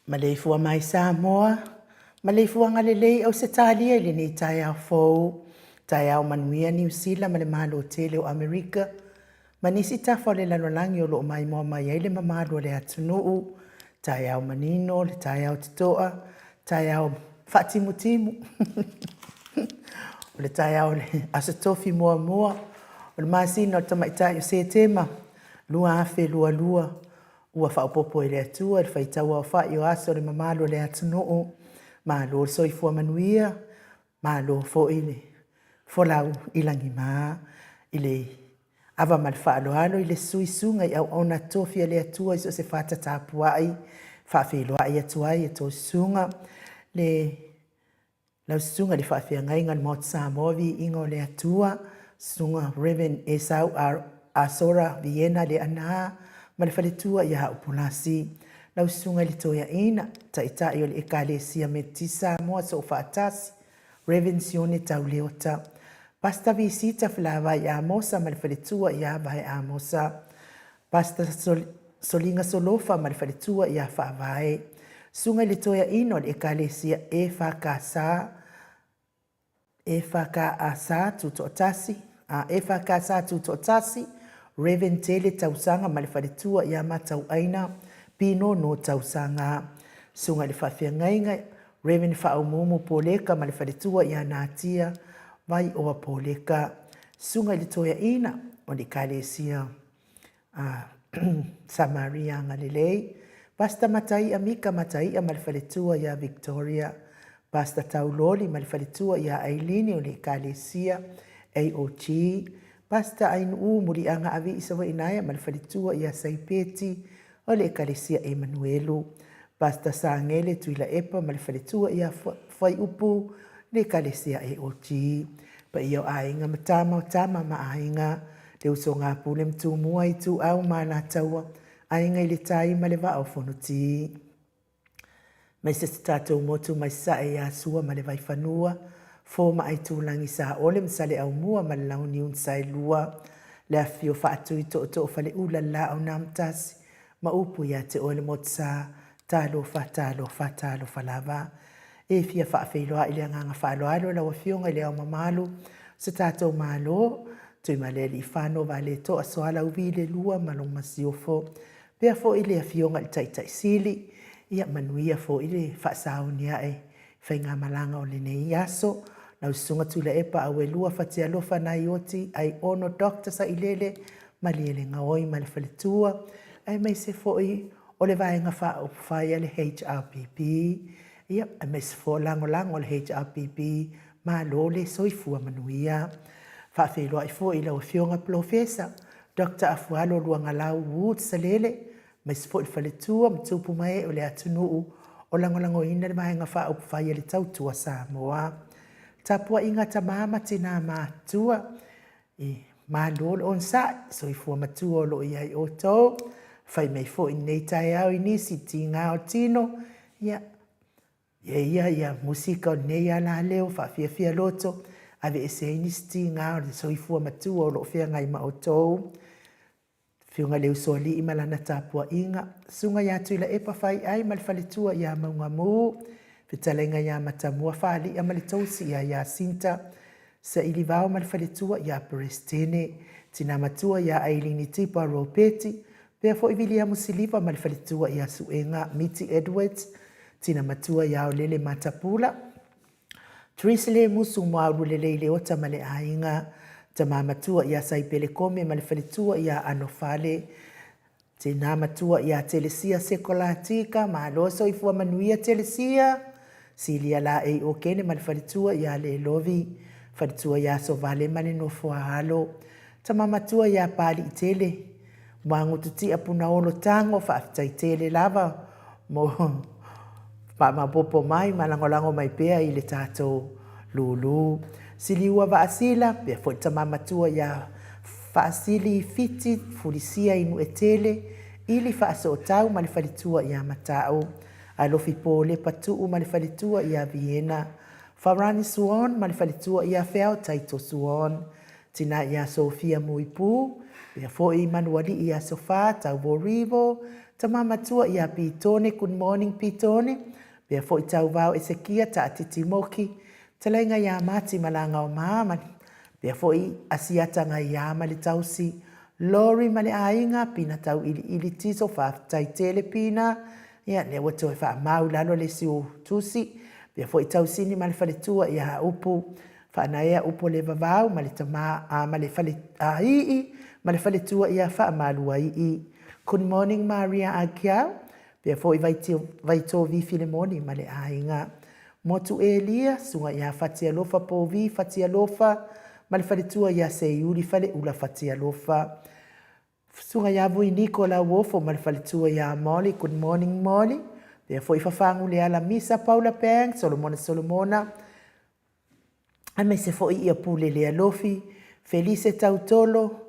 Maleifua-Mai Samoa, Maleifua-Ngalelei au se talia ili ni tai au fou, tai au manuia New Zealand ma le malo tele o Amerika, ma nisi tafa o le lanolangi o loo mai moa mai ai le mamalo le atunuu, tai au manino, le tai au titoa, tai au whatimutimu, o le tai au le asatofi mua mua, o le masina o tamaitai o se tema, lua afe lua lua, ua whaupopo i le atua, le whaitaua o whai o aso le mamalo le atunuu, malo o soifua manuia, malo fo ile, folau ilangi maa, ile ava mal whaaloalo i le suisunga i au ona tofia le atua i so se whata tāpuai, whawhiloa i atuai e tō sunga, le lau sunga le whawhia ngai ngan mot Samoa vi ingo le atua, sunga Reverend Esau Asora Viena le ana, ma le whaletua i hau pulasi. Lau sunga le toia ina, ta ita i o le ekalesia me tisa moa so whaatasi, Reverend Sione tau leota. Pasta visita whilawa i Amosa, ma le whaletua i awai Amosa. Pasta solinga solofa, ma le whaletua i awhawai. Sunga le toia ina o le ekalesia e whakaasa tutotasi, e whakaasa tutotasi, Reverend Tele tausanga ma le whaletua i amatau aina, pino no tausanga. Sunga le whawhia ngainga, Reverend Whaumumu Poleka ma le whaletua i anatia, vai oa Poleka. Sunga le toia ina o le kalesia Samaria ngalelei. Pasta matai amika matai a ma le whaletua i Victoria. Pasta tauloli ma le whaletua i Ailini o le kalesia AOG. Pasta ainu muri anga avi isawa inaya ma le whaletua i Saipeti o le kalesia Emanuelu. Pasta sangele tuila epa ma le whaletua i whai upu le kalesia AOG. Pa iyo ainga matama o tama ma ainga le uso ngā pule mtu mua i tu au ma nā taua ainga i le tai ma le wa au whonuti. Mai se tatou motu mai sa e asua ma le vai whanua, fō ma ai tūlangi sa ole msale au mua ma le launi un sai lua, le awhio whaatu i to whale ula la au namtasi, ma upu ia te ole mot sa, talo whalava. E fia whaafeiloa ili anganga whaaloalo la wafionga ili au mamalu, se tatou malo, tui maleli i whano vale to asoala uvi le lua malong masiofo, pia fo ili a fionga i taitai sili, ia manuia fo ili whaasaunia e, whainga malanga o le nei aso, na usunga tula epa awe lua whatia lofa na ioti, ai ono dokta sa ilele, maliele ngaoi ma le whaletua, ai mai se fo i, o le vaenga whaia le HRPP, ia mai se fo lango le HRPP, ma lo le soifua manuia, whaafeiloa i fo i lau fionga profesa, Dr. Afualo luanga lau Wood Salele, mai se fo i whaletua, mtupu mai o le atunuu, o lango ina le vaenga whaia le tautua Samoa. Tapua inga ta mama tina matua, ma lo le on sa, soifua matua lo i ai oto, whai mai fo i nei tai au i nisi ti ngā o tino, ia musika o nei ala leo, whaafia loto, ave e se nisi ti ngā o le soifua matua o lo fia ngai ma oto, whiunga leo soali i malana tapua inga, sunga ia tuila epa whai ai mal whaletua ia maunga mū, Fitalenga ia matamua whali ia malitosi ia sinta, sa ili vau mal whaletua ia Perestene, tina matua ia Ailini Tipa Ropeti, pia fo i vili a musiliva mal whaletua ia Suenga Miti Edwards, tina matua ia o lele matapula. Trisle musu mauru lele leota male ainga, tama matua ia Saipele Kome mal whaletua ia Anofale, tina matua ia Telesia Sekolatika, mahaloso i fua manuia Telesia, Silia la e o kene mal whaletua ia le lovi, whaletua ia so vale mane no fua halo, tama matua ia pali i tele, mangu tuti apuna olo tango whaafitai tele lava, mo mapopo mai, malangolango mai pea i le tātou lulu. Siliua vaasila, pia fo tama matua ia faasili fiti, fulisia inu e tele, ili faaso o tau ma le whaletua ia matau. Alofi po le patuu ma le whaletua ia Viena. Farani Suon ma le whaletua ia Wheo Taito Suon. Tina ia Sofia Muipu, pia fo i manuali ia Sofa, tau Borivo, Tamamatua ia pitone, good morning pitone. Pea fo i tau vau e sekia ta atitimoki. Talainga ia mati malanga o maama. Pea fo i asiata ngai ia mali tausi. Lori mali ainga pina tau ili tiso fa taitele pina. Ia ne wato e fa mau lalo le siu tusi. Pea fo i tau sini mali faletua ia upu. Fa na ia upo le vavau mali tama mali fale ii. Mali faletua ia fa malua ii. Good morning Maria Agiau. Pea fo i vaito vi Filemoni male ainga. Motu Elia sunga ia fatia lofa po vi fatia lofa. Male faletua ia se yuri fale ula fatia lofa. Sunga ia vui Nicola Wofo male faletua ia Molly. Good morning Molly. Pea fo i fafangu le ala misa Paula Peng. Solomona. Ame se fo i ia pule le alofi. Felice Tautolo.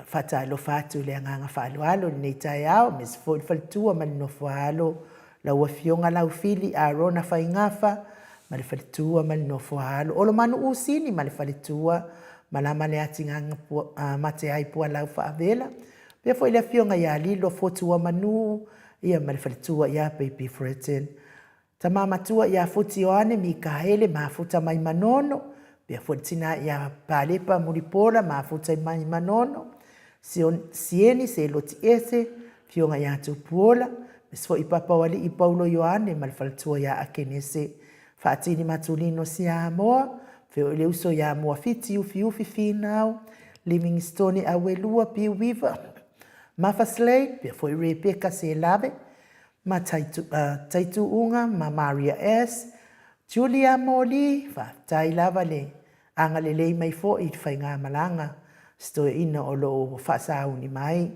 Fata alo fatu le nganga faalo nei tai ao mes fo faltua man no faalo la wafionga la ufili arona faingafa mal faltua man no faalo o lo manu usini mal faltua malama le atinganga mate ai po la fa vela pe fo ile fionga ya lilo fotua manu ia mal faltua ya baby freten tamama tua ya fotione Mikaele mafuta mai manono pe fo tina ya palepa muripola mafuta mai manono sieni se loti ese fionga ya tupuola mesfo ipapa wali i Paulo Yohane malfaltua ya akenese fatini matulino Samoa feo ile uso ya muafiti ufi finau Livingstone awelua pi wiva mafasley pe fo Rebecca se lave ma taitu unga ma Maria S Julia Moli fa tailava le angalele mai fo i fainga malanga sto ina o lo fasauni mai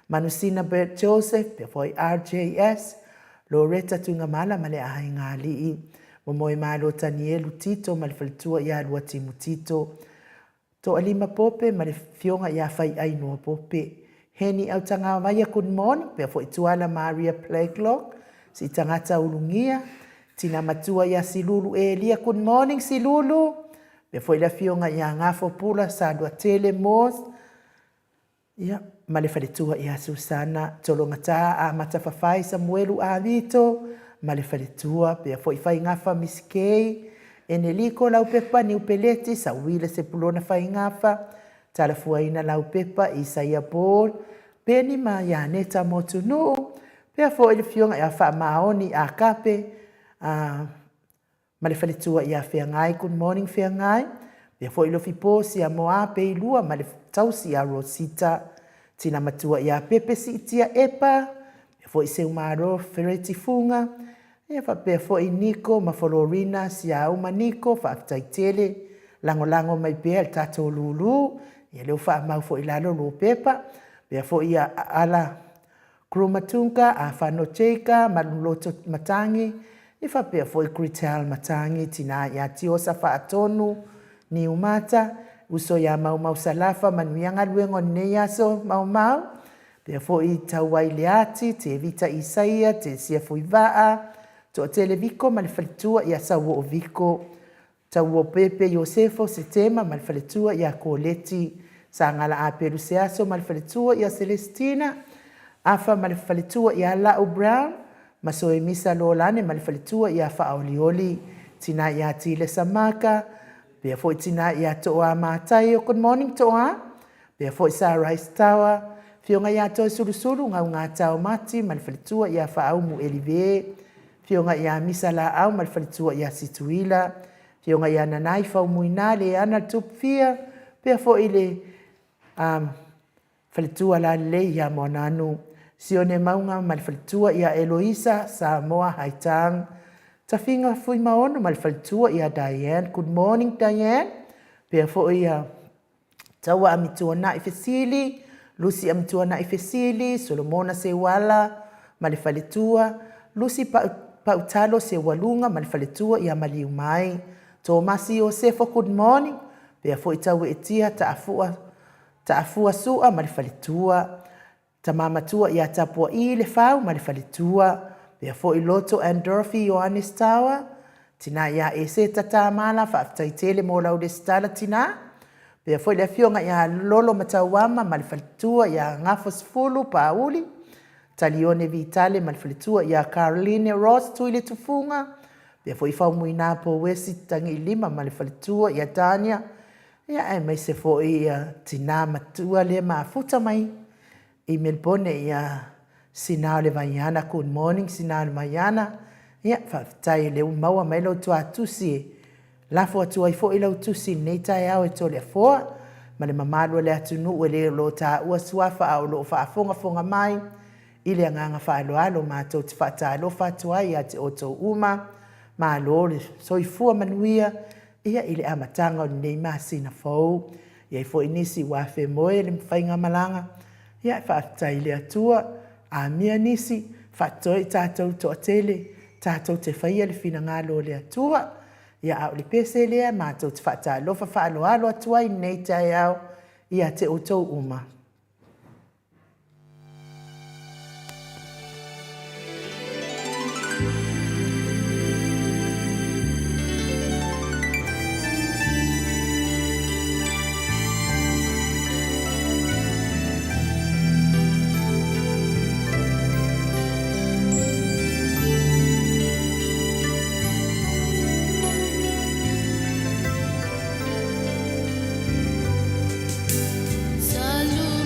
Manusina Bert Joseph pe foi RJS Loretta tunga mala male ainga li mo malo Tanielu Tito mal faltua ya lua Timotito to alima pope mal fionga ya fai ai no pope heni au tanga vai good morning pe foi tuala Maria Playclock si tangata ulungia tina matua ya Silulu Elia good morning Silulu pe foi la fionga ya ngafo pula sa dua tele mos ia male faletua ia Susana tolongata a matafafai Samuelu a Vito male faletua pe foi fai ngafa miskei eneliko lau pepa ni upeleti sa wile se pulona fai ngafa talafuaina lau pepa Isaia Paul peni ma ya neta motunu pe foi le fionga ia fa maoni a kape male faletua ia feangai good morning feangai pe foi lo fiposi a moa pe lua male tausi a Rosita tina matua ia pepe si tia epa pe foi se umaro fereti funga ia fa pe foi Nico ma Florina si a uma Nico fa taitele lango mai pe tato lulu ia le fa mau foi lalo lo pepa pe foi ia ala Krumatunga a fano cheka maluloto matangi ifa pe foi Critel matangi tina ia tiosa fa atonu ni umata uso ya mau salafa manuianga luengo neyaso mau pe foi tawai leati te vita Isaia te sia foi vaa to televiko malfaltua ya sawo viko tawo pepe Josefo Setema malfaltua ya Coleti sangala a Peruseaso malfaltua ya Celestina afa malfaltua ya La Brown masoe misa lolane malfaltua ya Faolioli tina ya Tile Samaka pe foi tina ya toa matai good morning toa pe foi Sunrise Tower fionga ya to sulu nga tau mati malfaltua ya Faaumu Elive fionga ya misala au malfaltua ya Situila fionga ya nanai Faumuinale ana tupfia pe foi ile faltua la le ya monanu sione maunga malfaltua ya Eloisa Samoa Haitang tafinga fui maono malfaltua ia Diane good morning Diane pe foi ia tawa amituana ifesili Lucy amituana ifesili Solomona Sewala malfaltua Lucy pa utalo Sewalunga malfaltua ia Maleifua-Mai Tomasi Josefo good morning pe foi tawe etia taafua sua malfaltua tamamatua ia tapua ile fau malfaltua pe foi loto and Dorothy Johannes Tower tina ia ese tata mala fa taitele mo lau de stala tina pe foi le fionga ia lolo matawama malfaltua ia ngafos fulu pauli Talione Vitale Malfalitua ia Caroline Ross tuile tufunga. Pia foi fau muina po wesi tangi lima Malfalitua ia Tania. Ia e mai se fo ia tina matua le mafuta mai. I Melbourne ia sinao le vaiana good morning sinao le vaiana. Ia whaftai le umaua mai lau tua tusi. Lafo atu ai fo i lau tusi nei tai au e tole foa. Ma le mamalo le atunu e le lo ta ua suafa au lo whaafonga mai. Ile anganga whaaloalo mātou te whaatalo whaatuai a te oto uma. Ma lo le soifua manuia. Ia ile amatanga o nei masina fau. Ia i fo inisi wafe moe le mwhainga malanga. Ia whaatai le atua. A mia nisi. Whaatoi tātou to tele. Tātou te whaia le whina ngalo le atua. Ia au le pese lea mātou te whaatalo whaaloalo atuai nei tai au. Ia te oto uma. Salut.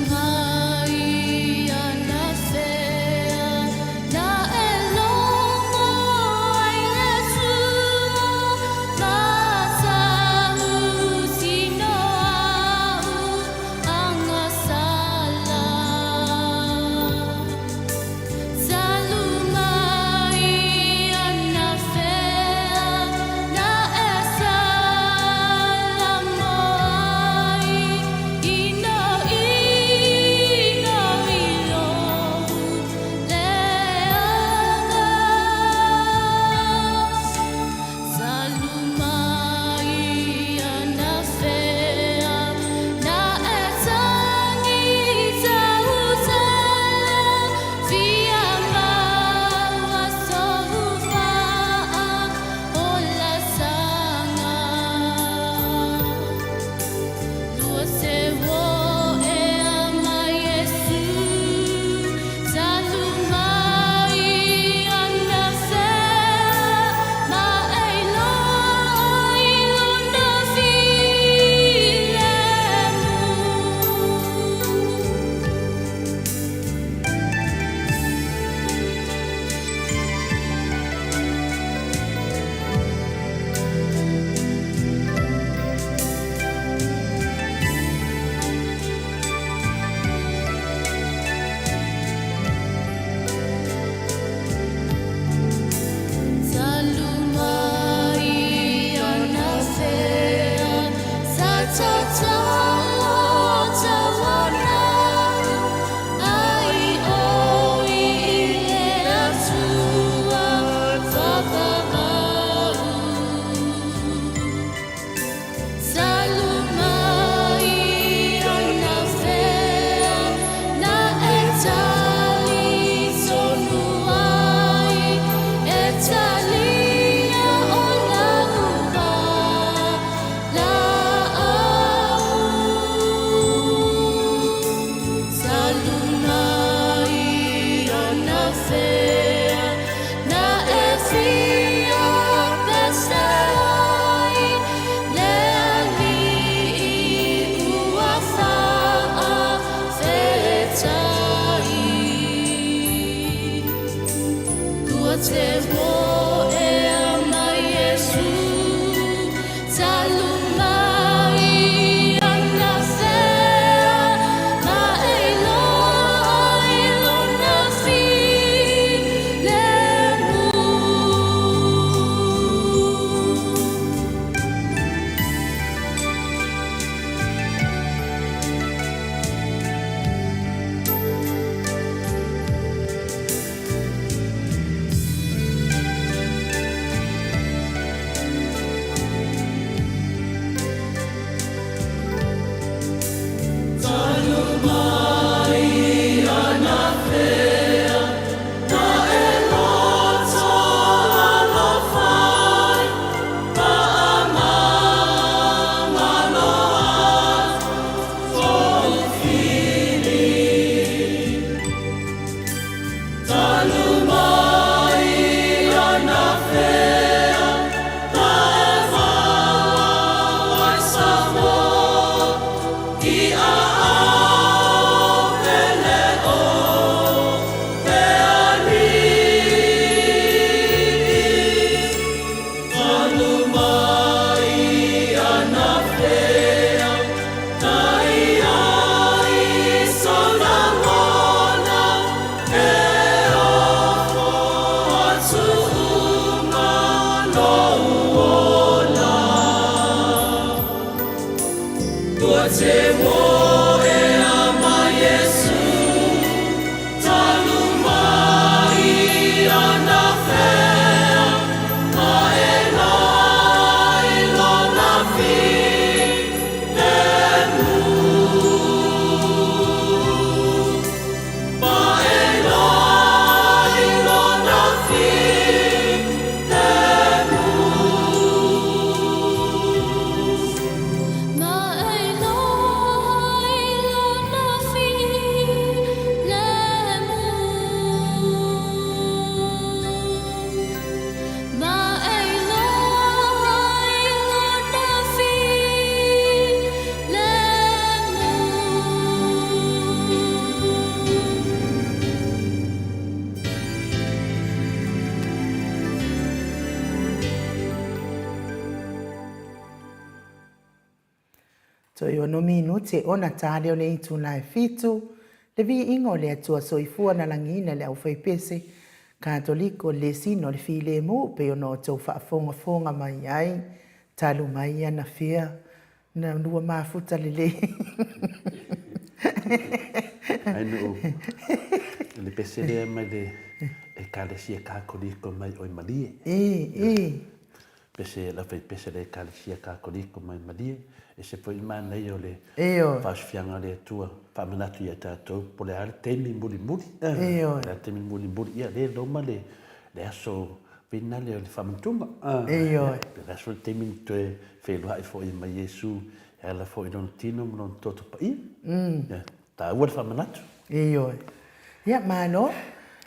So i ono minuti ona tale o nei tuna e fitu, le vi ingo le atua soifua na langina le au whaipese, Katoliko le sino le file mu pe ono tau whaafonga mai ai, talu mai ana fia, na nua mafuta le. Ai no, le pese le mai le e kalesia Katoliko mai oi malie. Pese la whaipese le kalesia Katoliko mai malie, e se foi mana io le fasfianga le tua famanatu ia tatou po le ale temi muli le temi muli ia le loma le aso pina le famantunga le aso temi te felo ai foi mai Yesu ela foi non tino non toto pa ia ta ua famanatu ia mano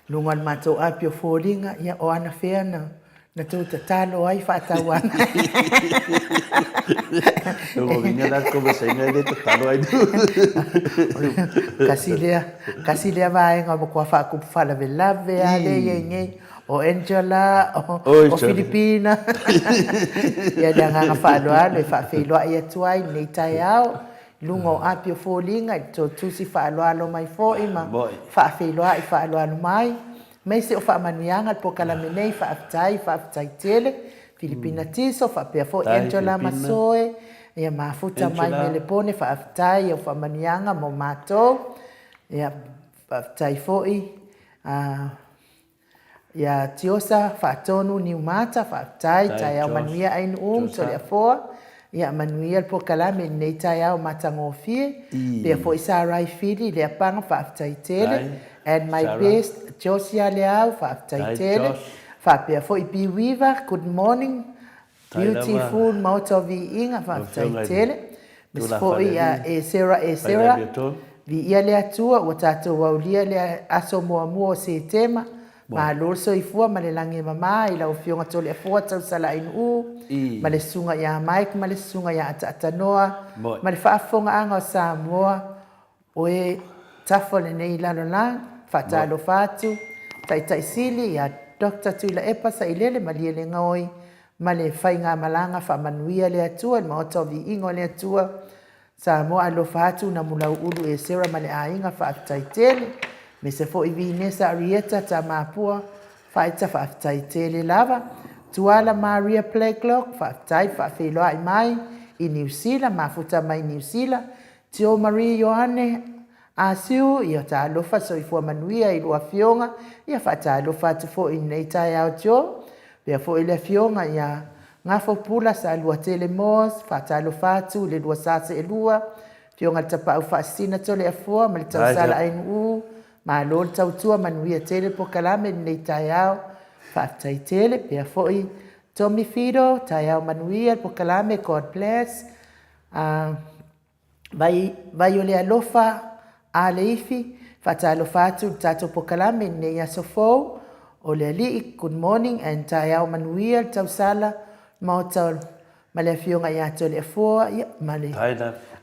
lungal mato apio folinga ia o ana feana na tuta talo ai whaatauana. Nungo vinga la conversainga le talo ai. Kasilea vaenga mo kwa whaakupu whalawelave ale ienge o Angela o Filipina. Ia nganga whaaloalo e whaafeiloa ia tuai nei tai au. Lungo apio folinga i to tusi whaaloalo mai fo ima. Whaafeiloa i whaaloalo mai. Mai se o whaamanuianga po kalamenei whaafitai tele. Filipina tiso whaapea fo Angela Masoe. Ia mafuta mai melepone whaafitai o whaamanuianga mo mātou. Ia whaafitai foi. Ia tiosa whaatonu ni umata whaafitai. Tai au manuia ainu tole a foa. Ia manuia po kalame nei tai au matangofie. Pea foi Sarai Fili le apanga whaafitai tele. And my best, Josia Leao, whaafitai tele. Whaapea foi Bi Weaver, good morning. Beautiful moto vi inga whaafitai tele. Mis foi e Sarah. Vi ia lea tua, o tātou waulia lea aso mua mua o se tema. Ma lorso i fua, ma le lange mama, i lau fionga tole a fua tau sala inu. Ma le sunga ia Mike, ma le sunga ia atanoa. Ma le whaafonga anga o Samoa. O e tafo le nei lalo lang, whaatalo fatu. Tai sili ia Dr. Tuila Epa sa ilele, ma lia le ngoi. Ma le whainga malanga whaamanuia le atua, ma oto vi ingo le atua. Samoa alo fatu na mulau ulu e sera ma le ainga whaafitai tele. Me se fo i vinesa arieta ta mapua, whaita whaafitai tele lava. Tuala Maria Playclock, whaafitai whaafeiloa i mai i New Zealand, mafuta mai New Zealand. Tio Maria Ioane Asiu, ia ta alofa so i fua manuia i lua fionga, ia whaata alofa tu fo i nei tai au tio. Pea fo i le fionga ia ngafo pula sa lua tele mos, whaata alofa tu le lua sase e lua. Fionga tapa au whaasina tole a fua, ma le tau sala ainu ma lol tau tua manuia tele po kalame nei tai au. Whaafitai tele, pea fo i Tommy Fido, tai au manuia po kalame, God bless. Vai o le alofa, a le ifi, whaatalo fatu, tato po kalame, nei aso fau, o le ali, good morning, and tai au manuia, tau sala, mautau, ma le fionga ia to le fua, ma le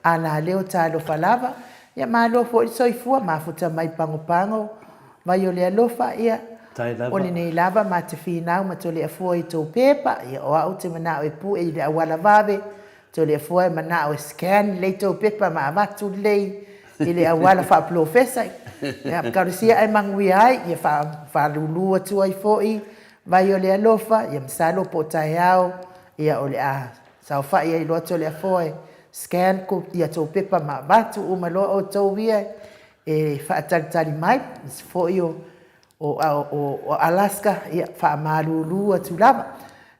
ala leo talo falava, ia ma lo fo so i fua, ma futa mai pango, vai o le alofa, ia, o le nei lava, ma te finau, ma to le fua i tau pepa, ia o au te manao e pu, e le awala vave, to le fua e manao e scan, le tau pepa, ma avatu lei, ile awala fa professor ya karisia ai mangui ai ia fa lulu atu ai foi vai ole alofa ia msalo po taiao ia ole a sa fa ia lo to le foi scan ko ia tō pepa ma watu o maloa o tō wia e whaatalitali mai fo i o Alaska ia whaamārūrua tūlama.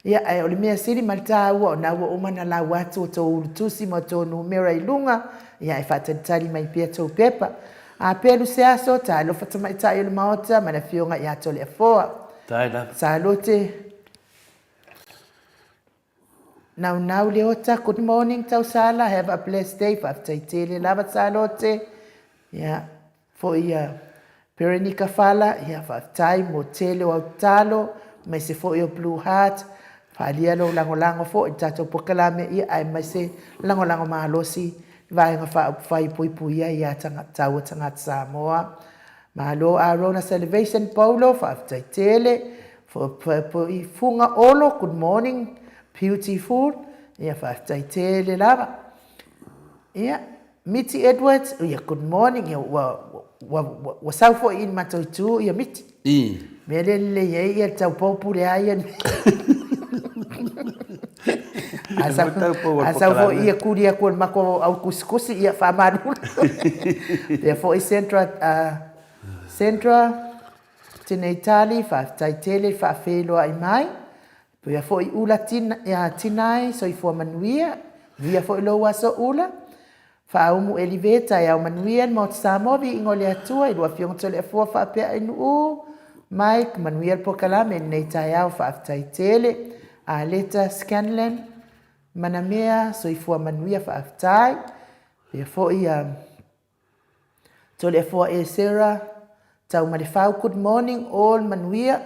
Ia ai o le mea siri malta ua o naua o mana la watu o tō ulutusi mo tō numera i lunga ia e whaatalitali mai pia tō pepa. A pelu se aso ta lo fatamai ta i le maota mana fionga ia tō le afoa. Sa lote Now Leota, good morning, Tausala. Have a blessed day. Faaftaitele lava salote. Yeah, for your Perenica Fala. Yeah, faaftai mo tele o talo. Mai se for your blue heart. Falia lo lango fo tato pokalame ia ai mai se lango mahalosi. Vai nga fai puipuia ia tanga Samoa. Mahalo Arona Salvation Paulo faaftaitele for funga olo. Good morning. Beautiful. Ia whaataitele lava. Ia, Miti Edwards. Ia, good morning. Ia, wa saufo in matoitu. Ia, Miti. Mea lele ia tau paupure aia. Asaufo ia kuria kua mako au kusikusi. Ia, whamarula. Ia, fo i Centra. Tineitali. Whaataitele. Whaafeloa i mai. Pia fo i ula tinai so i fua manuia. Via fo i lo waso ula. Fa umu eleveta ya manuia mo Samoa vi ingole atua i lua fionga tole fua fa pia inu Mike manuia po kalame nei tayao fa aftaitele. A leta Scanlan manamea so i fua manuia fa aftai. Pia fo i tole fua e Sarah. Tau malefau good morning all manuia.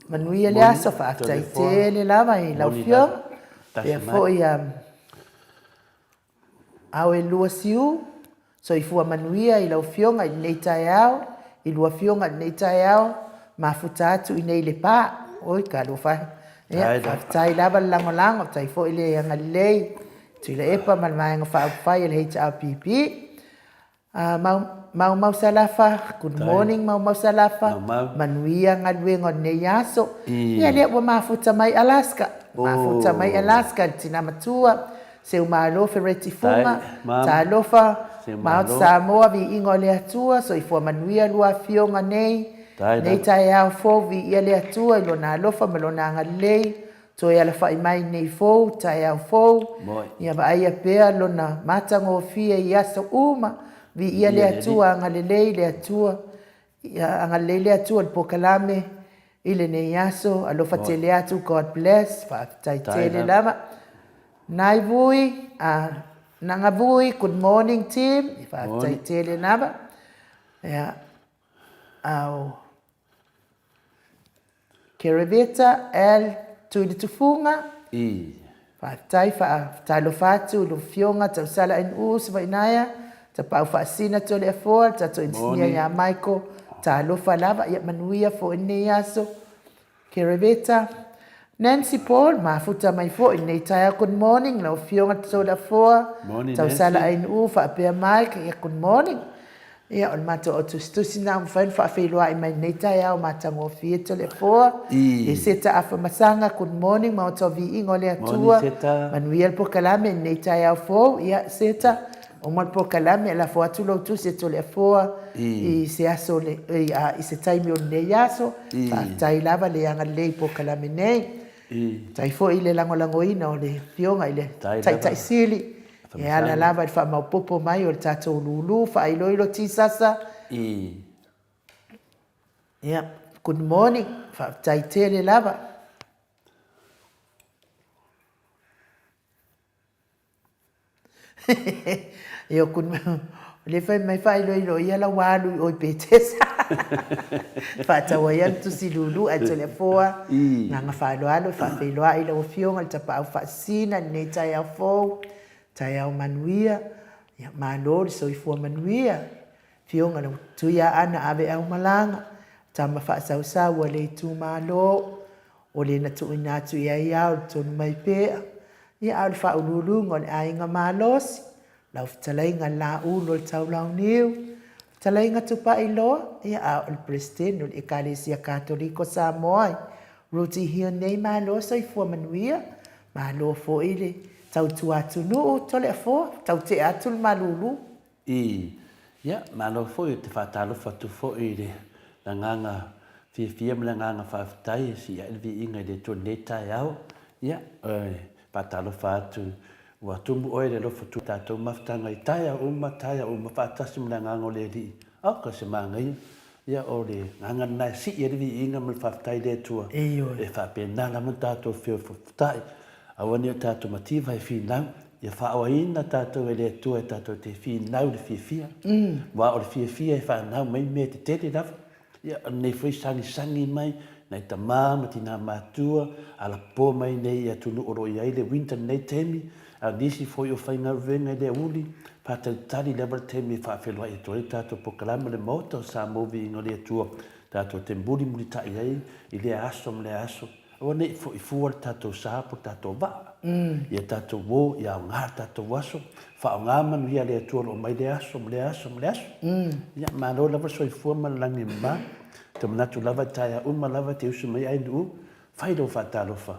Manuia le asa whaataitele lava i lau fionga. Pea fo i au e lua siu. So i fua manuia i lau fionga i nei tai au. I lua fionga i nei tai au. Mafuta atu i nei le pā. Oi ka lua whai. Whaatai lava lango. Tai fo i le anga lei. Tui le epa malmaenga whaupwhai le HRPP. Mau salafa, good morning mau salafa. Manuia ngaluengo nei aso. Ia lea wa mafuta mai Alaska. Mafuta mai Alaska tina matua. Se umalo fereti funga. Ta alofa Mount Samoa vi ingo le atua. So ifua manuia lua fionga nei. Nei tai au fo vi ia le atua. Ilo na alofa malona ngalei. So ia lafa imai nei fo. Tai au fo. Ia va aia pea lona matango fia i aso uma. Vi ia le atua angalelei le atua. Angalelei le atua le pokalame. Ile ne yaso. Alofa tele atu. God bless. Whaataitele lama. Nai vui. Nanga vui. Good morning team. Whaataitele lama. Au. Kereveta. El. Tuili tufunga. Whaatai whaatalo lo fionga. Tau sala en uus vainaya. Ta pau faasina tole afoa, ta to insinia ya Michael, ta alofa lava, ia manuia fo ine yaso. Kereveta. Nancy Paul, mafuta mai fo ine taya good morning, lau fionga tole afoa. Ta usala ain ufa apea Mike, ia good morning. Ia on mato o tustusina umfain fa afiloa ima ine taya o matango fie tole afoa. E seta afa masanga, good morning, mauto vi ingole atua. Manuia po kalame ine taya o fo, ia seta. O mal po kalame la fo atu lo tu se tole foa I se aso le I se taimi o ne yaso tai lava le anga le po kalame nei tai fo ile lango ina o le fionga ile tai sili e ala lava fa mau popo mai o tato lulu fa ilo tisasa yeah good morning fa tai tele lava Io kun le fai mai fai lo ia la walu o petesa. Fata wa yan tu silulu a telefoa. Nga fa lo alo fa fe lo ai lo fionga ta pa fa sina ne ta ya fo. Ta ya manuia. Ya malo so I fo manuia. Fionga no tu ya ana ave au malanga. Ta ma fa sa wa le tu malo. O le na tu ina tu ya tu mai pe. Ya alfa ululu ngon ai nga malos. Lau talai nga la ulo tau lau niu. Talai nga tupa ilo. Ia au el pristino le Ecclesia Catholico Samoa. Ruti hiyo nei malo so I fua manuia. Malo fo ile. tau tu atu no tole fo tau te atu malulu ia malo foi te fatalo fatu foi de nganga fia nganga fatai si elvi inga de to neta yao ia patalo fatu wa tumbu oi de lo fatu tato maftanga itaya fatasi nganga le di ka se mangai ia o le nganga na si elvi inga mal fatai de tua e fa pena la mutato fio fatai awani tato mativa e fina ia whaawaina tātou e lea tua tātou te whinau le whiawhia. Wa o le whiawhia e whanau mai mea te tere rawa. Ia nei whai sangi mai, nei ta māma tina mātua, ala pō mai nei ia tunu oro i aile winter nei temi, a nisi whoi o whainga venga i lea uli, pātau tari lewa temi whaawhelua i toi tātou pokalama le mota o Samoa inga lea tua, tātou te muri tai ai, i lea aso. O nei fo i fuar tātou sāpo tātou waa. Ia tātou wō, ia o ngā tātou waso. Wha o ngā manu ia lea tua o mai le aso. Ia mālo lava so i fuar malangi mā. Te manatu lava taia uma lava te usu mai ainu u. Whairo whatalofa.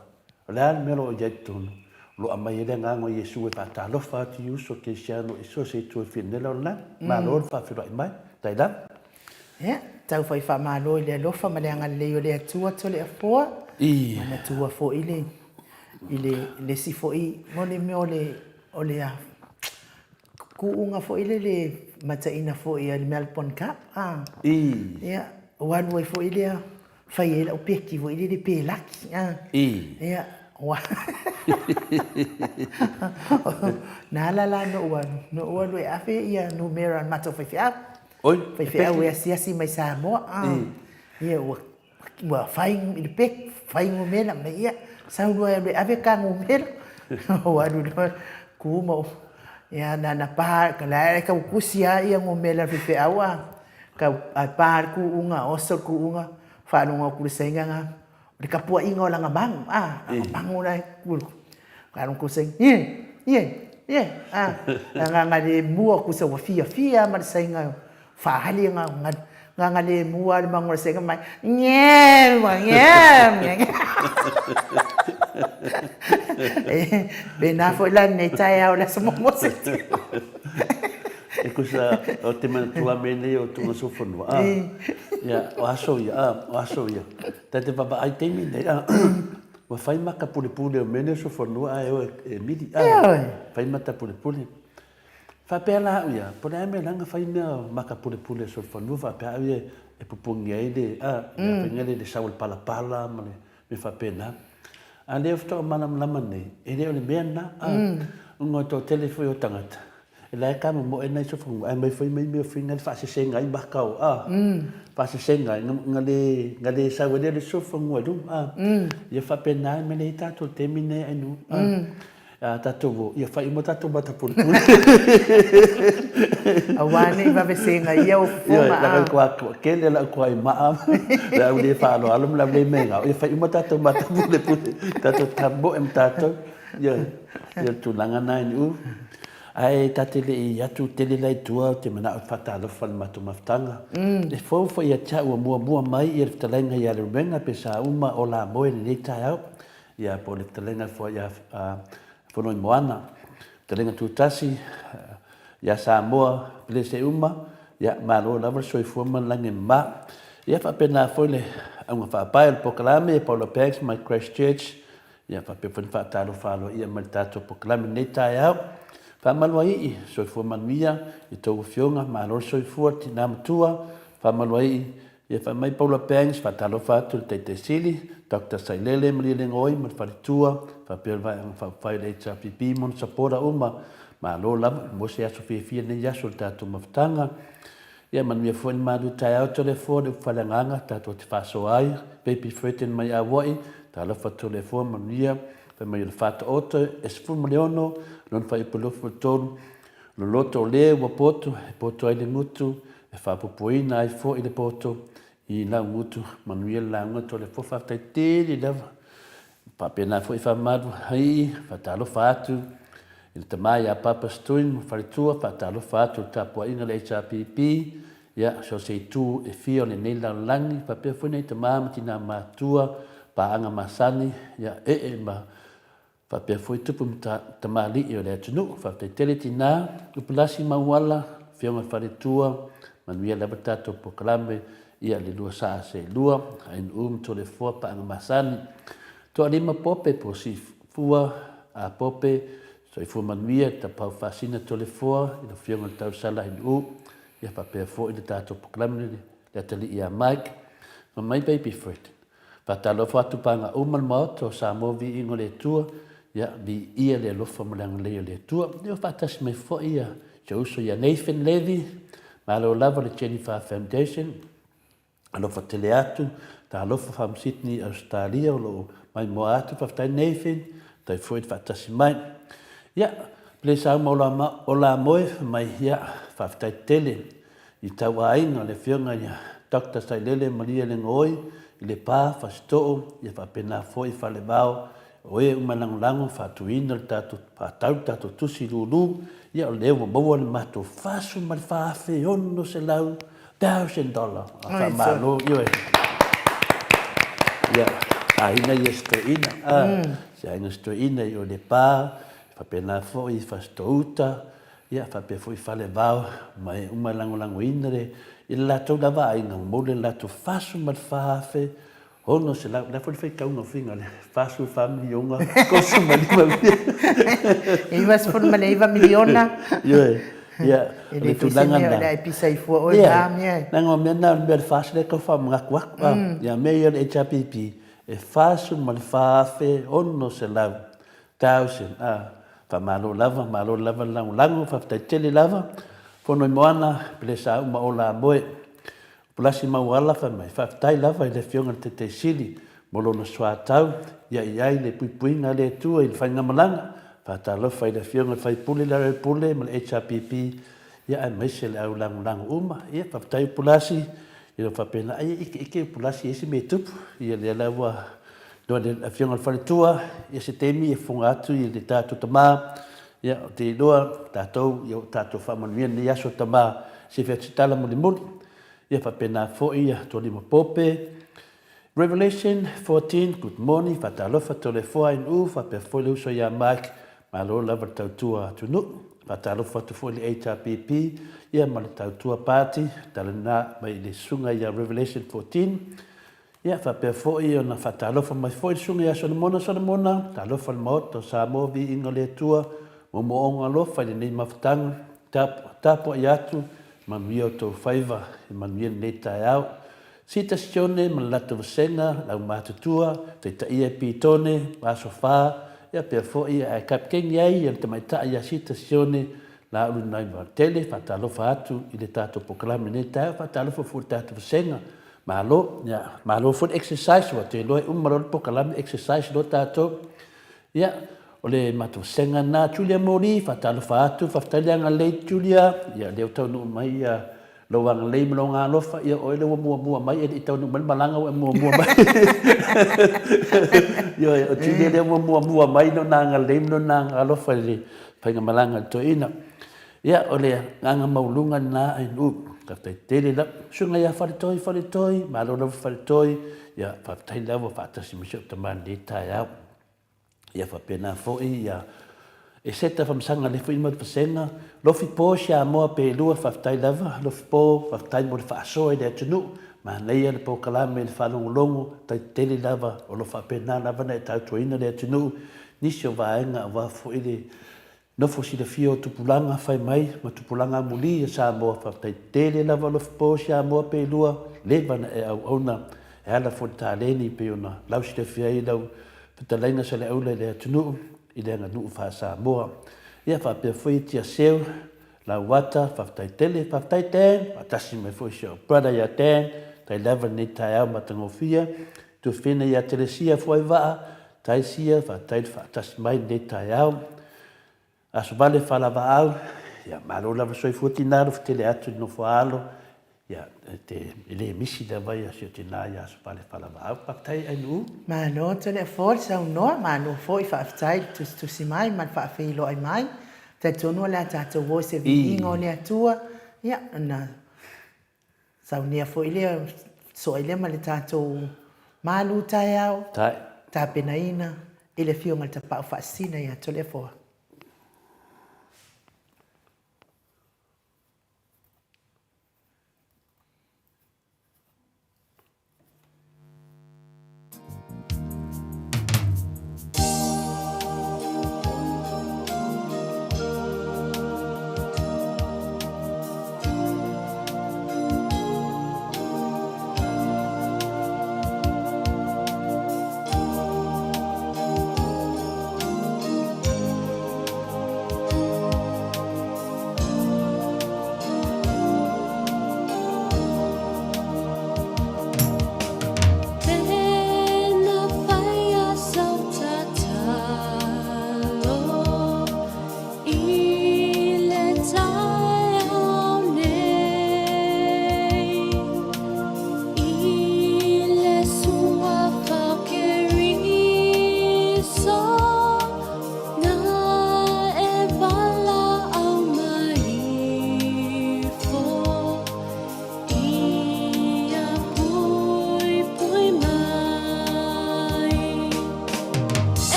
O lea mero o iai tonu. Lo a mai ele ngāngo Iesu e whatalofa ati uso ke siano i so se tua whinela o la. Mālo o whawhiroi mai. Tai la. Ia, tau whai whamālo i lea lofa ma lea ngalei o lea tua tole a fōa. Mana tua fo ile si fo i mole me ole a kuunga fo ile le mataina fo i al Melbourne Cup ia wanu ai fo ile fai ele o peki fo ile le pelaki ia wa la no wanu e afe ia numera mato fai fai we si mai Samoa ia wa fai il pek fai ngomela me ia sau no e ave ka ngomela wa du ku mo ia na pa ka la ka kusia ia ngomela fe awa ka par ku unga oso ku unga fa no ku senga nga de kapua ingo la ngabang banguna ku ka no ku seng ye nga de mua ku so fia ma senga fa hali nga le mua mangol senga mai nyem bena foi la neta ya la somo mosete e kusa o te man tua mene o tu so fono ya o aso ya tate papa ai te mine wa fai maka pule o mene so fono e midi fai mata pule fa pela ia por aí me langa fai maka pule so fono fa pe ai e pupungi ai de pengele de saul pala me fa pena ande ofto manam lamane ele ole mena ngo to telefone o tangata ele ka mo ena so fu ai mai foi mai finga fa se senga ai bakau fa se senga ngale sa wede so fu ngo du ye fa pena me le ta to termine enu tatu ia fa imo tatu bata pun awane va vesenga ia o fuma la kwa kele la kwa ma la uli fa lo alum la le menga ia fa imo tatu bata pun tatu tambo tatu ia tu langana ni ai tatele ia tu tele lai tua te mana fata lo fal matu maftanga e fo ia cha o mua mai ia talenga ia le menga pesa uma o la moe ni ta ia po le talenga fo ia Fono moana, te lenga tutasi, ya Samoa, plese uma, ya malo lava soi forma lange ma, ya fa pena foi le ang fa pai poklame Paulo Pex my Christchurch, ya fa pe fa talo falo ia maltato poklame neta ya, fa malwai soi forma mia, e to fionga malo soi forti nam tua, fa malwai ia fa mai Paulo Pex fa talo fa tu te sili, Dr. Sailele mlile ngoi mal faritua fa perva fa fai le pipi mon sapora uma ma lo la mo se aso fia ne ya soltato maftanga ia man mia foi ma du tai au telefone fa la nganga tato te fa so ai baby freten mai awai ta la fa telefone man mia fa mai le fata oto es fu miliono non fa ipolo foton lo loto le wa poto ai le mutu e fa popoina ai fo i le poto I la mutu manuel la ngoto le fofa taite li lava pa pena foi fa madu hai fa talo fatu il tamai a papa stuin faritua fa talo fatu tapo inga le HPP ya so sei tu e fio le nei la langi fa pe foi nei tamama tina matua pa anga masani ya ma Whapea fwoi tupu ta mali i o lea tunu, whapea tele tina, upulasi mauala, whionga wharetua, manuia lewa tātou pokalame, ia le lua saa se lua, hain tole fua pa anga masani. Toa lima pope po si fua a pope, so i fua manuia ta pau whasina tole fua, i la whionga tau sala hain ia whapea fwoi le tātou pokalame, le tali ia Mike, ma mai baby fruit. Patalo fatu panga umal mo to Samoa vi ingo le tua ya bi ia le lofa molang le tua yo fatas me fo ia jo so ya Nathan Levy malo lava le Jennifer Foundation alo fatele atu ta lo fam Sydney Australia lo mai mo atu fatai Nathan tai foi fatas mai ya plesa mo la ola moi mai ya fatai tele i tawai no le fionga ya Dr. Sailele Maria le ngoi le pa fasto ia fa pena foi fa le bao oe umalango fatuina tatu tatu tusi lulu ia o leo mo le mato fasu mal fa fe ono se lau $1,000 fa malo yo ia aina yesto ina se aina sto ina yo le pa fa pena foi fasto uta ia fa pe foi fa le bao mai umalango inere il lato da vai non mole lato fasu mal fafe ono se la foi fai kaunga finga le fasu family unga kosu mali e vas for maleva miliona ya le tulanga na episai fo o la mia nango mena ber fasu le ko fam ngakwa ya meyer HPP e fasu mal fafe ono se la 1000 fa malo lava lango fa tele lava fono moana plesa uma ola moe plasi mauala fa mai fa tai lava le fionga te sili molo no swa tau ya le puipuinga le tu il fa ngamalanga fa ta lo fa le fionga fa pule mal HPP ya mai se le au lang uma ya fa tai plasi ilo fa pena ai ke plasi ese me tup ya le lava do le fionga fa tua ya se temi e fonga tu i le tatu tama ya te doa tatou yo tatou famanien ni aso tama se fetala mo ya fa pena fo ia to lima pope Revelation 14 good morning fatalo fatole fo in fa pe fo le so ya Mike malo la tua tunu fatalo fatu fo le HPP ya mal tua party talana mai le sunga ya Revelation 14 ya fa pe fo ia na fatalo fo mai fo sunga ya Solomona talo fo moto Samoa vi ingole tua mo onga lo fa le nei maftang tapo yatu mamio to favor mamien leta yao citazione malato senga la matutua te ia pitone basofa ya per fo ia capken yai ya te mai ta ya citazione la unai tele fatalo fatu ile tato proclame neta fatalo fo tato senga malo for exercise what te lo umaro proclame exercise lo tato ya ole matu senga na Julia Mori fatalo fatu fatalianga le Julia ya le tau no mai ya lo wang le mlonga lo fa ya ole mo mai e tau no malanga mo mai yo Julia le mo mai no nanga le no nanga lo fa le penga malanga to ina ya ole nganga maulunga na inu ka tele la sunga ya faritoi malo no faritoi ya fatai la fatasi mi shop tamandi ta ya ia fa pena fo ia e seta fam sanga le fo imot pasena lo fi po sha mo pe lua fa tai lava lo fi po fa tai mo fa so e de tunu ma nei le po kala me fa longo tai tele lava o lo fa pena lava na ta tuina de tunu ni sio va nga va fo ile no fo si de fio tu pulanga fa mai ma tu pulanga muli sa mo fa tai tele lava lo fi po sha mo pe lua le va na ona ela fo ta leni pe ona lau si de fia Putalaina se le aula le tunu i le nganu fa Samoa. Ia fa pe foi tia seu la wata fa tai tele fa tai ten atasi me foi show. Brother ya ten tai leva ni tai au matangofia tu fina ya telesia foi va tai sia fa tai fa tas mai ni tai au. Aso vale fa la va au ya malo la soi futinaro tele atu no falo ya te ele misi da vai a sitina ya so pale fala va patai anu ma no te le forza no ma no foi fa tai tu si mai ma fa filo ai mai te tono la ta voce vi ngone tua ya na sa unia foi le so ile ma le ta malu tai au ta penaina I le fionga te pao whaasina ia tole foa.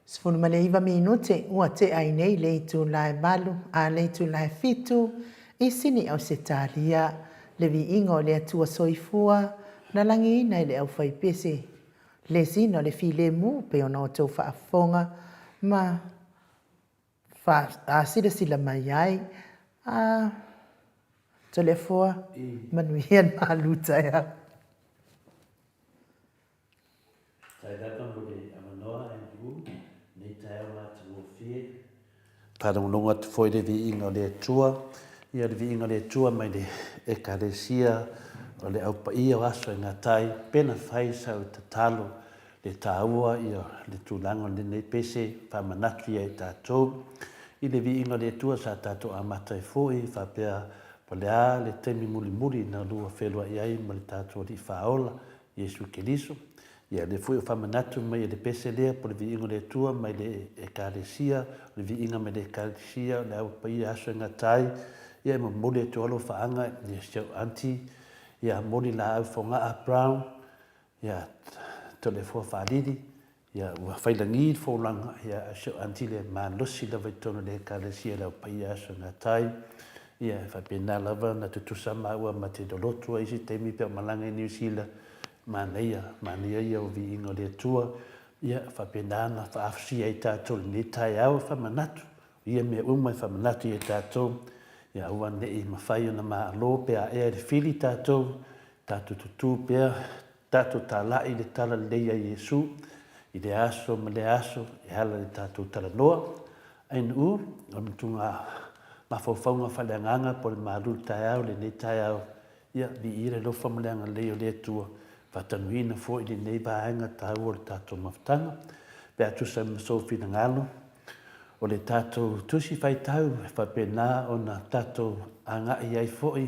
Sfunu Maleifua minute ua te ai nei le itu lai malu a le itu lai fitu I sini au se talia le vi ingo le atua soifua na langi nei le au fai pese le sino le fi le mu pe ona o tau whaafonga ma a sila mai ai a tole foa manuian maluta ya Sai data mo le amanoa e tu ne Whanonga te whoi le vi inga le tua. Ia le vi inga le tua mai le ekaresia o le aupa ia o aso e ngā tai. Pena whai sau te talo le tāua ia le tūlanga le nei pese whamanatu ia i tātou. I le vi inga le tua sa tātou amata e whoi whapea palea le temi muli muli na lua whelua iai ma le tātou li whaola Iesu Keliso. Ia le fui o whamanatu mai le pese lea po le vi inga le tua mai le ekaresia, le vi inga mai le ekaresia, le au pai aso ngā tai, ia ma mole e tualo whaanga, ia siau anti, ia moli la au whonga a brown, ia to le fua whaariri, ia ua whailangi whaulanga, ia siau anti le maanosi la vaitono le ekaresia, le au pai aso ngā tai, ia whapena lava na tutusa maua ma te dolotua isi teimi pia malanga i New Zealand, mania ia o vi inga le tua, ia whapena na whaafsia i tātou ni tai au whamanatu, ia mea umai whamanatu i tātou, ia ua nei mawhai o na maa alo pia ea le whili tātou, tātou tutu pia, tātou tā lai le tala leia Iesu, i le aso ma le aso, e hala le tātou tala noa, aina o na tunga mawhauwhaunga whaleanganga po le maru tai au, le nei tai au, ia vi ire lo whamaleanga leo le tua, whatanuina fo i le nei vaenga tāua le tātou mawhtanga, pe atu sa masofi na ngalo, o le tātou tusi whaitau, whapena o na tātou anga i ai foi,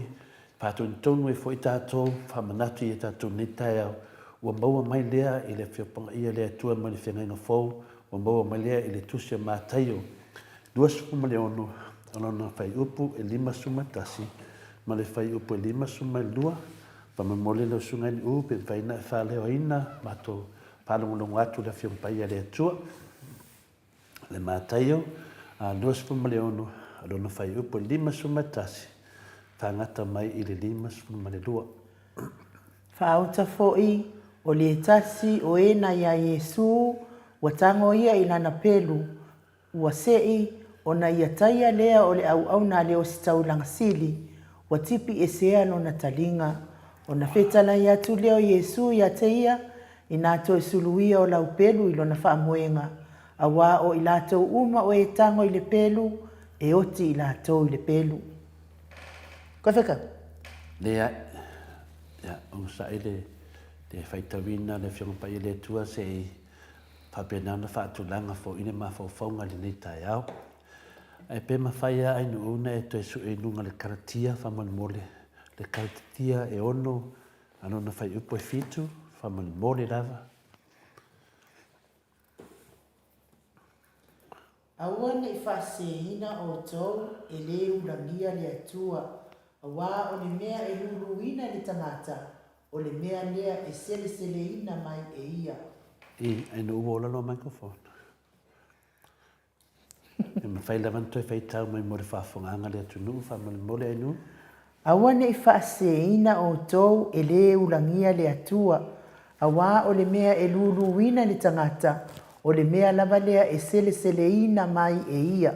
pātou tonu e foi tātou, whamanatu i tātou nei tai au, ua maua mai lea i le whiopanga ia lea tua mai le whengainga fau, ua maua mai lea i le tusi a mātaio, dua suma le ono, ona whai upu e 5 suma tasi, ma le whai upu e 5 suma lua, pa me mole le sunga ni upe, vaina e whaleo ina, mato palongolongo atu le whiompai a le atua, le mātaio, a 2 suma le ono, ona whai upu e 5 suma tasi, whangata mai i le 5 suma le lua. Whaauta fo'i o le tasi o ena ia Iesu, wa tango ia inana pelu, ua sei ona ia taia lea o le au na leo sitau langsili, wa tipi esea no na talinga, ona fetala ia tu leo Iesu ia taia, inato e suluia o lau pelu ilo na whaamoenga, awa o ilato uma o e tango i le pelu, e oti ilato i le pelu. Koe wheka? Lea, ia, o sa ele, le whaitawina, le whiongpa i le tua se i whapenana whaatulanga fo ine ma whauwhaunga le nei tai au. Ai pe mawhaia ai no una e toi su e nunga le karatia whamani mole. Le karatia e ono, anona whai upo e fitu, whamani mole lava. Awane i whasehina o tau e le ulangia le atua, awa o le mea e luruina le tangata, o le mea lea e sele ina mai e ia. Ai no uola no microphone. E mawhai lavanto e whaitau mai more whawhonganga le atu nuu, whamani mole ai nuu. Awane i whasehina o tau e le ulangia le atua, awa o le mea e luruina le tangata, o le mea lava lea e sele ina mai e ia.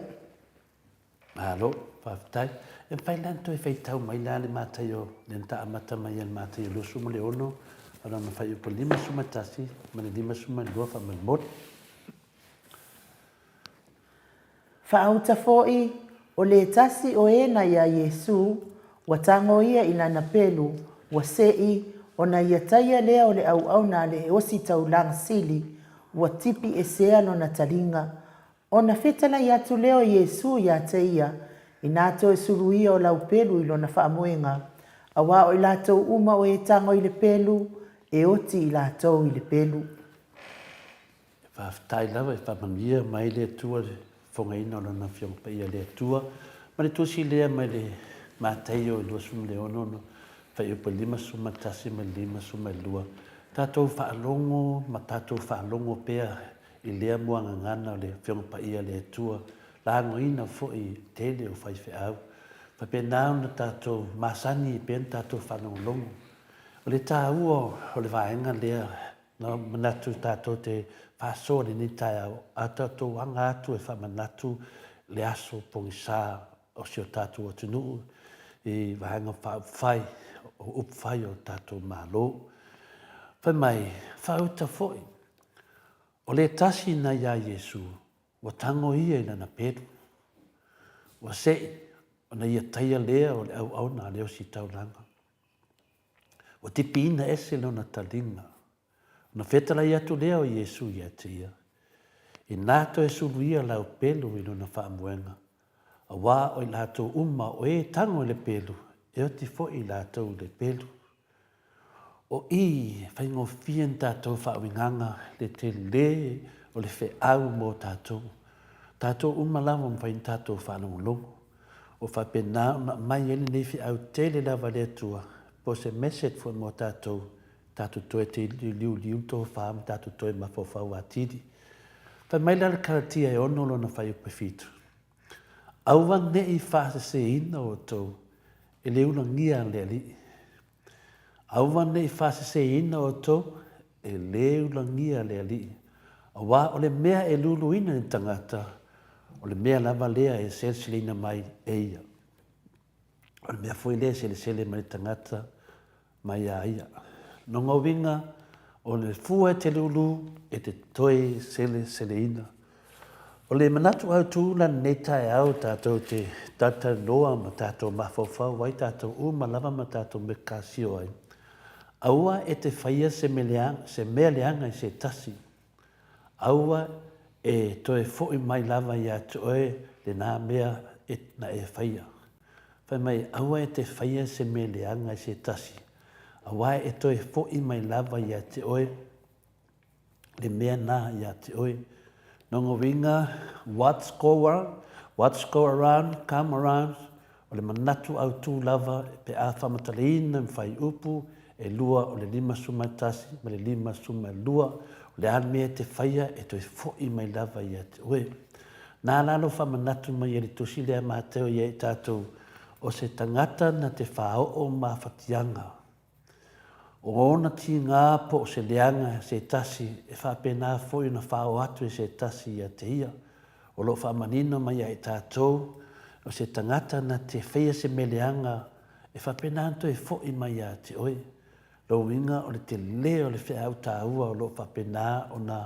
Alo, whaftai. E whailanto e whaitau mai la le mātai o, le nta amata mai le mātai o lusu mo le ono, ala na whai upo 5 suma tasi, ma le 5 suma lua whamani mole. Whaauta fo'i o le tasi o ena ia Iesu, wa tango ia inana pelu, wa sei o na ia taia lea o le au na le osi tau lang sili, wa tipi e sea no na taringa. O na fetala ia tu leo Iesu ia taia, inato e suruia o lau pelu ilo na whaamoenga, awa o ilato uma o e tango i le pelu, e oti ilato i le pelu. Whaftai lava e whamania mai le tua le whongaina o na whiongpa ia le tua, ma le tusi lea mai le mātai o lua suma le ono, whai upa 5 suma tasi ma 5 suma lua. Tātou whaalongo, ma tātou whaalongo pea i lea mua ngangana o le whiongpa ia le tua, la ngoina fo i tele o whai whiau. Whapena na tātou masani i pen tātou whanongolongo. O le tā ua o le vaenga lea, na manatu tātou te whaso le ni tai au, a tātou anga atu e whamanatu le aso pongisā o sio tātou atunu i vaenga whai, o upwhai o tātou mālo. Whai mai, whauta foi. O le tasi na ia Iesu, wa tango ia ina na peru. Ua se, ona ia taia lea o le au na leo si taulanga. Ua tipi ina ese lona talinga. Ona fetala i atu lea o Iesu ia te ia. I nato e suluia lau pelu i lona whaamuenga. A wā o i lato uma o e tango le pelu, e o ti fo i lato le pelu. O i whaingo fien tātou whaawinganga le te le o le whe au mō tātou. Tātou uma lama mwhain tātou whanongolongo. O whapena na mai eni nei whi au tele lava le atua. Po se message fo mō tātou. Tātou toe te liu tō whaam, tātou toe mawhawhau atiri. Whai mai lala karatia e ono lona whai upe fitu. Aua ne i whaase se ina o tau, e leuna ngia le ali. Aua ne i whaase se ina o tau, e leuna ngia le ali. Awa o le mea e lulu ina ni tangata, o le mea lava lea e selsilina mai eia. O le mea foi lea sele mai tangata mai a ia. Nonga winga o le fua te lulu e te toi sele ina. O le manatu au tūla nei tae au tātou te tata noa ma tātou mawhawhau wai tātou uma lava ma tātou me kāsio ai. Aua e te whaia se mea leanga i se tasi. Aua e toe fōi mai lava i atu oe le nā mea na e whaia. Whai mai aua e te whaia se mea leanga i se tasi. Aua e toe fōi mai lava i atu oe le mea nā i atu oe. Nongo winga, what's go around, come around. O le manatu au tū lava pe a whamatalina mwhai upu e lua o le 5 suma tasi, ma le 5 suma lua. O le anmea te whaia e toi fōi mai lava i ate oe. Nā lalo whamanatu mai e le tusi lea māteo i e tātou o se tangata na te whao o mawhatianga. O ona ti ngā po o se leanga se tasi e whapena fōi na whao atu e se tasi i a te ia. O lo whamanino mai ai tātou o se tangata na te whaia se me leanga e whapena anto e fōi mai a te oe. Lo winga o le te leo le whea au tāua o lo whapena o na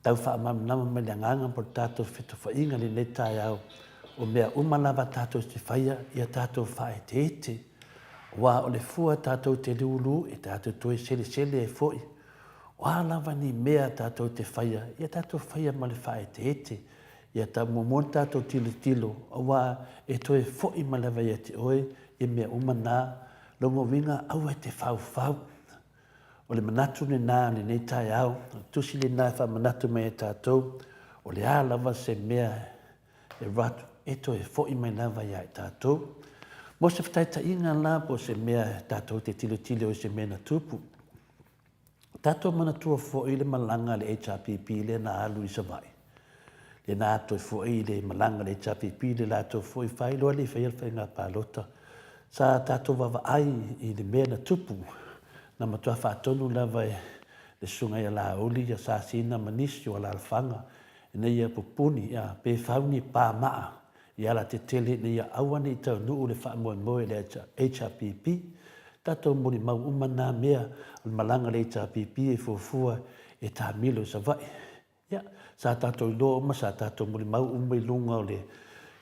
tau whaamamnama mai leanganga po tātou whetu whainga le le tai au. O mea umalava tātou se whaia i a tātou whae te ete. Wa o le fua tātou te liulu e tātou toe sele e foi. Wa lava ni mea tātou te whaia, ia tātou whaia ma le whae te ete. Ia tā momon tātou tilo, wa e toe foi ma le vai te oe, e mea umana, longo winga au e te whau. O le manatu ne nā ne nei tai au, tusi le nā wha manatu mai e tātou, o le a lava se mea e ratu, e toe foi mai lava ia e tātou. Mo se whataita inga la po se mea tātou te tilo o se mea na tupu. Tātou mana tua fo i le malanga le HRPP le na alu i savai. Le nā toi fo i le malanga le HRPP le la toi fo i whai loa le whai alwhai ngā pālota. Sa tātou wawa ai i le mea na tupu. Na matua whaatonu lava e le sunga i la oli ya sa sina manisi o la alfanga. E nei a pupuni ya pe whauni pā maa. I ala te tele ni a awane i tau nuu le wha moe le HRPP. Tātou moni mau umana mea o malanga le HRPP e fuafua e tā milo sa vai. Ia, sa tātou i loa ma sa tātou moni mau umai lunga o le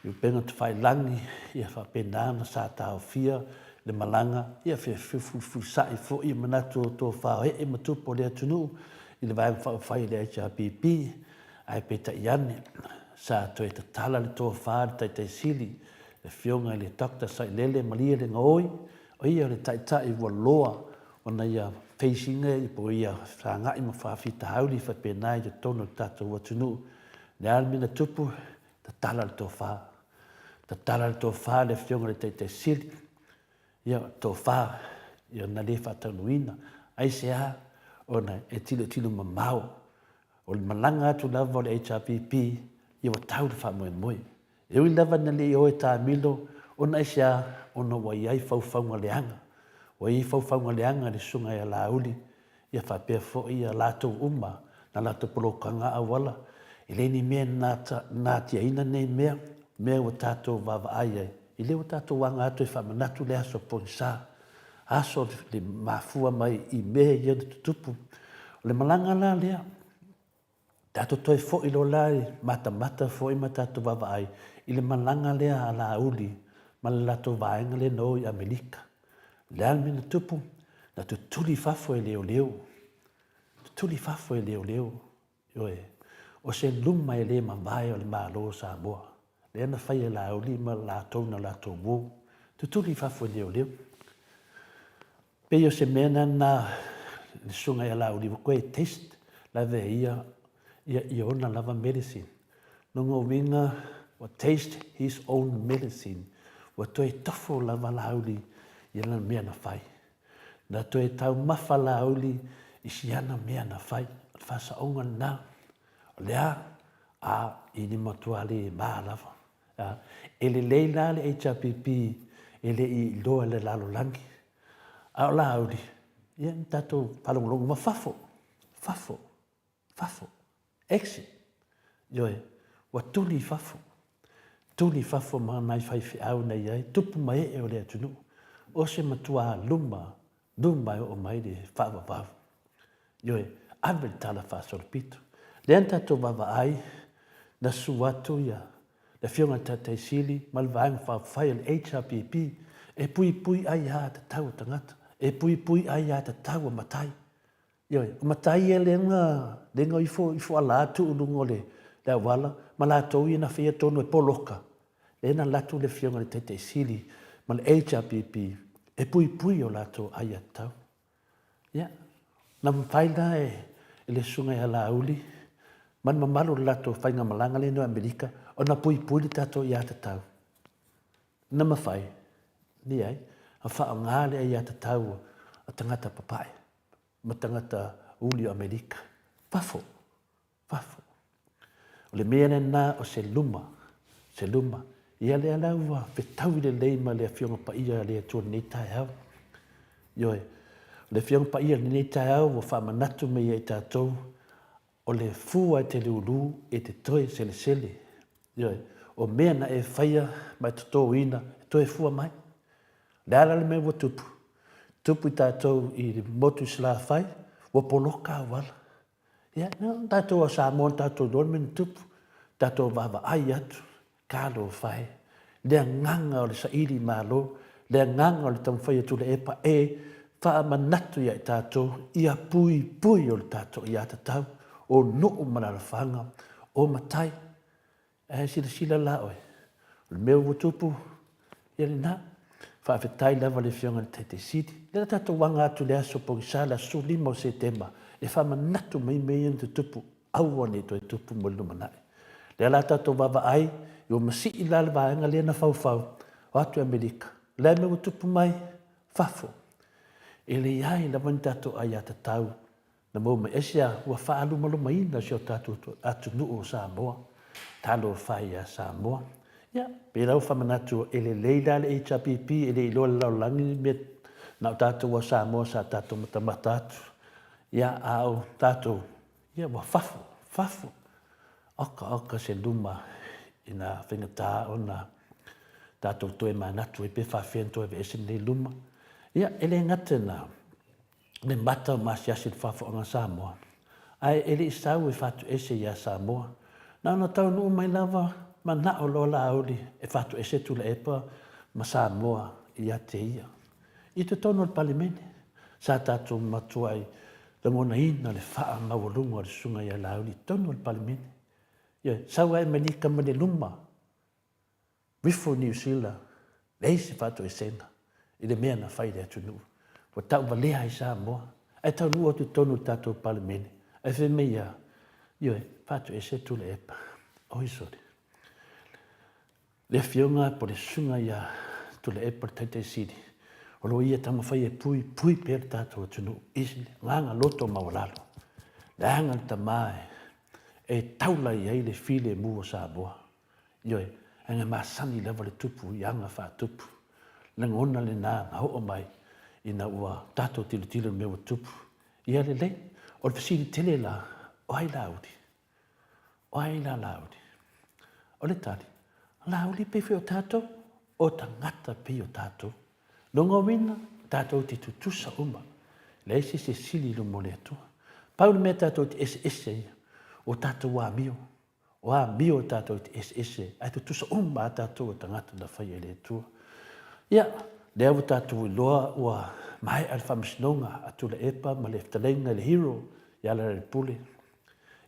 i penga te whai langi ia wha penana sa tāo fia le malanga ia fu sa i fo i manatu o tō whao e matupo le atunu i le vai whai le HRPP ai peta i ane. Sa toi te tala le tō whāri tai te sili, le whionga le takta sai lele malia le ngoi, o ia le tai ua loa, o na ia wheisinga i po ia whangai ma whawhita hauri whapenai te tono tātou watunu. Le almina tupu, te tala le tō whā. Te tala le tō whā le whionga le tai te sili, ia tō whā, ia na le whatanuina, aise a, o na e tilo ma mau. O le malanga atu lava o le HRPP, ia wa tau le wha moe. E ui lava na le oe tā milo, o na isia o na wai ai whauwhaunga leanga. Wai ai whauwhaunga leanga le sunga ia la uli, ia whapea fo ia lātou uma, na lātou polokanga awala. E le ni mea nā tia ina nei mea wa tātou wawa ai ai. I le wa tātou wanga atu e whamanatu le aso ponsa. Aso le Maleifua-Mai i mea ia na tutupu. O le malanga la lea, tātou toi fo i lo lai, mata fo i ma tātou wawa ai. I le malanga lea a la uli, ma le lato vaenga le no i Amerika. Le alme na tupu, na tu tuli fafo e leo leo. Tuli fafo e leo leo. O se luma e le mawai o le malo Samoa. Le ana fai e la uli ma la tau na la tau mo. Tu tuli fafo e leo leo. Pe yo se mena na le sunga e la uli koe taste la ve ia ona lava medicine. Nongo winga wa taste his own medicine. Wa toi tofo lava la uli ia na mea na fai. Na toi tau mafa la uli isi ana mea na fai. Fasa onga na. Lea a ini matua le maa lava. Ele leila le HRPP ele i loa le lalo langi. A la uli. Ia tato palongolongo ma fafo. Fafo. Exit. Yoe. Wa tuli fafo. Tuli fafo ma nai fai fi au nei ai. Tupu mai e o lea tunu. O se matua luma o mai de fava vavu. Yoe. Avel tala fa sorpito. Lean tato vava ai. Na suwatu ia. Le fionga tatai sili. Malvaang fa fai al HRPP. E pui ai ha te tau tangata. E pui ai ha te tau matai. Yoe. O matai e lenga ifo ala atu ulungo le. Le wala. Ma la tau ina fia tono e poloka. Le na latu le fionga le tatai sili. Ma le HRPP. E pui o lato ai ha tau. Ia. Na mawhaina e le sunga e ala uli. Man mamalu lato whainga malanga le no Amerika, o na pui li tato i ata tau. Na mawhai, ni ai, a wha ngā le i ata tau a tangata papai, ma tangata uli o Amerika. Fafo. O le mea nā o se luma. Ia le alaua, pe tau le leima le fionga pa ia le atua nei tai au. Yoe, le fionga pa ia nei tai au, o wha manatu me ia i tātou, o le fua te liulu e te toe sele. Yoe, o mea na e whaia mai to tō ina, e toe fua mai. Le ala le mea wa tupu. Tupu i tātou i motu sila whai, wa poloka wala. Ia, tātou a Samoa, tātou dormen tupu, tātou wawa ai atu, kālo whai. Lea nganga o le sairi malo, lea nganga o le tamwhai atu le epa wha manatu ia i tātou, ia pui o le tātou i ata tau. O noo manarafanga, o matai, sila la oe. Le meo wutupu, ia le nā, whaafetai lava le fionga le Taitei City. Le tato wanga atu le aso pogisala su 5 Septemba, e whamanatu mei te tupu, aua ne toi tupu mo lumanai. Le ala tato wawa ai, i o masi i lale vaenga le na fau, o atu Amerika. Le meo wutupu mai, fafo. E le iai la wani tato ai ata tau, na mo me esia ua whaalu malumaina si o tātou atu nuu o Samoa. Talo whai a Samoa. Ia, pe rau whamanatu ele leila le HRPP, ele iloa le lau langi me na o tātou o Samoa sa tātou matamata atu. Ia, au tātou, ia, ua fafo. Oka se luma ina whingatā o na tātou toe manatu e pe whawhianto e esen le luma. Ia, ele ngate na le mata masiasi le whawhaonga Samoa. Ai ele i sau e whatu ese ia Samoa. Nā na tau nuu mai lava, ma na o lola auli e whatu ese tula epa ma Samoa i a te ia. I te tono le palimene, sa tātou matuai le ngona ina le wha mawalunga le sunga i a lauli, tono le palimene. Ia, sau ai manika ma le luma, wifo New Zealand, le eisi whatu esena, i le mea na whaile atu nuu. Wa tau walea i Samoa. Ai tau nua tu tonu tātou palimene. Ai whi mea, ioe, whātu e se tula epa. Oisore. Le fionga po le sunga ia tula epa le Taitei City. O lo ia tama whai e pui pēr tātou tunu. Isi, nganga loto mawalalo. Le anga le tamae. E taula i ai le file mua Samoa. Ioe, anga masani lewa le tupu, i anga wha tupu. Le ngona le nā, na ho o mai. Ina ua tātou tilo me wa tupu. Ia le lei, o le pasiri tele la, o ai laudi. O le tali, laudi pe fi o tātou, o tangata pe o tātou. Longa wina, tātou ti tutusa uma. Le ese se sili lo mo le atua. Pau le mea tātou ti ese ia, o tātou wā mio, O a mio tātou te ese, ai tu tusa umma tātou tangata na whai le tua. Ia, le au tātou I loa ua mai al whamisnonga atu le epa ma le ftalenga le hero ia la le pule.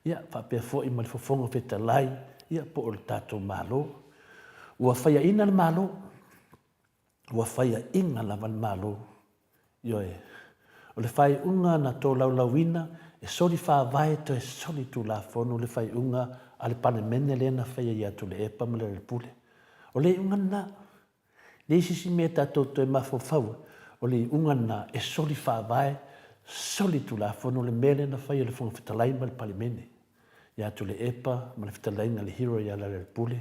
Ia, whapea fo I ma le fofonga wheta lai, ia po o le tātou malo. Ua whaia ina le malo, ua whaia inga lava le malo. Ioe, o le whai unga na tō laulawina, e sori whaavae to e sori tu la fono le whai unga a le pane mene le na whaia ia tu le epa ma le pule. O le unga na, le isisi mea tātou to e mafofau, o le unga na e sori whaavae, sori tu la fono le mele na whaia le fonga whitalai ma le pane mene. Ia tu le epa ma le whitalai nga le hero ia la le pule.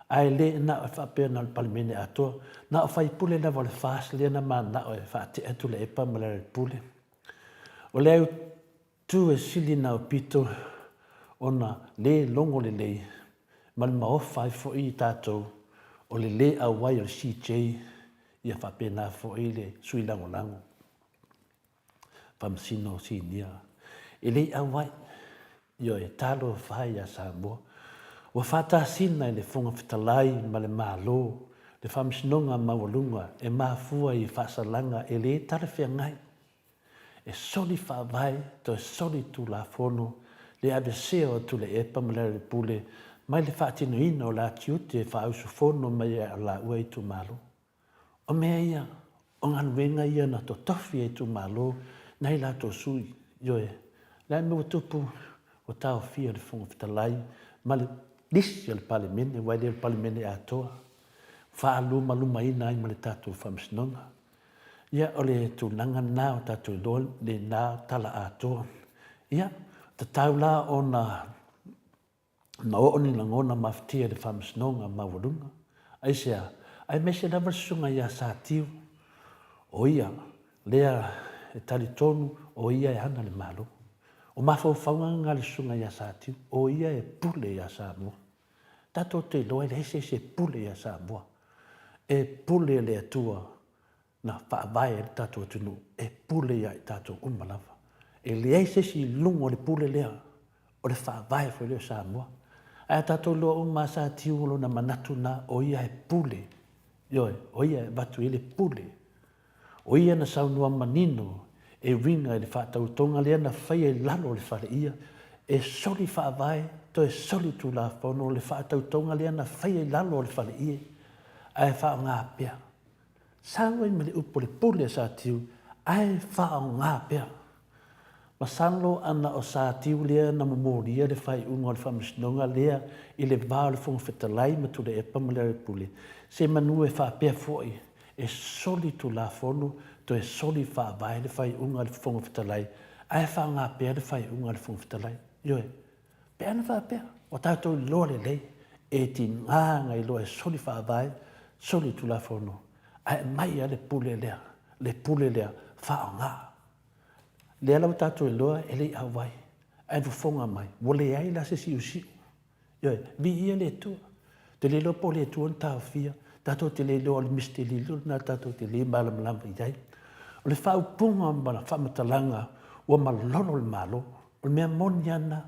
Ai le na o whapea na le palimene atoa, na o whai pule na wale whaas le na ma na o e whaate atu le epa ma le pule. O le au tu e sili na o pito o na le longo le lei, ma le maofa I fo I tātou o le le au wai o le CJ ia whapea na fo I le sui lango lango. Pamsino si nia. E le au wai, io e talo whai a Samoa, ua whātāsina I le whonga whitalai ma le mālo, le whamisinonga mawalunga, e māfua I whaasalanga, e le tare whea ngai. E soli whaavai, to e soli tu la fono, le aveseo tu le epa ma le pule, mai le whaatino ina o la tiute e whaausu fono mai a la ua I tu malo. O mea ia, o nganuenga ia na to tofi I tu malo, nei la to sui, ioe, la me tupu o tau fia le whonga whitalai, ma le lisi al palimene, wai le palimene atoa. Whaaluma luma ina ai ma le tātou whamisinonga. Ia o le tūnanga nā o tātou loa le nā tala atoa. Ia, ta tau la o na ooni na ngona mawhtia le whamisinonga mawalunga. Ai sea, ai mese na sunga ia sa tiu. O ia, lea e tali tonu, o ia e ana le malo. O mawhauwhaunga ngā le sunga ia sa tiu, o ia e pule ia sa mua. Tato te loa le se pule ia sa mua. E pule le atua na whaavae e tato atunu. E pule ia I tato umalava. E le si lungo le pule lea. O le whaavae fo leo sa mua. Ai tato loa uma sa tiulo na manatu na o ia e pule. Ioe, o ia e batu ele pule. O ia na saunua manino e winga le whaatautonga lea na whaia I lalo le whare ia. E soli whaavae, to e soli tu la fono, le whaatautonga lea na whaia I lalo le whare ia. Ai wha o ngā pia. Sawa I mele upo le pule sa tiu, ai wha o ngā pia. Ma sanlo ana o sa tiu lea na mamoria le whai unga le whamisinonga lea I le vāo le whonga whetalai ma tu le epa ma le pule. Se manu e wha pia foi, e soli tu la fono, to e soli wha vai le whai unga le whonga whetalai. Ai wha o ngā pia le whai unga le whonga whetalai. Ioe, pia na wha pia, o tātou loa le lei, e ti nganga I loa e soli wha vai, soli tu la fono. Ai mai a le pule lea wha o ngā. Lea lau tātou e loa e lei au wai. Ai whonga mai, wole ai la se si usiu. Ioe, vi ia le tua. Te le lopo le tua n tāu fia. Tātou te le loa le miste li lulu na tātou te le malamlama I dai. O le whau punga ma la whamatalanga ua malolo le malo. O le mea moni ana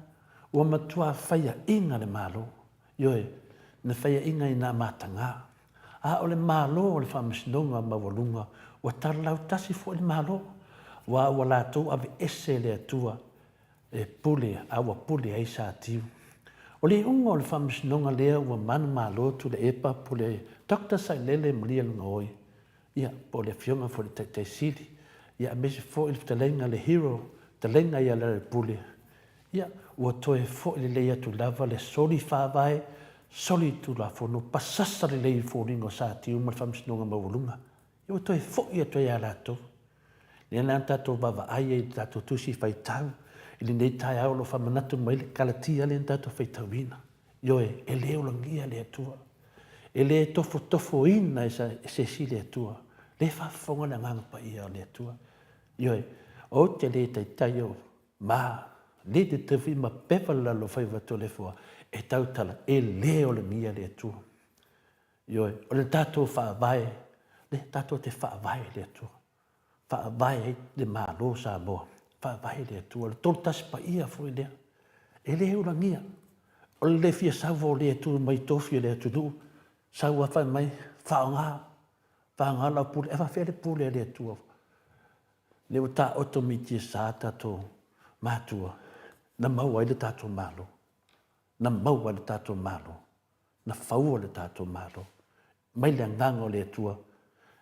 ua matua whaia inga le malo. Ioe, na whaia inga I nā mātanga. A o le malo o le whamisinonga mawalunga ua talau tasi fo le malo. Wa lātou ave ese le atua e pule, awa pule ai sa tiu. O le unga o le whamisinonga lea ua manu malo tu le epa pule Dr. Sailele Maria Lungaoi. Ia, po le fionga fo le te sili. Ia, mese fo il talenga le hero, talenga ia le pule. Ia, ua toe fo le leia tu lava le soli whaavae, soli tu la fono, pasasa le lei fōringo sa tiu ma le whamisinonga mawalunga. Ia, ua toe fo ia toe a lātou. Nea nā tātou wawa aia I tātou tusi whai tau. Ili nei tai au lo whamanatu mai le kalatia le tātou whai tauina. Ioe, e leo langia le atua. E le tofo ina e se si le atua. Le whawhonga na nganga pa ia le atua. Ioe, o te le tai o ma, le te tawhi ma pepala lo whai watu le fua. E tautala, e leo langia le atua. Ioe, o le tātou whaavae, le tātou te whaavae le atua. Whaavae le mālo sa moa. Whaavae le atua. Le tolu tasi pa ia fo lea. E leo langia. o le fia sau o le tu mai tofi le tu nu sau wa fa mai fa nga la pu e fa fe le pu le tu le ta otomiti sa ta to matua na mau ai le ta to malo na mau ai le ta to malo na fau le ta to malo mai le ngango le tua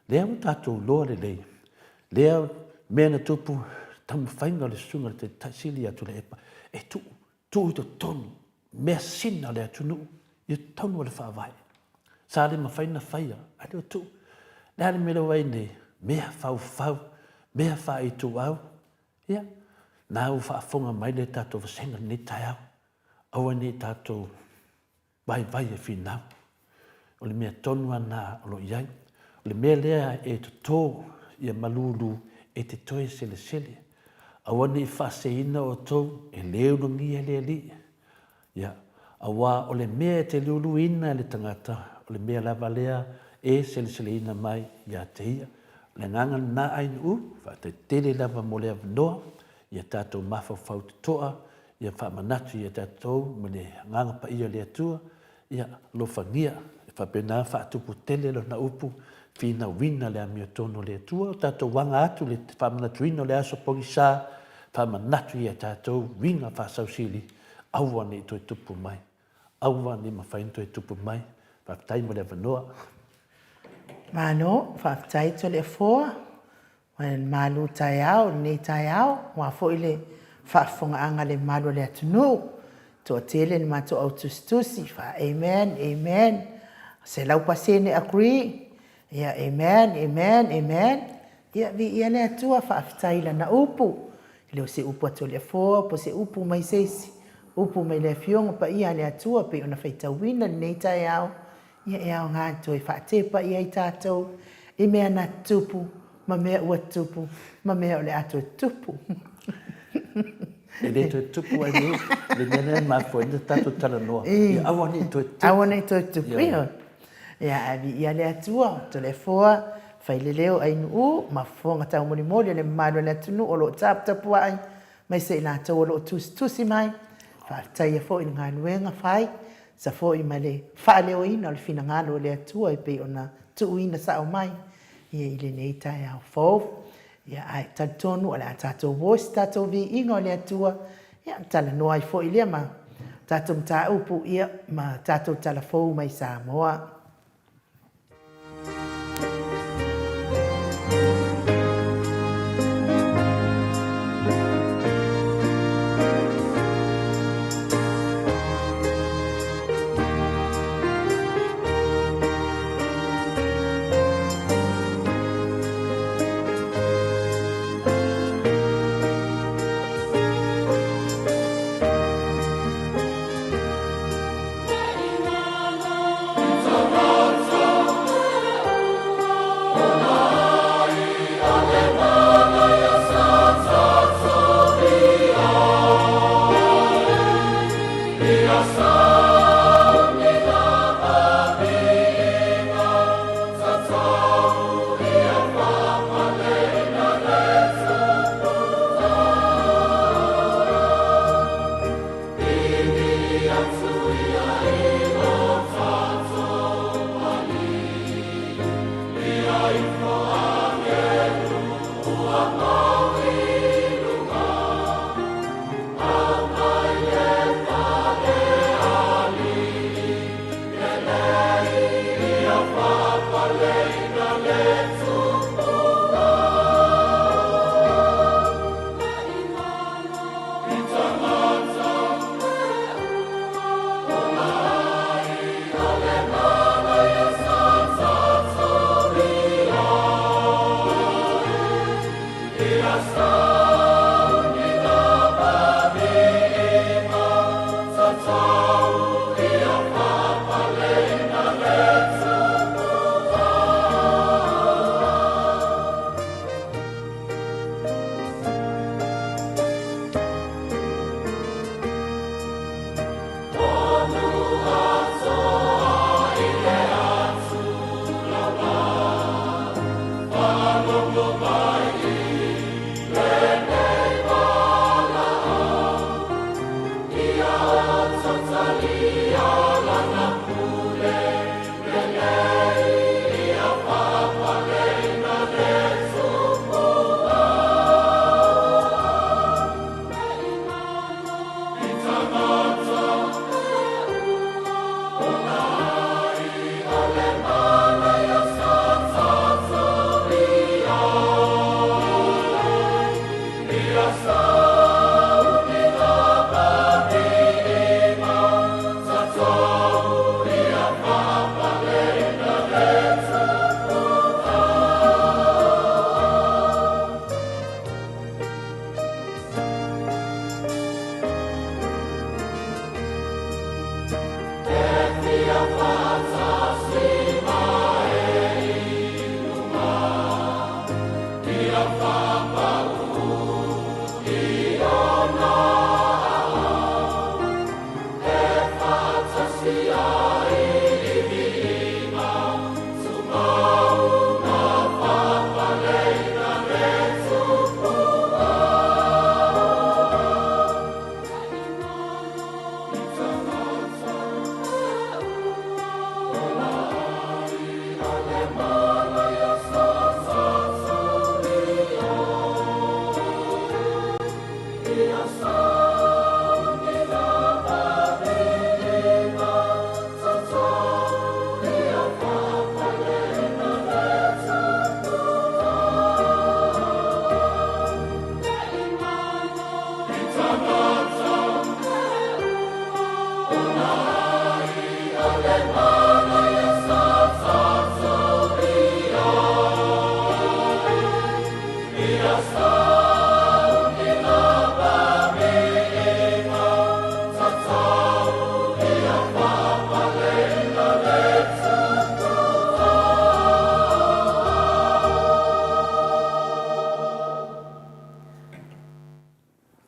le ta to lo le mena tupu tam fainga le sunga te tasilia tu le e tu to ton me sinna le tu nu you tonu le fa vai sa le ma faina faia ale tu le me lo vai ne me fau me fa i tu au ia na u fa fonga mai le tato senga ni tai au ni tato vai e fina o le me tonu ana lo iai o le me le e to ia malulu e te toi sele au ni fa seina o to e leo no ngia le li ia awa o le me te lulu ina le tangata o le me la valea e sele ina mai ia te ia le nganga na ai u fa te tele lava mo le noa ia tatou mafafau toa ia fa manatu ia tatou mo le nganga pa ia le atua ia lo fangia fa pena fa tupu tele lo na upu fina wina le amio tono le atua tatou wanga atu le fa manatu ino le aso pogisa fa manatu ia tatou winga fa sausili aua ni to tupu mai aua ni mafainto tupu mai fa tai mo le noa Mano, whaktai to le fōa, wan malu tai au, nei tai au, wā fo ile whaafonga anga le malu le atunu, to tele ni mato au tustusi, wha amen, se lau pasene agree, ia amen, ia vi ia le atua whaaftai la na upu, leo se upu ato le fōa, po se upu mai seisi, upu mai le fionga pa ia le atua, pe ona whaitawina nei tai au, ia e au ngā toi whaatepa ia i tātou, i mea na tupu, ma mea ua tupu, ma mea o le ato tupu. E le toi tupu ai ni, le mene ma fo ina tātou tala noa. Ia awa ni toi tupu. Awa ni toi tupu, ia. Ia avi ia le atua, to le foa, whai le leo ai nuu, ma fonga tau moni mori, le maro le atunu, o lo tapu ai, mai se ina tau o lo tusi mai, whaatai e fo ina ngā nuenga whai, sa fo i male whaaleo ina o le whina ngalo le atua i pe ona tuu ina sa o mai ia i le nei tai au fōu ia ai tatonu o le a tātou wos tātou vi inga o le atua ia tala noa i fo i lea ma tātou mta upu ia ma tātou tala fōu mai Samoa.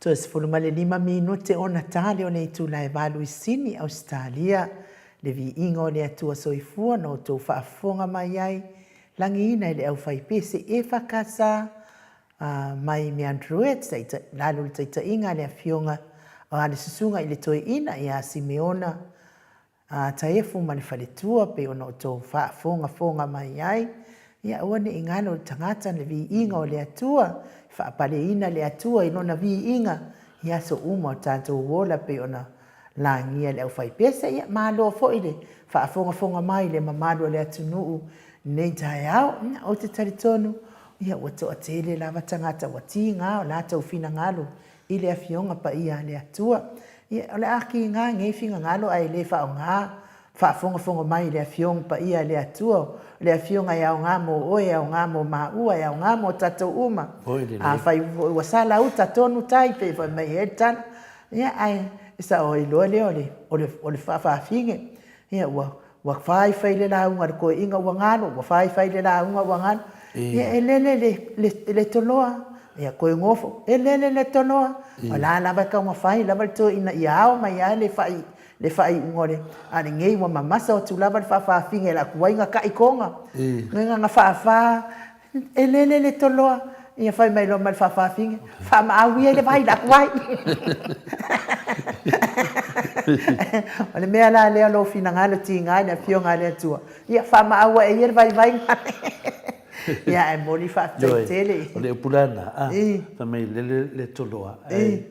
Tuas fulumale 5 minute o Natale o nei tūlai walu I sini Australia. Le vi ingo le atua soifua no tō whaafonga mai ai. Langi ina le au whaipese e whakasa mai me Android. Lalu taita inga le fionga o ale susunga I le toi ina I a Simeona. Taefu mani whaletua pe o no tō whaafonga mai ai. Ia ua ne ingano tangata le vi inga o le atua. Whaapale ina le atua inona vi inga. Ia so uma o tātou wola pe ona langia le au whaipesa. Ia māloa fo i le whaafonga mai le mamalo le atunuu. Nei tae au, o te taritonu. Ia ua toa tele lava tangata wa ti ngā o lātou fina ngalo. I le afionga pa ia le atua. Ia o le aki ngā ngefinga ngalo ai le whao ngā. Whaafonga mai le afionga pa ia le atua. Le afionga iau ngā mo oe, iau ngā mo maua, iau ngā mo tatou uma. Whai wasala uta tonu tai pe whai mai he tana. Ia ai, isa o I loa leo o le whaafinge. Ia ua whai le la unga ko inga ua ngano, ua whai le la unga ua ngano. Ia e lele le toloa. Ia koe ngofo, e lele le toloa. O la lava ka unga whai, lava to ina iau mai ai le whai ungore. Ane ngei wa mamasa o tu lava le whaafinge la kuwainga ka ikonga. Ngenga nga whaafaa, e lele le toloa. Ia whai mai lo mal whaafinge. Whaama awia le vai la kuwai. O le mea la leo lo fina ngalo ti ngai na fio ngale atua. Ia whaama awa e ia vai Ia e moli whaatele. O le upulana, whamai le toloa,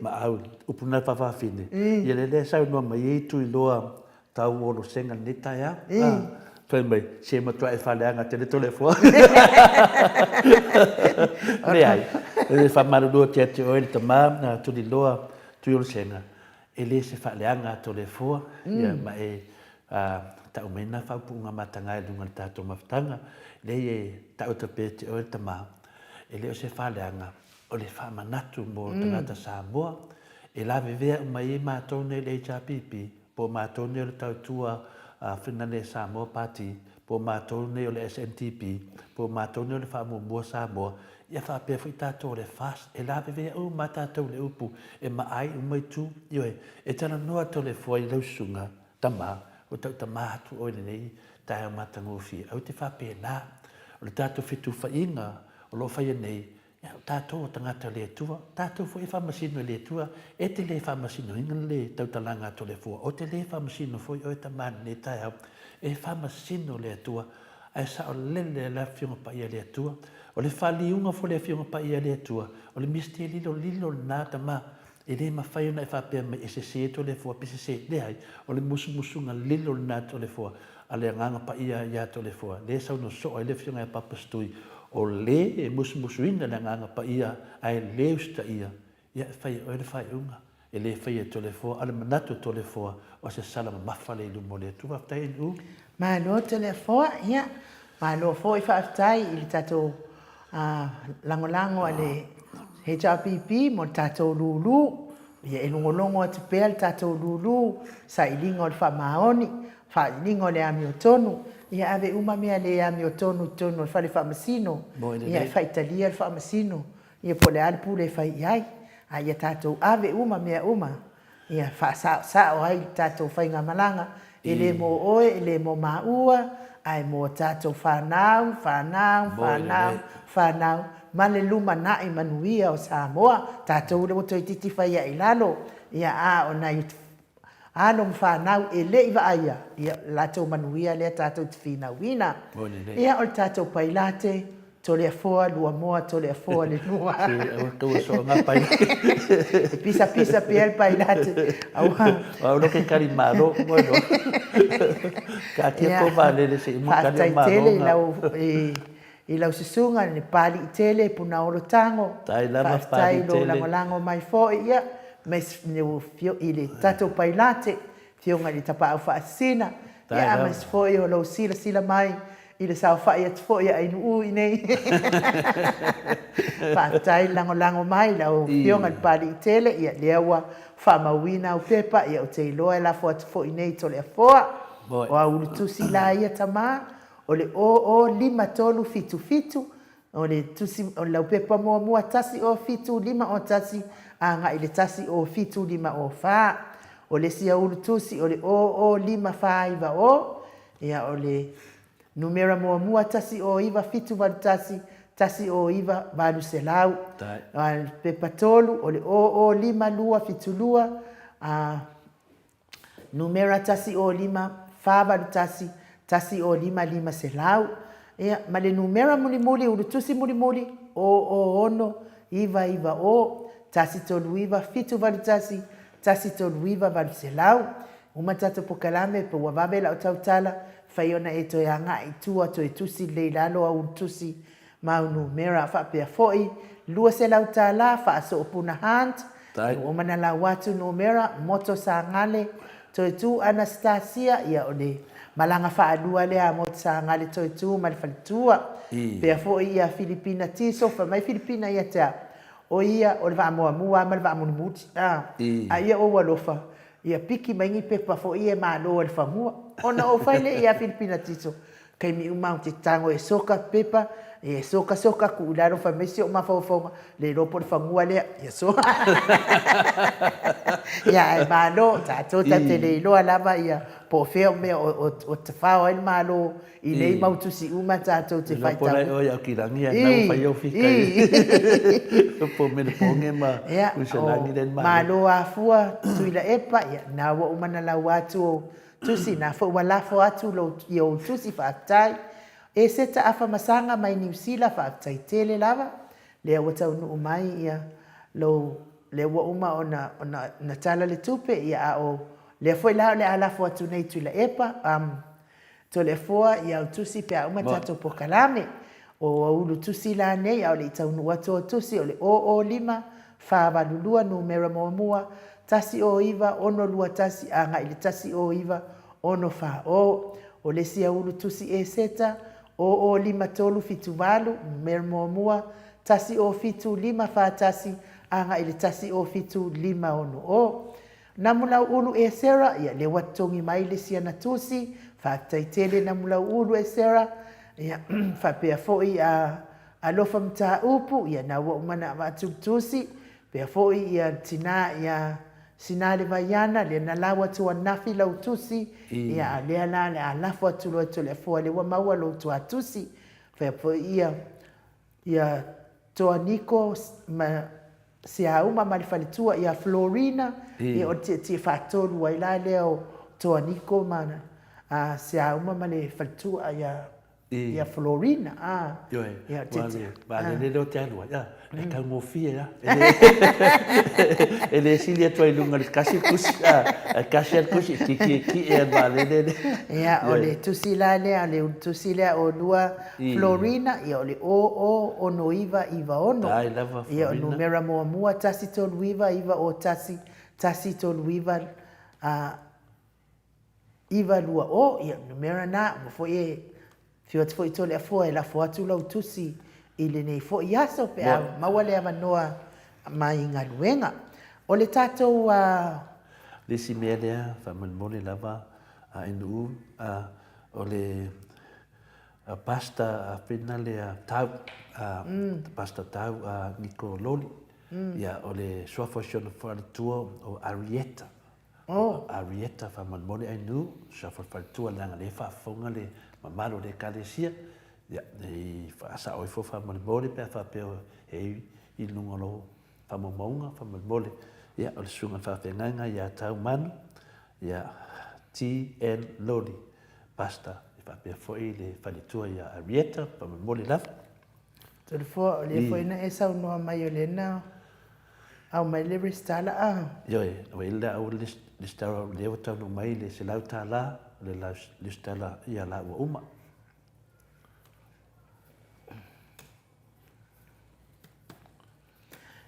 ma au, upuna whawhawhine. Ia le sau noa mai e tui loa tau olo senga netaya. Whamai, se matua e whaleanga te le tole fua. Le ai, le whamaru loa te ate oe le tamā, tuli loa tui olo senga. E le se whaleanga tole fua, ia ma e tau mena whaupunga matangai lunga le tātou mawhtanga. Le e tau te pete o te mā. E leo se whaleanga o le whamanatu mo tangata Samoa. E la vevea mai e mātone le HRPP. Po mātone o le tautua whinane Samoa Party. Po mātone o le SNTP. Po mātone o le whamumua Samoa. Ia whapea whi tātou le fast. E la vevea o mā tātou le upu. E maai umaitu. Ioe, e tana noa to le fwai lausunga tamā. O tau tamātu o nei. Tai o matangofi au te whapea nā. O le tātou whitu whainga o lo whaia nei. Tātou o tangata le tua. Tātou fo e whamasino le tua. E te le whamasino inga le tautalanga to le fua. O te le whamasino fo o e tamāna ne tai au. E whamasino le tua. Ai sa o lele la fionga pa ia le tua. O le whaliunga fo le fionga pa ia le tua. O le miste lilo nā tamā. E le mawhai ona e whapea mai e se to le fua pise se le hai. O le musunga lilo nā to le fua. Ale nganga pa ia to le fua. Le sau no so ai le fionga e papastui. O le e musuina le nganga pa ia ai le usta ia. Ia fai o le fai unga. E le fai to le fua. Ale manatu to le fua. O se salama mafale ilu mo le tuwa ftai ilu. Ma lo to le fua, ia. Ma lo fua i whaftai ili tato lango ale HRPP mo tato lulu. Ia e longolongo atu pēl tato lulu. Sa ilingo le wha maoni. Whailingo le ami o tonu, Ia ave uma mea le ami o tonu tonu fale whamasino. Ia whaitalia le whamasino. Ia po le ale pule whai iai. Ia tātou ave uma mea uma. Ia wha o ai tātou whai ngā malanga. Ele mo oe, ele mo maua. Ai mo tātou whanau. Ma le luma nai manuia o Samoa. Tātou le moto i titi whai ai lalo. Ia a o nai ano whanau e le iwa aia. Ia lato manuia lea tātou te whina wina. Ia o tātou pailate, tole a foa, lua moa, tole a foa le nua. Tua so ngā pai. Pisa pia le pailate. Au no ke kari maro, moino. Ka tia ko vale le se imu kari maro. Tele i lau sisunga ni pali i tele puna oro tango. Tai lama pali i tele. Lango mai fo ia. Mas neu fio ile tato pailate fio ngali tapa au fa sina ya mas foi o lo sila mai ile sa fa ia foi ai nu nei fa tai lango mai la fio ngali pali tele ia lewa fa mawina o pepa ia o te loa la foi nei to le foa o au tu sila ia tama o le o lima tolu fitu o le tusi o la pepa mo tasi o fitu lima o tasi anga ile tasi o fitu lima o fa o le sia ulu tusi o le o lima fa iva o ia o le numera mua tasi o iva fitu valu tasi o iva valu selau al pepatolu o le o lima lua fitu lua numera tasi o lima fa valu tasi o lima selau ia ma le numera muli ulu tusi muli o ono iva o tasi tolu iva fitu valu tasi tolu iva valu selau. Uma tata pokalame pe wawabe la o tautala whaiona e toi anga i tua toi tusi leilalo au tusi maunu mera whapea foi. Lua selau tala wha aso opuna hant. Umana la watu no mera moto sa ngale toi tu Anastasia ia ole malanga wha alua lea moto sa ngale toi tu malifalitua. Pea foi ia Filipina tiso wha mai Filipina ia tea. O ia o le vaamoa mua ma le vaamunimuti a ia o walofa ia piki maingi pepa fo ia malo le famua ona o faile ia Filipina tiso kai mi uma te tango e soka pepa e soka ku laro famesi o mafofonga le ropo le famua le ia so ia malo tato tele lo alava ia po feo me o te fao el malo i nei mautusi uma tato te fai tau o ia kirangia na fai o fika po me ponge ma usanangi den malo afua tuila epa ia na wa uma na la watu tusi na fo wala fo atu lo yo tusi fatai e seta afa masanga mai New Zealand fatai tele lava le wata no mai ia lo le wa uma ona na tala le tupe ia o le foi la le ala fo atu nei tuila epa to le foa ia tusi pe uma tato pokalame o ulu tusi la nei au le taunu watu tusi o le o lima fa valulua numero mua tasi o iva ono lua tasi anga ile tasi o iva ono fa o le sia ulu tusi e seta o lima tolu fitu valu numero mua tasi o fitu lima fa tasi anga ile tasi o fitu lima ono o namula ulu e sera ia le watongi mai le sia na tusi fa taitele namula ulu e sera ia fa pe foi a lofa mta upu ia na wa mana va tusi pe foi ia tina ia sinale vaiana le na lawa tu nafi la tusi ia le la fo tu lo tu le fo le wa mawa lo tu tusi pe foi ia to Nico ma se a uma malifalitua ia Florina e o te fatolu wai la leo to Nico mana se a uma malifalitua ia Florina ia vale le do talo ya le ka ngofia ya ele silia to ilunga kasi kusi ki e vale le ia ole tusila le tusila o lua Florina ia ole o noiva iva ono ia numera mua tasi to luiva iva o tasi to luiva iva lua o ia numera na mo fio te foi tole a foi la foi tu lo tusi ile nei foi yaso pe ma wale ava noa mai nga luenga o le tato le simele fa mon lava a inu o le pasta pena le tau pasta tau Nico Loli ia o le suafosion falitua o Arietta. Arietta fa mamole ai nu suafo falitua langa le fa fonga le mamalo le kalesia ia nei fa sa o fo fa mamole pe fa pe e il nungolo fa mamonga fa mamole ia o le sunga fa fenanga ia tau manu ia TN Loli pasta fa pe foi le falitua ia Arietta fa mamole la Tole fo le foi na esa no mai olena au mai le ristala Yo o ile au listala le o tau mai le se lau tala le la listala ia la wa uma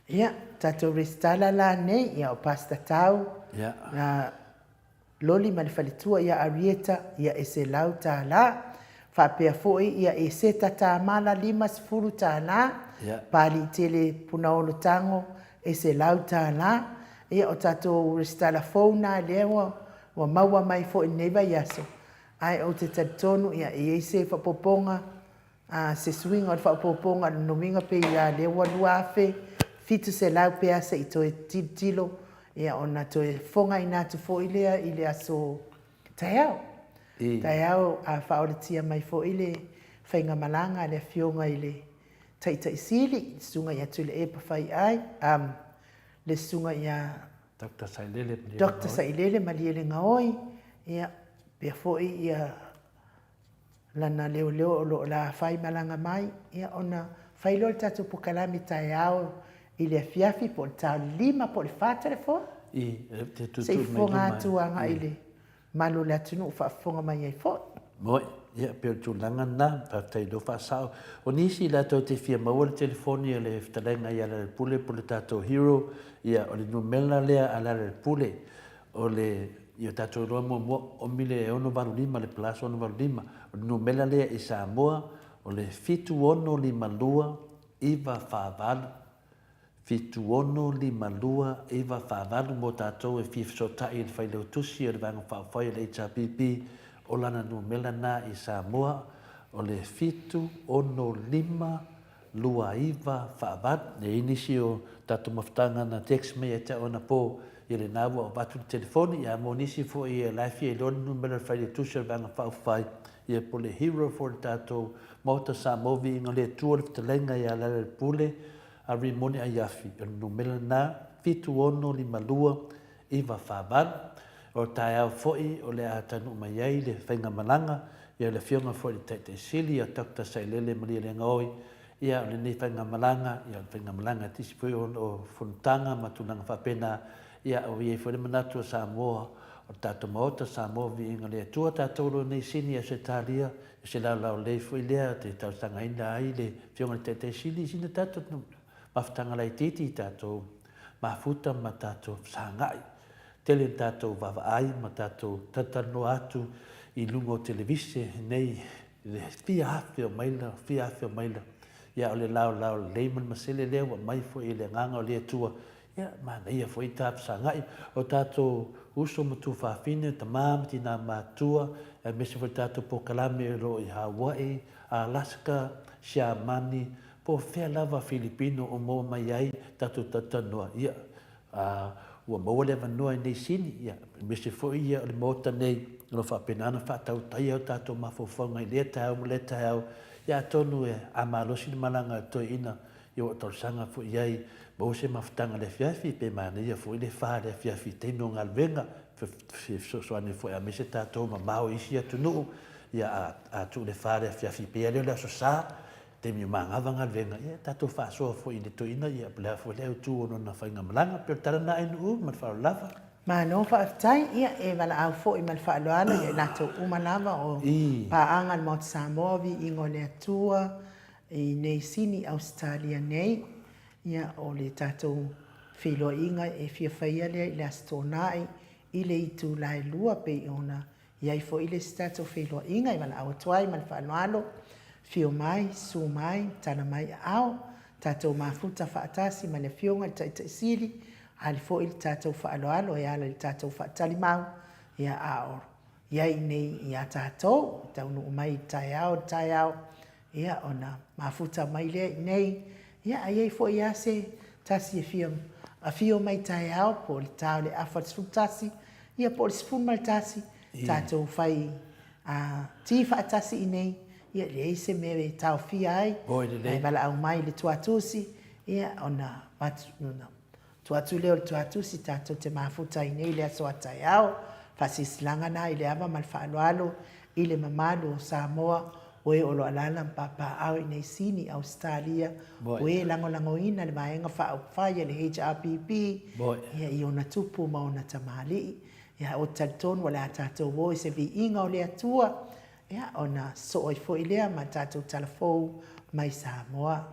ia tato ristala la nei ia o pasta tau ia na Loli ma le falitua ia Arietta ia e se lau tala fa pe foi ia e se tata mala 5 tala pali tele punaolo tango e se lau tala ia o tato ristala fauna lewa wa maua mai fo neva yaso ai o te tonu ia e se fa poponga se swing o fa poponga no minga pe ia lewa luafe fitu se lau pe asa i toe tilo ia ona toe fonga ina tu fo ilea ile aso taiao taiao a faolitia mai fo ile whainga malanga le fionga ile taita isili sunga ia tule e pa fai ai le sunga ia Dr. Sailele maliele ngaoi ia pia foi ia lana leo lo la fai malanga mai ia ona fai lo tatu pokalami taiao ile fiafi po ta 5 po le fatele fo te tu se fonga tuanga ile malu la tunu fa fonga mai ai fo moi ia pe tu langa na pa tai do fa sao o nisi la to te fia mau le telefoni le ftalenga ia le pule tato hero ia o le numela lea ala le pule o le ia tato ro mo o mile ono valima le plaso ono valima o le numela lea i Samoa o le fitu ono lima lua iva favalu fitu ono lima lua iva favalu mo tato e fif sotai le fai leo tusi o le vanga fai le HPP o lana numela na i Samoa o le fitu ono lima lua iva faavat ne inisi o tatu maftanga na text me eta ona po ile nawa o batu telefoni ya monisi fo i life e lon numero fai tu ser banga fai ia po le hero for tatu mota sa movi ngole tour te lenga ya la pule a rimoni a yafi o numero na fitu ono lima lua iva faavat o taia foi o le atanu mai ai le whainga malanga ia le fionga foi te sili a Dr. Sailele Maria le ngoi ia le nei whainga malanga ia le whainga malanga tisi foi o funtanga matunanga whapena ia o iei foi manatu a Samoa o tato maota Samoa vi inga le tua tato nei sini a se talia e se lau lei foi lea te tau tanga ina ai le fionga te sili sina tato maftanga lai titi tato mafuta ma tato sangai tele tatou vavaai ma tatou tatano atu i lungo televise nei le fia hafe o maila ia o le lao leiman masele lea ua mai foi i le agaga o le atua ia manaia foi tapasagai o tatou uso ma tufafine tamā ma tinā matua e mese foi tatou pokalame e loo i Hawaii Alaska Siamani po fea lava Filipino o mo mai ai tatou tatanoa ia ua maua le vanua nei sini ia mese foi ia o le mota nei no whapenana whatautaia o tatou mafofauga i lea taau ma le taau ia tonu e amalosi le malanga toi ina i o tolsanga foi iai mo se maftanga le fiafi pe manaia foi le fa le fiafi teino ngalvenga soane foi a mese tatou mamao isi atunu ia a tu le fa le fiafi pe le la sosa te mi mangava ngalvenga ia tatou fa so foi le toi ina ia bla foi le tu ono na fainga malanga pe tarana inu ma fa lava ma no fa tai ia e vala au fo i mal fa loana ia nato uma lava o pa anga mo Samoa vi ingole atua i nei sini Australia nei ia o le tatou filo inga e fia faia le astonai i le itu lai lua pe ona ia i fo i le tatou filo inga i vala au tuai mal fa loalo fio mai su mai tana mai au tatou mafuta fa atasi ma le fionga taita sili ali fo il tatou fa alo e ala il tatou fa talimau ia aor Iai nei ia tātou, taunu mai tai au, ia ona mafuta mai lea nei, ia ai fo ia se tasi a fio mai tai au, po le tau le afa tasi, ia po le spun mai tasi, tātou fai tifa tasi i nei, ia le eise me tau fia ai, ai wala au mai le tuatusi, ia ona tuatu leo le tuatusi tātou te mafuta i nei le aso atai au, fasisilanga na i le ava mal whaaloalo i le mamalu o Samoa o e olo alala mpapa au i nei sini Australia o e lango ina le maenga whaia le HRPP ia i ona tupu ma ona tamali ia o talitonu wale a tātou o i se vi inga o le atua ia ona so i fo i lea ma tātou talafou mai Samoa.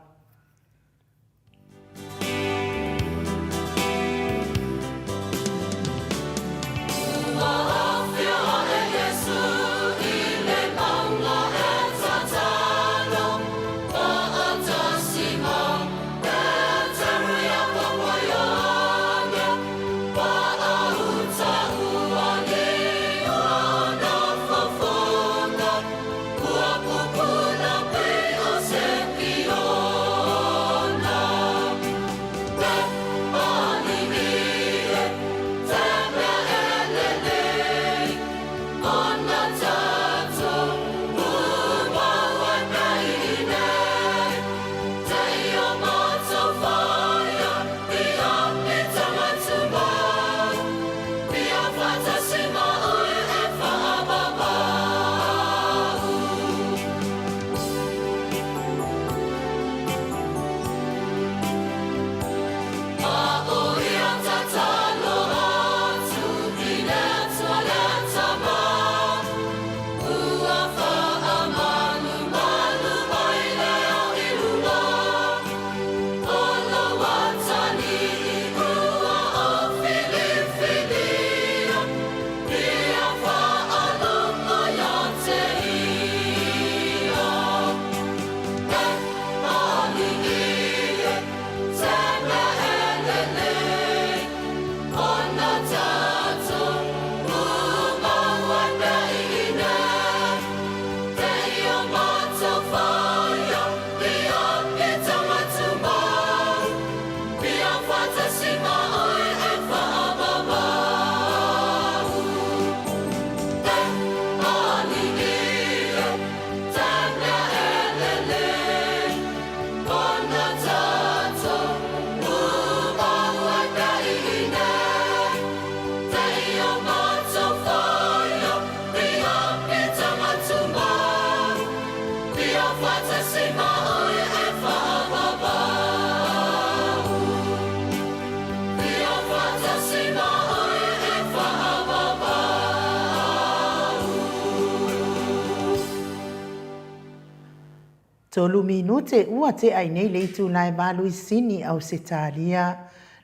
Tolu minute ua te ai nei le itu nai malu i sini au se talia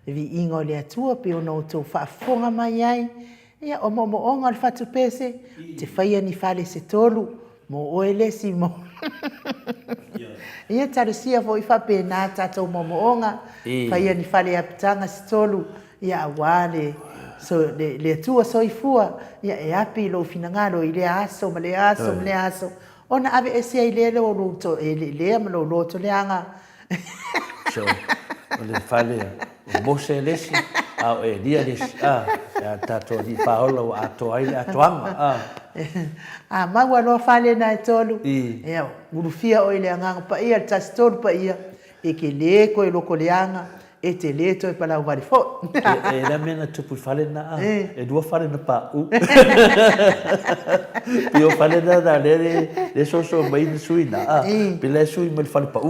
le vi ingo le atua pe ono tō whaafonga mai ai ia o mo onga le whatu pese te whaia ni whale se tolu mo oele si mo ia tarusia fo i whape nā tātou mo onga whaia ni whale apitanga se tolu ia awale so le atua soifua ia e api lo finangalo i le aso ma le aso ona ave ese ai lele o roto e le ma lo roto le anga so le fale o mose lesi au e dia lesi ya tato di paolo ato ai atoanga ma wa lo fale na tolu e urufia o ile anga pa ia tastol pa ia e ke le ko e loko le anga e te leto e pala wari fo e la mena tupu fale na e dua fale na pa pio fale na le so mai ni suina pile sui mal fale pa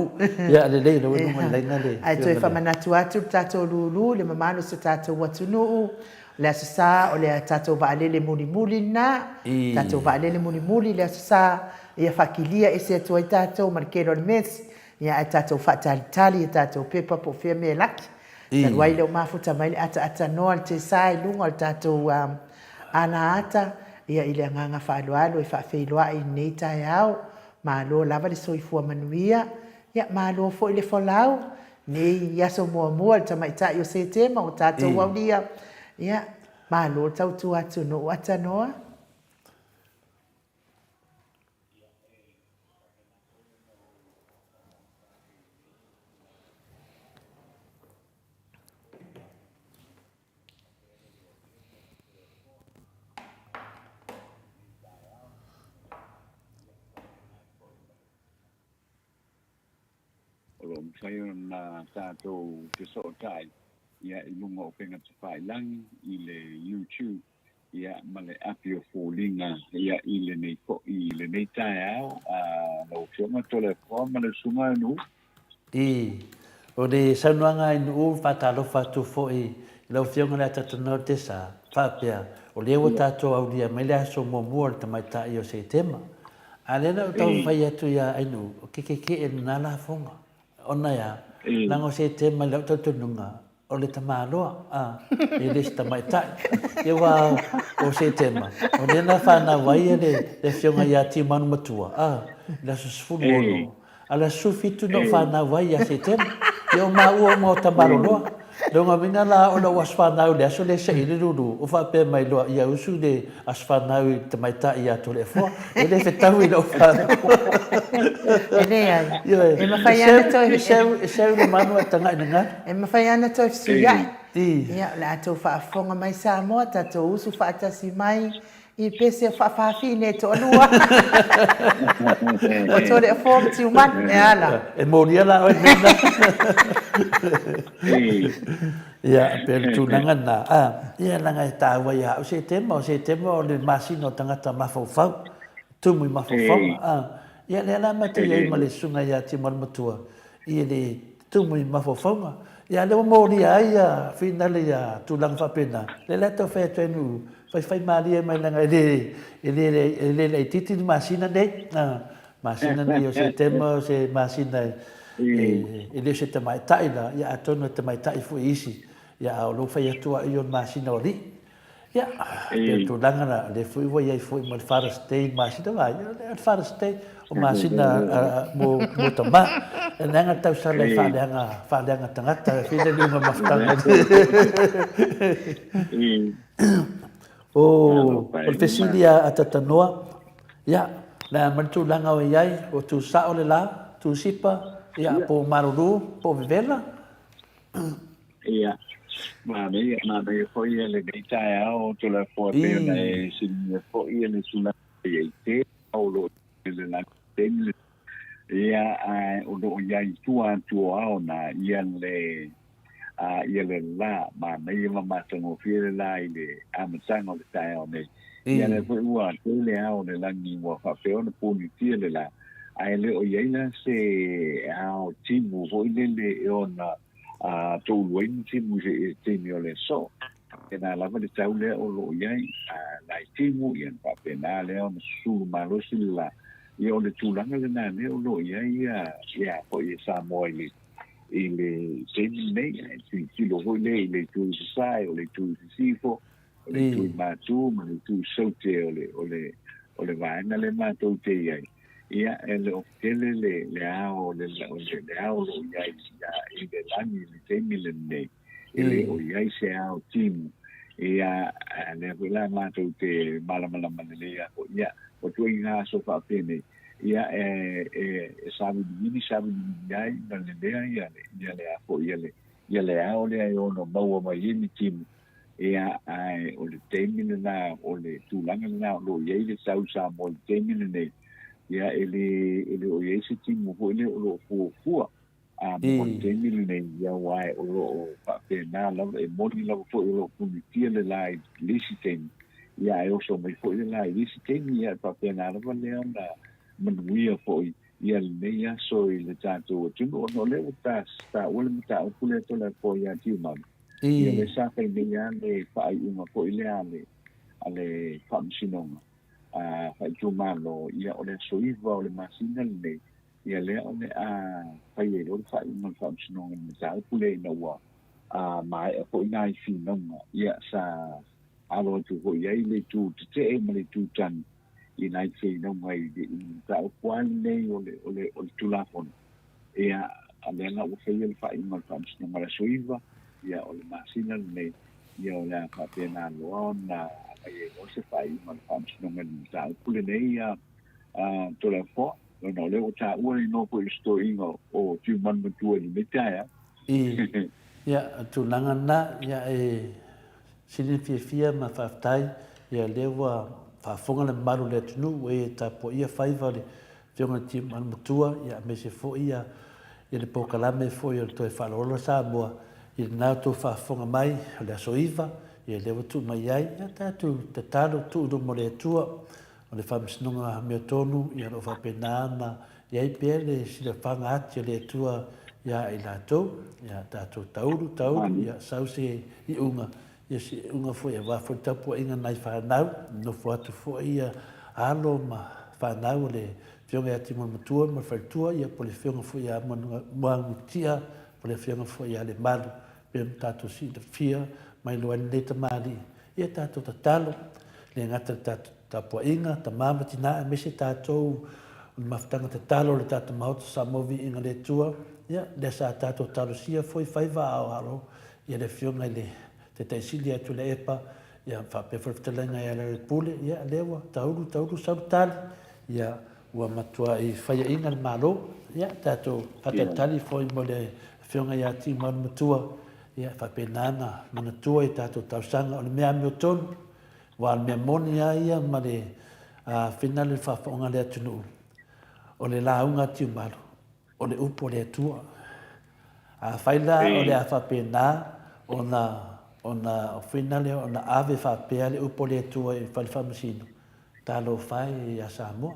ya le no le na le ai to fa manatu atu tato lulu le mamano se tato watunu le sa o le tato va le muli na tato va le muli le sa e fakilia e se to tato markelo le mes ia tatou whaatalitali tatou pepa po whea me laki. Tan wai leo mafuta mai le ata noa le te sai lunga le tatou ana ata ia i le anganga whaaloalo e whaafeiloa i nei tai au ma lo lava le soifua manuia ia ma lo fo i le folau nei iaso mua le tamaitai o se tema o tatou waulia ia ma lo tautu atu no ata noa sai na tātou te sotai ia I lunga o penga te whailangi I le YouTube ia ma le api o fōlinga ia I le nei ko I le nei tae au lau whionga tole kua ma le sunga nu o le saunuanga I nu whatalofa tu fo'i lau whionga le tatano te sa whapea o lewa tātou au lia mai le aso mua le tamaitai o se tema a lena o tau whai atu ia ainu o keke e nala fonga ona ia lango se tema lau tatununga o le tamaloa e le tamaitai e wa o se tema o lena whana wai le whionga ia ti manu matua la susfulu ono ala sufitu no whana wai a se tema e o maua mo tamaroloa Longa minga la o la wasfanau le aso le se ile lulu o fa pe mai lo ia usu de asfanau te mai ta ia to le fo ele fe tau I lo fa ele ai e ma fai ana to se le manu tanga ina e ma fai ana to si ia la to fa fonga mai Samoa ta to usu fa ta si mai I pese fa fine to lua o to le form ti man e ala e moria la o mina ia per tu nanga na ia langa ta wa ia o se tema o le masino tangata mafofau tu mu mafofau ia le la mate ia ma le sunga ia ti mal matua ia le tu mu mafofau ia le moria ia finale ia tu lang fa pena le la to fe tu fai maria mai langa ele titi masina dei masina ni o se tema se masina ele se te mai taila ia atona te mai tai fu isi ia o lo fai atua I o masina ori ia pe tu langa le fu ia fu mal fara stay masina vai le fara stay o masina mo tama nanga tau sa le fa le tangata fina ni ma maftanga o fesilia atatanoa ia na mantu langa o iai o tu sa o le la tu sipa ia po maruru po vivela ia ma me foi le grita o tu la fo pe na si fo le sula te o lo le na tem ia o lo iai tu o na ia le ia le la ma me ma tango fie la ile amatanga le tai o me ia le foi ua le ao le langi wa fa pe ona puni tie le la ai le o ia na se ao timu ho le ona to luin timu je timu le so e na la le tau le o lo ia la timu ia fa pe na le ona su ma lo sila ia o le tulanga le na le o lo ia po ia Samoa ele tem nem se lo foi ele tu sai o le tu sifo o le tu matu ma le tu sote o le vai na le matu te ia ele o tele le ao le ao lo ia ele langi le tem le nei ele o ia se ao tim ia le la matu te mala le ia o tu inga so fa pene ia sabe ni ai na le ia le apo ia le ao le o no mau mai ni tim ia ai o le temine na o le tulanga na lo ia le sau sa mo temine nei ia ele o ia se tim mo le o lo fu mo temine nei ia wai o lo pa pe na la e mo ni la fo lo pu ti le lai lisiten ia e o so mai fo le lai lisiten ia pa pe na la le na manuia foi ia leia so I le tātou tunu no le ta wale mta o kule to le po ia tiuma ia le sa kai leia le fai uma po ile ale famsinonga fai tumalo ia o le soiva o le masina le ia le o le fai e o fai uma famsinonga le ta kule no wa mai po ina I finonga ia sa alo tu ho ia le tu te e male tu tan I sei no mai ta o quan nei o le tulafon ia alena o fei le fai mal fams no mala soiva ia o le masina nei ia o la fa pena lona ai o se fai mal fams no ngal ta pule nei ia to la fo no le o ta o no ko sto ingo o tu man tu le meta ia tu langa na ia sinifia ma faftai ia lewa fonga le maru le tunu e ta po ia faiva le fiona ti man mutua ia me se fo ia i le pokalame foi o toe whaalolo Samoa, i le nao tō whaafonga mai, o le asoiva, i le watu mai ai, ia tātou te talo tūru mo le atua, o le whamisinunga mea tonu, i alo whapenāna, i ai pēr le sila whanga ati o le atua, ia i lātou, ia tātou tauru, ia sause i unga, ia si unga foi e wafo tapua inga nai whanau, no fuatu foi ia alo ma whanau le whionga ati mo matua, ma whaitua, ia po le whionga foi a muangutia, po le whionga foi a le malu, pe tātou si le fia, mai loani le tamari, ia tātou tatalo, le ngata tātou tapua inga, ta mama tina, me se tātou, o le mawhtanga tatalo, le tātou mahoto Samovi inga le tua, ia, le sa tātou talo sia foi whaiva au alo, ia le whionga le te taisili atu le epa, ia whapewhawhtalenga ia le pule, ia lewa, tauru sautali, ia ua matua i whaia inga le malo, ia tātou whakatali foi mo le whionga ia ti maru matua, ia whapenana manatua i tātou tausanga o le mea meo tonu, wa le mea moni ia ma le whinale whawhaonga le atunu, o le launga tiu maru, o le upo le atua, whaila o le a whapena o na finale o na ave whapea le upo le atua i whaliwhamasino. Talo whai a Samoa.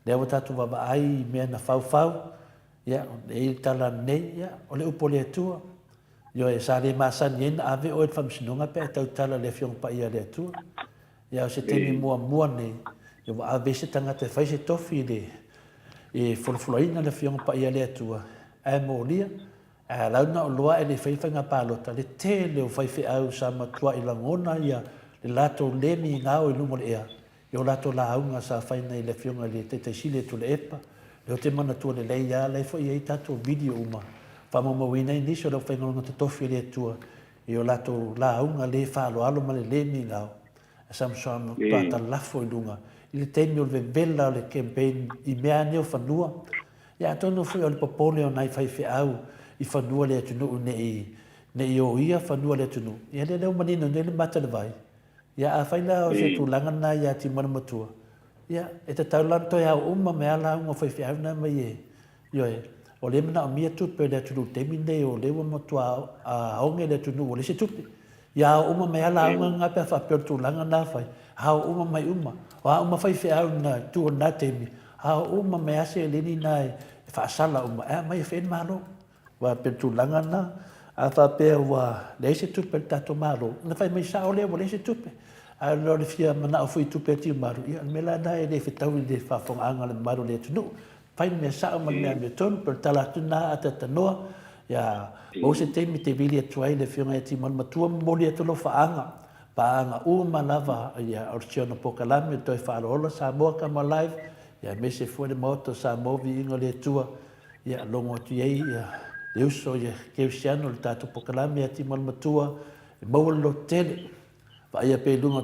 Lewa tatu waba ai mea na whau, ia, e tala nei, ia, o le upo le atua. Io e sa le masani ena ave o e whamisinonga pe e tau tala le whiong pa ia le atua. Ia o se temi mua nei, ia wa ave se tanga te whai se tofi le e fulfulaina le whiong pa ia le atua. E mo lia, launa o loa e le whaiwhanga pālota, le te leo whaiwhi au sa matua i langona ia le lato lemi ngāo i lungo le ea. Io lato la aunga sa whaina i le whionga le te sile tu le epa. Leo te mana tua le lei ia, lei fo i ei tato video uma. Whamamawina i niso lau whaingonga te tofi le atua. Io lato la aunga le whaalo alo ma le lemi ngāo. A samsoa pata lafo i lunga. I le teimi o le vela o le campaign i mea neo whanua. Ia tono fui o le popole o nai whaiwhi au. I whanua le atunu ne i o ia whanua le atunu. Ia le leo manino ne le mata le vai. Ia a whaila o se tūlanga na ia ti mana matua. Ia e te taulan toi au me ala unga whaiwhi au na mai e. Io e, o le mana o mia tupe le atunu temi nei o lewa matua a onge le atunu o le se tupe. Ia o me ala unga ngape a whapeo tūlanga na whai. Hao mai O a whaiwhi au na tua na temi. Hao me ase leni na e whaasala mai e when malo. Wa petulanga na a whapea wa leise tupe tato maro. Na whai mai sao leo leise tupe. A lor fia mana o fui tupe ti maru. Ia mela na e le whetau i le whawhonga anga le maru le tunu. Whai mea sao ma mea mea tonu per tala tuna a te tanoa. Ia o se teimi te vili atuai le whionga e ti manu matua moli atolo whaanga. Paanga uma lava ia orsiona pokalame toi whaalola Samoa ka Maleifua. Ia mese fuere moto Samoa vi ingo le tua. Ia longo tu iei ia le uso ia keusiano le tātou pokalame ati malmatua e maua lo tele wa ia pe lunga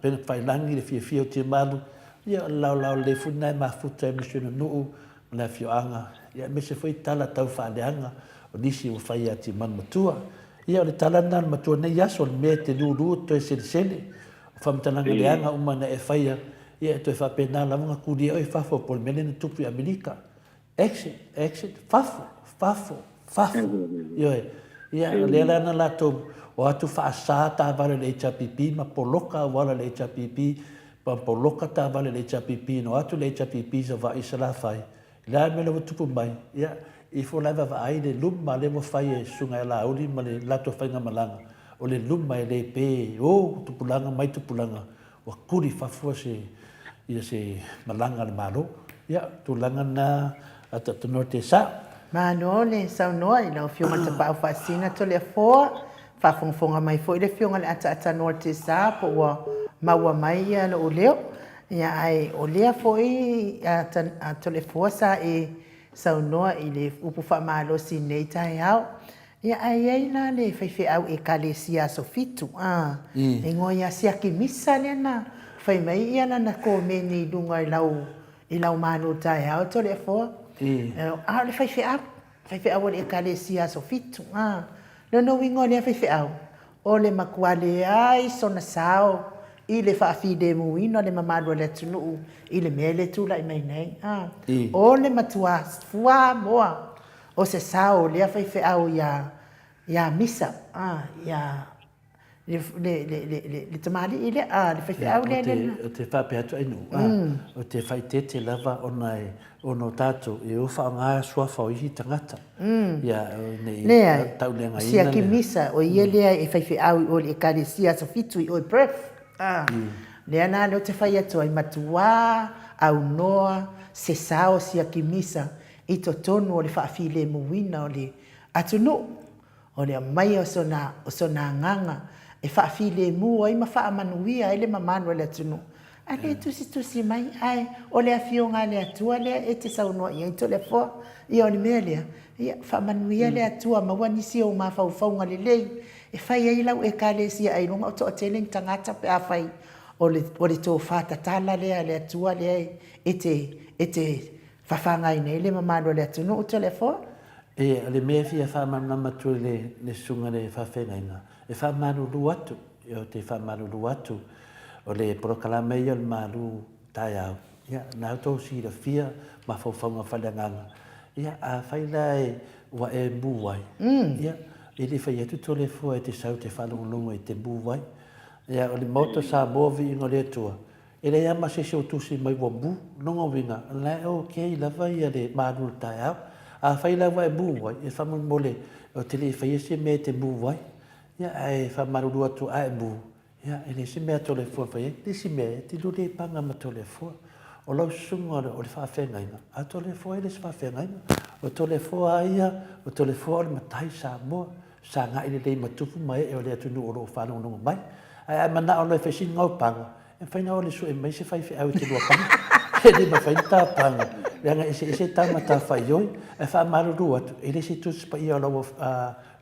pena whailangi le fia o tia malu ia lau le funai mafuta e misiona nuu na fioanga ia mese foi tala tau whaaleanga o nisi o whai ati malmatua ia o le tala na matua nei aso le mea te lulu to e sele o whamtananga leanga umana e whaia ia to e whapena launga kuria o e whafo pol mele na tupu Amerika exit fafo ia le lana lato o atu faasa ta vale le HPP ma poloka wala le HPP pa poloka ta vale le HPP no atu le HPP so va isala fai la me le tupu mai ia i fo lava va ai le lumma le mo fai sunga la uli ma le lato fai malanga o le lumma le pe o tupulanga mai tupulanga wa kuri fafu se malanga le malo ia tulanga na ata norte sa Mano le saunoa i lau whionga te pao whaasina to le foa, whawhongwhonga mai fo i le whionga le ata norte sa po ua maua mai ia no o leo. Ia ai o lea fo i to le foa sa e saunoa i le upu whamalo si nei tai au. Ia ai ei na le whaiwhi au e kalesia so fitu. E ngoi a siaki misa le na, whai mai ia na ko meni lunga i lau manu tai au to le foa. A le whaiwhi au le ekalesia so fitu. No wingo le whaiwhi au. O le makuale ai sona sao. I le whaafide muino le mamadua le tunuu. I le mele tula i mai nei. O le matua fua moa. o se sao le fai fe au ya misa ya le tamali ile le fai fe au le o te whape atu ainu o te whai te lava ono tātou e uwha ngā suafa o ihi tangata ia nei tau lenga ina sia ki misa o ia lea e whai fe au o le kare sia sa fitu i o i breath lea nā leo te whai atu ai matua au noa se sao sia ki misa i to tonu o le whaafile muwina o le atunu o le mai o sona nganga e whaafile mu ai ma whaamanuia ele mamanu le atunu ale tusi mai ai o le afionga le atua le e te saunoa i to le fo i o ni mea lea ia whaamanuia le atua ma wanisi o ma whauwhaunga le lei e whai ai lau e ka le sia ai runga o to o teleng tangata pe a whai o le tō whātatala lea le atua lea e te whawhanga i nei le mamanu le atunu o to le fo e le mea fia whamana matu le sunga le whawhengainga e whamanu lu atu o te whamanu lu atu o le prokalama i o le malu tai au ia nā tō si la fia ma whauwhaunga whalanganga ia a whaila e wa e mbuwai ia i le whai atu tō le fua e te sau te whalungunga i te mbuwai ia o le moto Samoa vi ingo le atua e le ama se o tusi mai wa mbu nongo winga la o kei lava ia le malu tai au a whaila wa e mbuwai e whamun mole o te le whai ese me te mbuwai ia e whamaruru atu a e mbu ia e le se mea tō le fua whai le se mea te lule panga ma tō le fua o lau sunga o le whawhengaina a tō le fua e le se whawhengaina o tō le fua aia o tō le fua o le matai Samoa sa ngā i le lei matupu mai e o le atunu o lo whanongonga mai ai mana o le whesi ngau panga e whaina o le su e mai se whai au te lua panga e le ma whaina tā panga leanga e se tāmata whai oi e wha maruru atu e le se tuspa ia o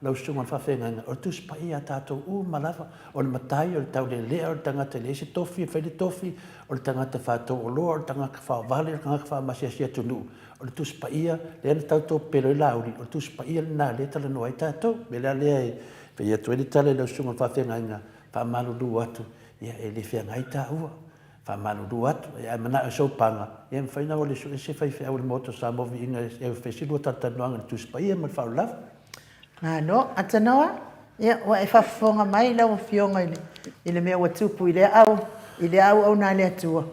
lau sunga whawhengaina o tuspa ia tātou malawa o le matai o le tau le lea o le tangata le se tofi e whai le tofi o le tangata whātou o loa o le tangata whawale o le tangata whamasia tunu o le tuspa ia le ana tātou pero i lauri o le tuspa ia le nā le tala noa i tātou me lea lea e whai atu e le tala lau sunga whawhengaina whamaruru atu ia e le whia ngai tā ua whamaruru atu ia mana o saupanga ia mwhaina o le su e se whai au le moto Samoa vi inga e whesilu tatanoanga le tuspa ia ma whau lava no atanoa ia wa e whafonga mai lau fionga i le mea watupu i le au nā le atua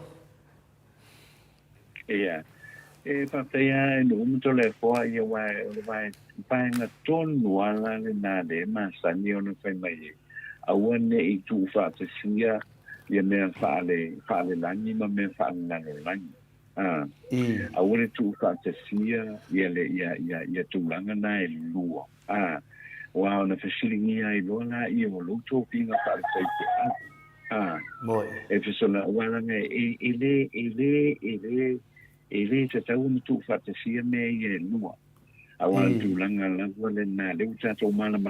ia e whawhia e nuumuto le fua ia wai paenga tonu ala le nā le masani o na whai mai aua ne i tu whaatasia ia mea whaale langi ma mea whaale nano langi aua le tu whaatasia ia tūlanga nā e lua wa ona fasilingia i lola i o loto pinga whaale whaite e fisona walanga ele te tau mutu whaatasia mea i e lua awa tūlanga lagua le nā leu tātou malama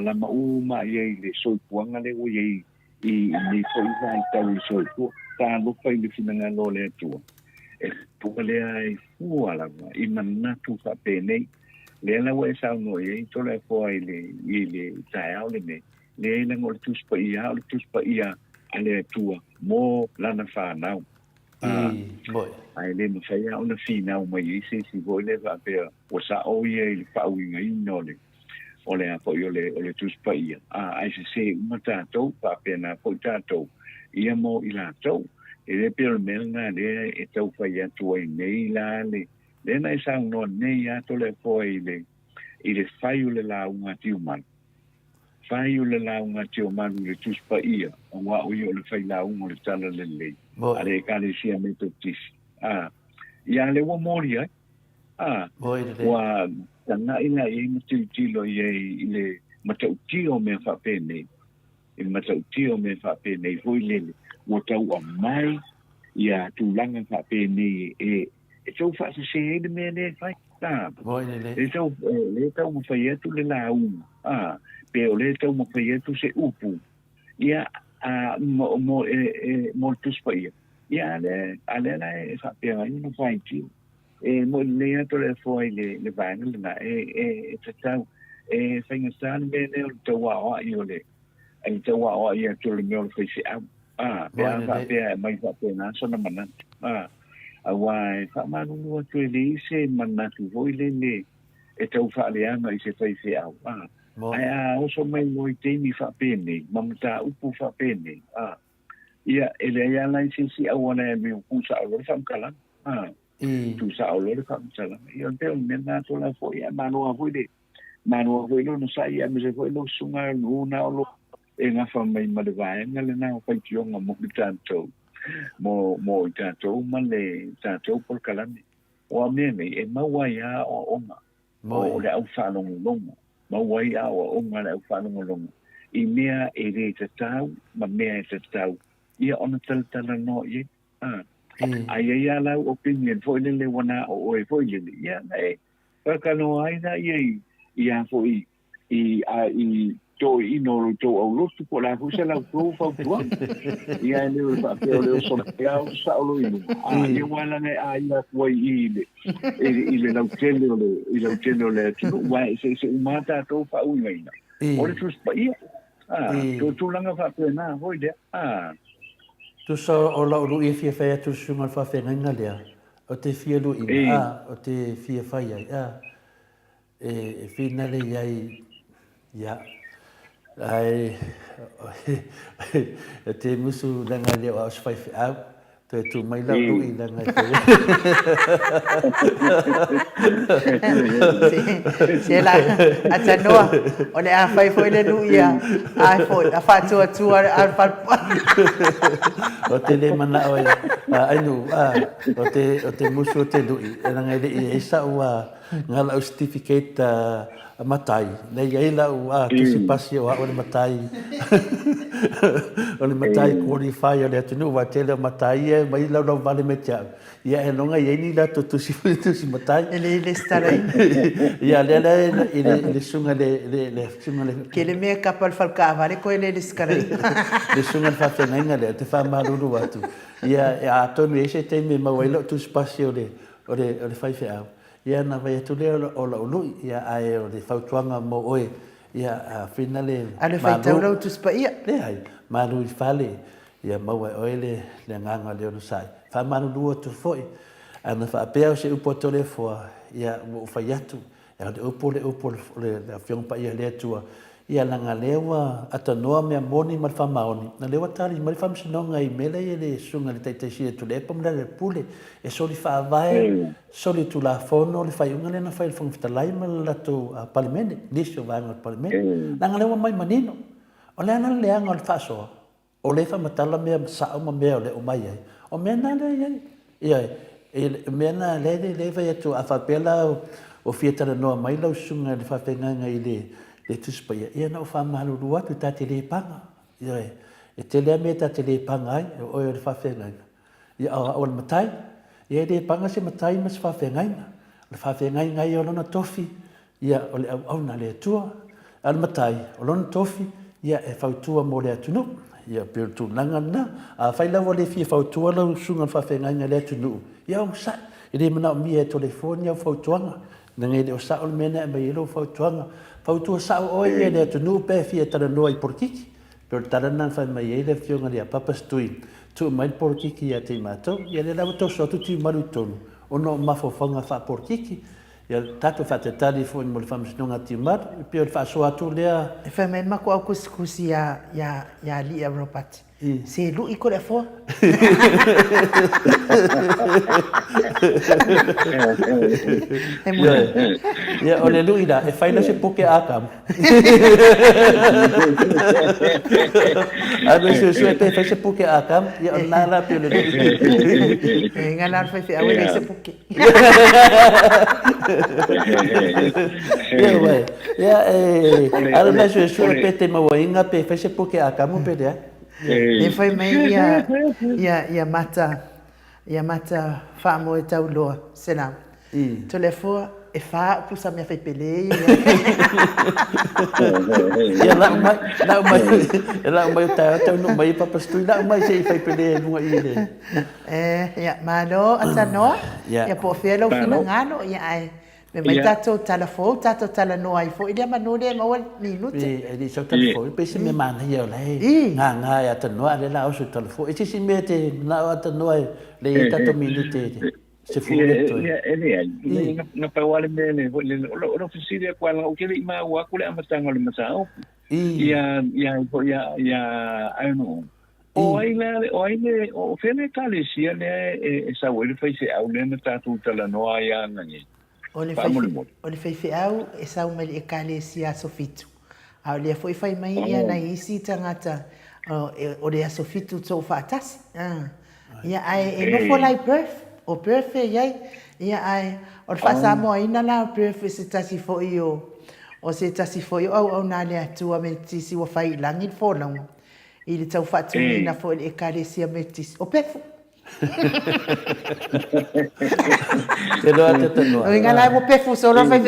ma i le soipuanga le o i ni whaida i tau i soipua tā lopa i le whinanga lo le atua e puka lea i fua lagua i manatu whapēnei le lawa e sauno i tole fua i le tae au le me le lango le tuspa ia a le atua mo lana whanau ai le mawhaia o na whina o mai i se si voi le whapea o sa o ia i le whauinga i nole o le apo i o le tuspa ia ai se uma tātou whapea na po tātou ia mo i lātou e le pēr melna le e tau whai atua i nei la le na e sa no nei ato le fo i le whai o le launga tiuman whai o le launga tiuman le tuspa ia o wa o i o le whai launga o le tala le lei ale kale sia me to tisi ia le wa mori ai wa tanga ina i mutu tilo i le matau tio me fa pene i matau tio me fa pene foi le o tau a mai ia tūlanga fa pene e tau fa se le me le fai ta e tau mo fai atu le la pe o le tau mo fai atu se upu ia mo tuspa ia ale na e fa pe ai no fai ti e mo le ato le foi le vanga le na e tau e fai stan be le tau wa i ole ai tau wa ia to le mo fai se pe mai fa pe na so na mana awai fa manu no to le se mana tu voi le e tau whaaleanga I se whaiwhiau. Ai oso mai ngoi teimi whapene, mamata upu whapene. Ia, ele ia lai se si awana e me uku sa olore whamkala. Tu sa olore whamkala. Ia, te o mena tola fo ia, manoa huide. Manoa huide no sa ia, me se fo ilo sunga luna olo. E ngā whamai malewaenga le nā whaikionga mo I tātou. Mo I tātou ma le tātou por kalame. O a mea mei, e mawai a o onga. O le au whanongo longa. Mawai a o onga le au whanongo longa. I mea e re te tau, ma mea e te tau. Ia ona tala no ye. Ai ia lau opinion, fo ile le wana o oe fo ile. Ia nei, kakano aina ia fo I to ino to au lotu po la fusa la pro fa pro ia le fa pe le so ia sa lo ino ia wala ne ia foi ile la tele le tu vai se mata to fa una ina ora tu spa ia tu langa fa pe na hoi de tu so o la ru fia fa tu sunga fa fe nga le o te fia lu ina o te fia fa ia e finale ia ai te musu langa le o as fai au te tu mai la lu I langa se la atanoa o le a fai foi le lu ia ai foi a fa tu a fa o te le mana o ai nu o te musu te lu langa le e sa wa ngala certificate matai nei ai la tu se pasi o le matai o le matai qualify o le tunu wa tele matai e mai la no vale metia ia e longa ia ni la tu si matai ele starai ia le sunga le sunga le che le mie capal falcava le coile le scarai le sunga fa fenga le te fa malulu atu ia a tonu ese te me mawelo tu spasi o le fai fe ia na vai tu le o la ulu ia ai o le fautuanga mo oe ia finale ale fai tau lau tu spa ia le ai malu I fale ia mau oe le nganga le ono sai fa manu lua tu foi ana fa apea se upo tole fo ia mo fai atu ia le upo le fiong pa ia le tua ia langa lewa atanoa mea moni mal fa maoni na lewa tali mal fa msinonga I mele ia le sunga le taitaisia tu le pamla le pule e soli fa vai soli tu la fono le fai unga le na fai fong fitalai mal la tu palimene nisio vanga palimene langa lewa mai manino o le ana le anga le faso o le fa matala mea sao ma mea o le o mai ai o mea na le ia mea na le vai atu a fa pela o fietara noa mai lau sunga le fa fenganga I le tuspa ia na o fa malu lua tu ta tele panga ia e tele me ta tele panga ai o le fa fenga ia o le matai ia le panga se matai mas fa fenga le fa fenga ngai o lona tofi ia o le au na le tua al matai o lona tofi ia e fa tua mo le tunu ia pe tu langa na a fa la vole fi fa tua la sunga fa fenga le tunu ia o sa ile mana mi e telefone fa tua na ngai o sa o mena e lo fa tua Fautua sao oi e le tunu pe fia tara noa I porkiki. Pero tara nan fai mai e le fionga le a papastui. Tu mai porkiki a te matou. Ia le lawa tau sotu tu maru tonu. O no mafofanga fa porkiki. Ia tato fa te tari fo mo le famsinonga ti maru. Pio le fa soa tu lea. E fai men mako au kusikusi ya li a ropati. Se lu I ko le fo. Ia o le lu ida e fai na se poke akam. Ado se pe fai se poke akam ia o nala pio le lu. E ngala fai fai awe se poke. Ia vai. Ia ado na se pe te mawainga pe fai se poke akam pe dia. E fai mai ia mata fa mo e tau loa selam to le fo e fa pusa me fai pele ia la mai tau no mai papastui la mai se fai pele no ile ia malo atano ia po felo fina ngano ia ai me mai tato tala no ai fo ile manule ma wal minuti e so telefone pe se me mana ia le nga ya tano ale la o so telefone e se me te na atano le tato minuti Se fuleto. Na pawale mele lo fisile kwa la ukele ima wa kule amatanga le masao. Ya I know. O aile o fene kale sia le sa wele fai se au le tatu tala noa ya ngangi. O le fai au e sa umeli e kale sia sofitu. Au le fai mai ia na isi tangata o le sofitu so fatasi. Ia ai e no for like birth o birth ia ai o fa Samoa ina la birth se tasi fo io o se tasi fo io au na le atua me tisi wa fai langi fo lango i le tau fatu ina fo le kalesia me tisi o pefu te loa te tanoa o ingala mo pefu so lo fai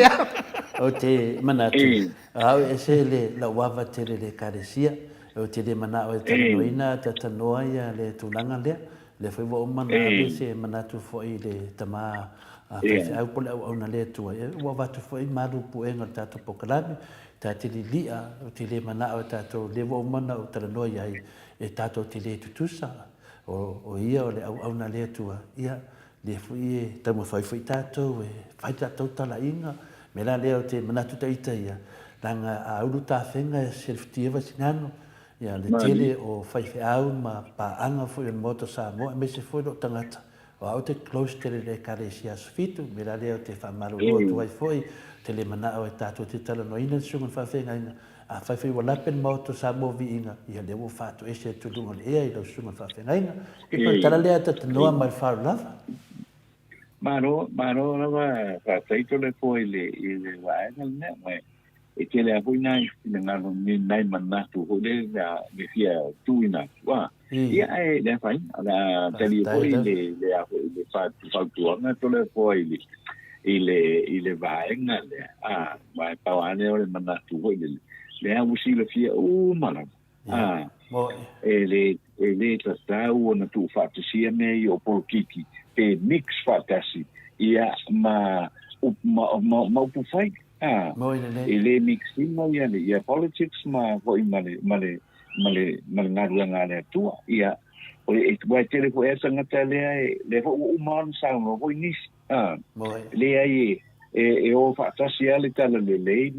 o te manatu au e se le la wava te le kalesia o te le mana o te tanoina te tanoa ia le tulanga lea le foi wo mana le se manatu foi le tama fa au pole au na le tua wa va tu foi maru pu en ta to pokalami ta te lia o te le mana o ta to le wo mana o tala no ia e ta to te le tutusa o ia o le au na le tua ia le foi ta mo foi ta to e fai ta to tala inga me la le o te manatu ta ita ia langa a ulu ta fenga selftiva sinano ia le tele o fai au ma pa anga foi el moto Samoa me se foi do tangata o au te close tele le kalesia sfitu me la le o te fa malu tu ai foi tele mana o tatu te tala no ina sunga fa fenga ina a fai wala pen moto Samoa vi inga ia le wo fatu e se tu lunga le ia lo sunga fa fenga ina e pa tala le ata no mal fa lava Maro na va fa feito le foi le va ne me e ke le apu nai nga no ni nai manatu ho le na me fia tu ina wa ia e le fai ala tali po le apu le fa tu na to le po ile va nga le va pa ane o le manatu ho le apu si le fia mala le ta o na tu fa tu si me yo por kiki pe mix fa tasi ia ma pu fai ele mixing mo ia politics ma foi male ngale tua ia o e vai ter ko essa ngatale le fo man sa no foi nis le ai e o fa social tala le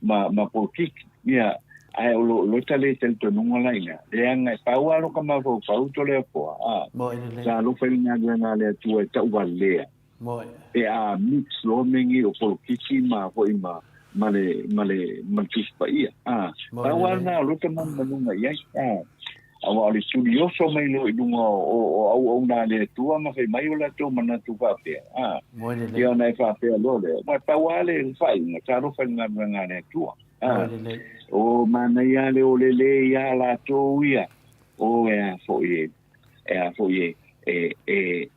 ma politik ia ai lo tale tel to no laina le anga pa wa lo kama fo fa to le po sa lo foi ngale tua ta wale e a mix lo mengi o politiki ma foi male mantispa ia na lo tama manunga ia awa le studioso mai lo idunga o na le tua ma fai mai ola to mana tu fa pe ia na fa pe lo le ma pa wale fai na taro fa na ngane tua o mana ia le o le ia la to ia o foi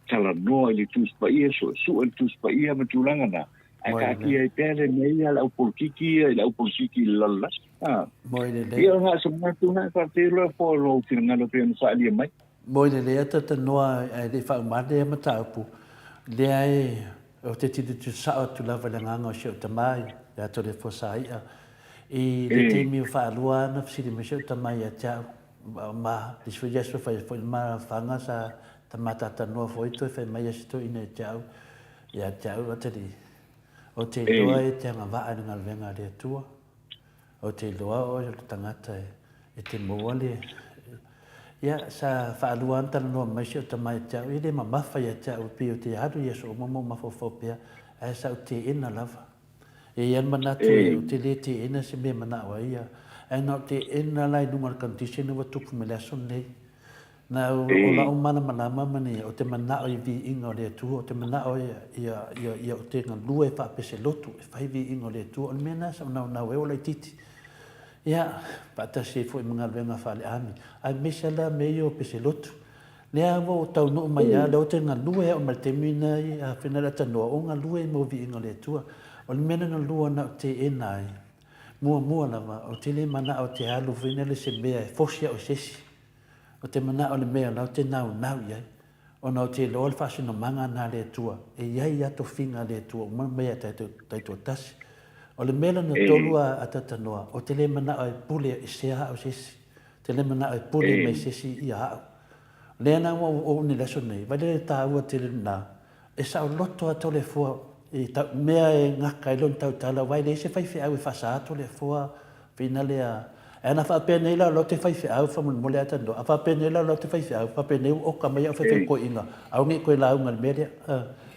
tala noa ili tuspa ia su el tuspa ia matulanga na ka ki e pele nei ala upolkiki lalla ia nga semua tu na partilo po lo tinga lo pen sa ali mai le ata noa e fa made matapu le ai o te titi tu sa tu lava le nganga o te mai ya to le fosai e le te mi fa lua na fsi me se te mai ya ma disfegesso fa ma fanga sa tamata tanoa foi to fe mai sto ina tau ya tau o te loa e te nga va nga venga de tua o te loa o le tangata e te moale ya sa fa luanta no mai se te mai tau ile ma mafa ya tau pi o te hadu ya so mo ma fo pe e sa te ina lava e yan manatu o te le te ina se me mana wa ia e no te ina lai numar condition o tu me la son nei na o la o mana mani o te mana o vi ingo le tu o te mana o ia o te ngalue fa pese lotu e fai vi ingo le tu o mena sa na o le titi ia pa ta se foi mga venga fa le ami ai mesala meio pese lotu le avo tau no mai ya le o te ngalue o mal temina ia finala tano o ngalue mo vi ingo le tu o mena na lua na te enai mua lava o te le mana o te alu vinele se mea fosia o sesi o te mana o le mea lau te nau ia o na o te loa le fasino manga na le tua e iai ato finga le tua o mea taito tasi o le mea na tolua a tatanoa o te le mana o e pule e se hao sesi te le mana o e pule me sesi i hao le ana o ni leso nei vai le tāua te le nā e sa loto a tole fua e ta mea e ngaka i lon tau tala wai le se fai fi au e fasa tole fua fina le a e na fa pene la lote fai fi au fa mun mole ata ndo a fa pene la lote fai fi au fa pene o ka mai fa fe ko inga au ngi ko la unga media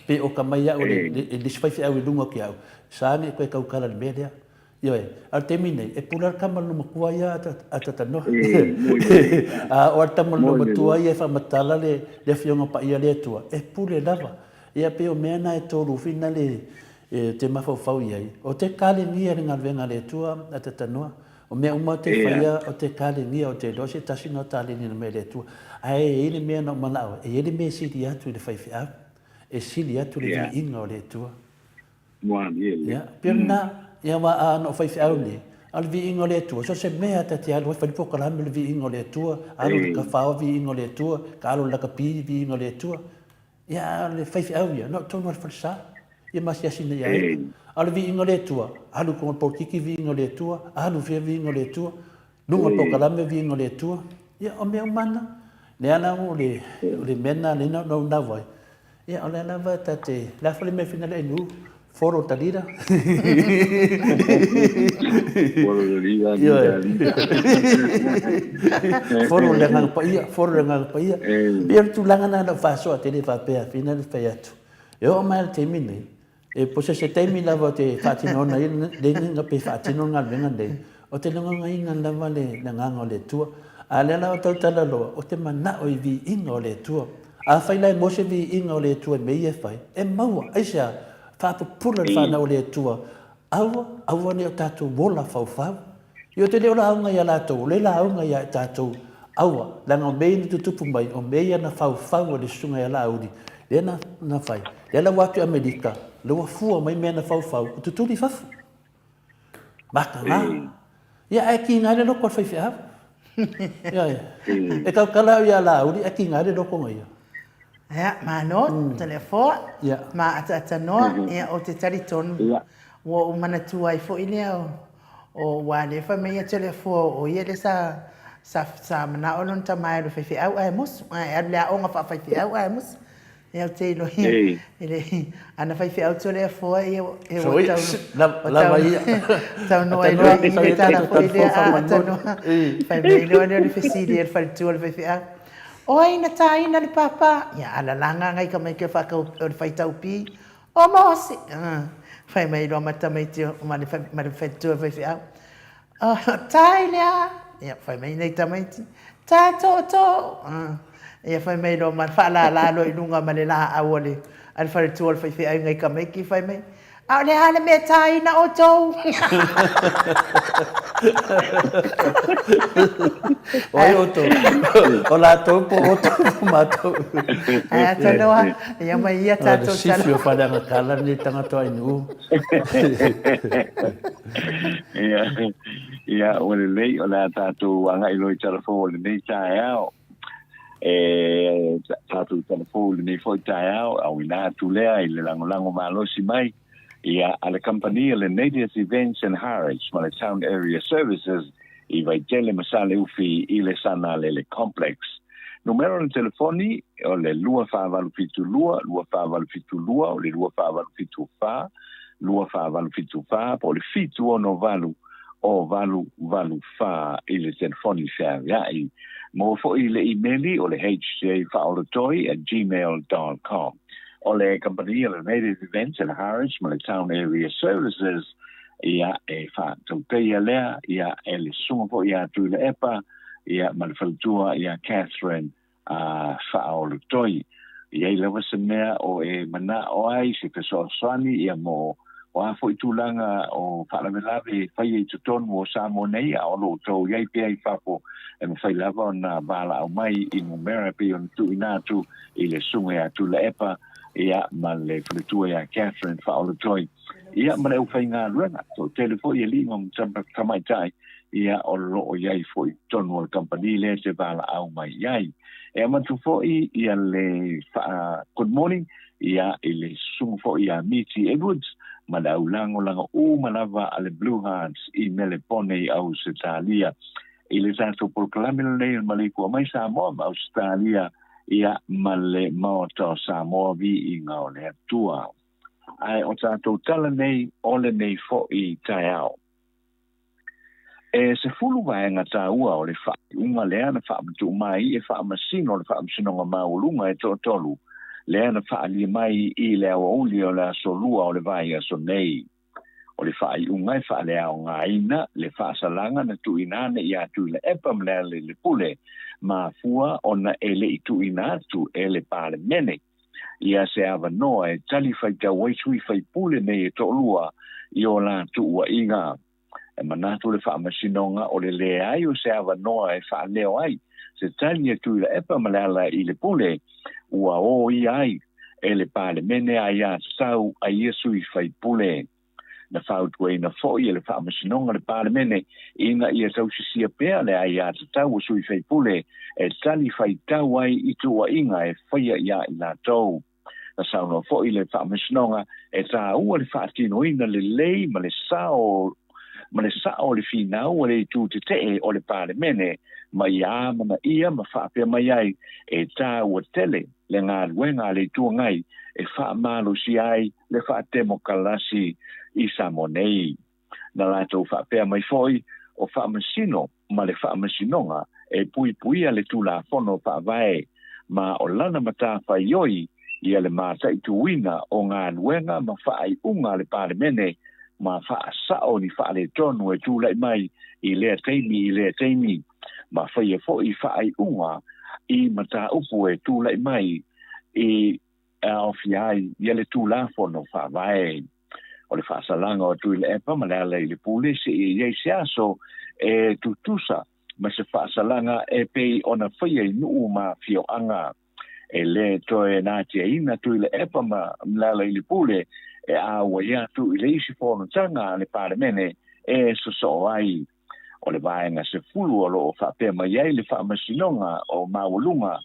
pe o ka mai o le fai fi au lunga ki au sa ngi ko ka ukala media yo al termine e pular kamal no makua ya ata no a o tamal no matua ia fa matala le fionga pa ia le tua e pule lava ia pe o mena e toru fina le te mafau ia o te kale ni e ngal venga le tua ata no o me uma te faia o te kale ni o te dosi tasi no tale ni me le tua ai ele me no mana e ele me si dia tu le fai fa e si dia tu le inga le tua ya perna ia wa no fai fa ni al vi ingo le tua so se mea te alu fa po kala me vi ingo le tua alu ka fa vi ingo le tua ka alu la ka pi vi ingo le tua ia le fai fa ia no to no fa sa ia mas ia sina ia alu vi ingo le tua alu ko po kiki vi ingo le tua alu vi ingo le tua lungo po kala me vi ingo le tua ia o me mana le ana o le mena le no na vai ia o le na va tate la fa le me finale nu foro talira foro talira foro lengang pa ia biar tu langan na faso te le fa pe final fa atu eu mal termine e po se termine la vote fatino na le nga pe fatino nga venga de o te longa nga na vale nga ngole tu ale la o tala lo o te mana o vi ingole tu a fa la mo se vi ingole tu me ye fa e maua aisha fa pula fa na o le tua awa ne o tatu wola fau yo te leo la aunga ya lato le la aunga ya tatu awa langa o mei ni tutupu mai o mei ana fau o le sunga ya la audi le na fai le la watu Amerika le wa fua mai mea na fau o tutuli fafu baka nga ya e ki ngare loko fai fia ya e kau kala ya la audi e ki ngare loko ngai ya mano telefo ma ata no e o te tariton wo mana tu ai fo ile o wa le fa me telefo o ye le sa mana o non tamai do fe au ai mus ai le o nga fa fe au ai mus e o te lo ele ana fe au telefo e o la vai tau no ai lo i ta na fo ile ata no fa me le fe si le fa tu le fe au oi na tai na le papa ya ala langa ngai ka mai ke fa ka o fai tau pi o mo si fai mai lo mata mai tio ma le fa tu fa fa tai ya fai mai nei tamai ta to ya fai mai lo ma fa la lo i lunga ma le la awole al fa tu fa fa ngai ka mai ki fai mai au le ala me tai na o to oi oto o la to po oto mato ata noa ia mai ia tato si fio fa da kala ni tanga to ai nu ia o le lei o la tato anga i loi telefo le nei tai ao tato telefo le nei foi tai ao au ina tu lea i le lango malo si mai ia alle compagnie le Native Events and Heritage ma le Town Area Services i vai tele masale ufi i le sana le complex. Numero de telefoni o le lua whāwalu fitu lua o le lua whāwalu fitu whā po le fitu o no valu o valu whā i le telefoni whā iai. Mo fo i le emaili o le hj.faolotoi@gmail.com. O le company le Native Events and Heritage ma le Town Area Services ia e fa tauteia lea ia e le sunga po ia tu le epa ia ma le faltua ia Catherine Faolotoi ia i lewa se mea o e mana o ai se te soaswani ia mo o a fo i tūlanga o whaalamelawe whai e tutonu o Samoa nei a olo tau iai pia i whapo e mo whai lava o na bala au mai i mo mera pe o tu inatu i le sunga ia tu le epa ia ma le fletua ia Catherine Faolotoi ia ma le ufai ngā ruanga so telefo ia li ngam kamai tai ia o lo o iai fo i tonu o company le se bala au mai iai e amatu fo ia le good morning ia i le sunga fo ia Miti Edwards ma le au langa o malava ale Blue Hearts i mele pone au Australia i le tato por kalamina nei Maleifua-Mai Samoa ma Australia ia male maoto Samoa vi i ngā o le atua. Ai o tātou tala nei, ole nei fo i tai au. Se fulu vaenga tā ua o le wha'i unga lea na wha'a matu mai e wha'a masino le wha'a masino ngā maulunga e tōtolu. Lea na wha'a li mai i lea o uli o le asolua o le vai aso nei. O le wha'i unga e wha'a lea o ngā ina, le wha'a salanga na tu inane i atu le epa mlea le pule. Ma fua o na ele i tu inatu e le pāle mene. Ia se ava noa e tali whai ka waisui whai pule nei e tōlua i o la tu ua inga. E manatu le wha masinonga o le ai o se ava noa e wha leo ai. Se tali e tu i le epa malala i le pule, ua o i ai, e le pāle mene ai a sau a iesu i whai pule. Na whau tue na fōi e le wha masinonga le pāle mene, inga i a tau sisia pēa le ai a tau o sui whai pule, e tali whai tau ai i tua inga e whaia ia i la tau. Na sauno fōi le wha masinonga, e tā ua le wha tino ina le lei ma le sao le finau o le tu te o le pāle mene, ma ia mana ia ma whapea mai ai e tā ua tele le ngā ruenga le tua ngai e wha malo si ai le wha temo kalasi i Samoa nei. Na lātou whapea mai foi o wha masino ma le wha masinonga e pui a le tū la whono wha vai ma o lana mata whai ioi ia le mātai tuina o ngā ruenga ma wha ai unga le pāle mene ma wha sao ni wha le tonu e tūlai mai i lea teimi ma whaia fo i wha ai unga i mata upu e tūlai mai i awhi ai i le tūla whono wha vai. O le wha salanga o tui le epa ma lea le pule se i iei se aso e tutusa ma se wha salanga e pei ona whaia i nuu ma fio anga e le toe nātia ina tui le epa ma lea le pule e aua ia tu i le isi whono tanga le pāre mene e so ai. O le vaenga se fulu o lo o whapea mai ai le whaamasinonga o mawalunga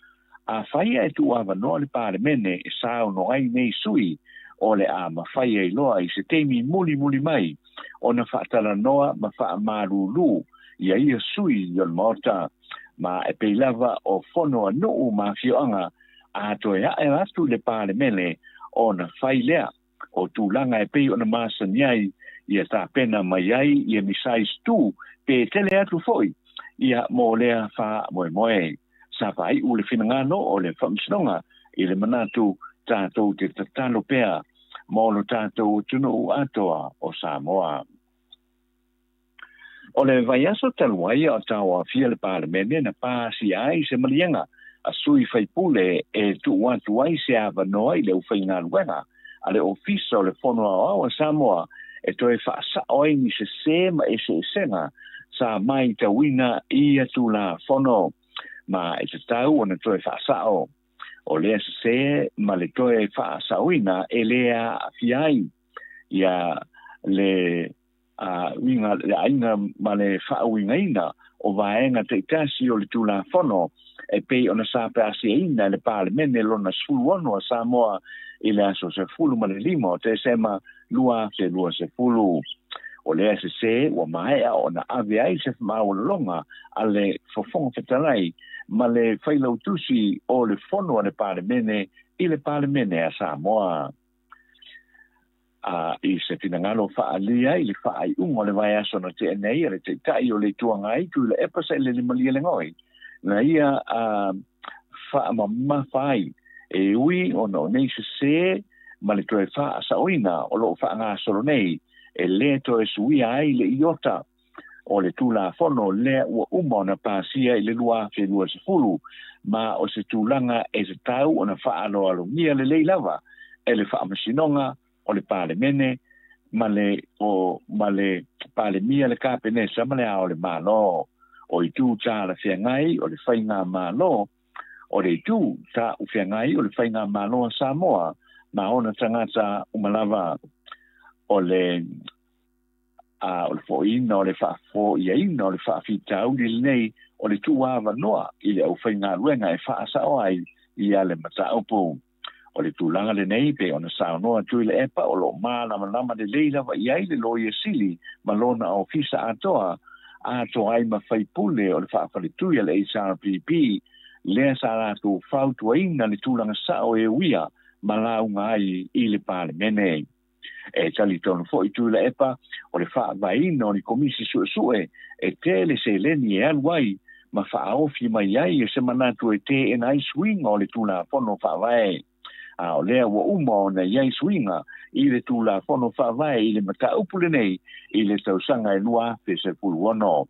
a whaia e tu awa noa le pāre mene e sao no ai nei sui o le a ma whaia i loa i se teimi muli mai o na whaatara noa ma wha marulu ia ia sui yon mota ma e peilava o whono a nuu ma fioanga a toe a e atu le pāre mene o na whailea o tūlanga e pei o na māsa niai ia tā pena mai ai ia misais tū pe tele atu foi ia mō lea wha moe sa whai u le whinangano o le whamsinonga i le manatu tātou te tatalo pea mō no tātou tunu u atoa o Samoa. O le vai aso taluai o tāua fia le pālemene na pāsi ai se malianga a sui whaipule e tu watu ai se awa noa i le uwhainga luenga a le ofisa o le whono au a Samoa e toe whaasa oi ni se ma e se senga sa mai tawina i atu la whono ma e te tau o na toe whaasa o lea se ma le toe whaasa oina e lea fiai ia le winga le ainga ma le whaawinga ina o vaenga te tasi o le tula whono e pei o na sape asi ina le pālemene lona sulu ono a Samoa i le aso se fulu ma le limo te sema lua se fulu o lea se o maea o na ave ai se whamau longa a le fofonga whetalai ma le whailautusi o le whono a le pālemene i le pālemene a Samoa. I se tinangalo whaalia i le whaai ungo le vai aso na te nei le te tai o le tuangai tu le epasa le malia le ngoi. Na ia whaamamawhai e ui o no nei se ma le toe wha asa oina o lo wha ngā soro nei e le toe sui ai le iota o le tūla whono le ua uma na pāsia i le lua whenua se fulu ma o se tūlanga e se tau o na wha alo alo nia le leilava e le wha amasinonga o le pālemene ma le pālemia le kāpenesa ma le ao le mālo o i tū tā la whiangai o le whainga mālo o le tū tā u whiangai o le whainga mālo a Samoa ma ona tangata umalava o le foina o le whaafo iaina o le whaafitau li nei o le tū awa noa i le au whainga ruenga e whaasa oai i ale mata upu. O le tūlanga le nei pe ona saunoa tui le epa o lo malama le leila wa iai le loia sili ma lona o fisa atoa ai ma whaipule o le whaafalitui le HRPP le sa la tu fau tu ina le tulanga sa o e wia malau ngai I le pale mene e tali tonu fo I tu le epa o le fa vai no ni komisi su e tele se le ni e alwai ma fa ofi mai ai se manatu e te en ai swing o le tula fono fa vai o le wo umo na ai swinga I le tula fono fa vai I le mata upule nei I le tausanga e lua pe se puluono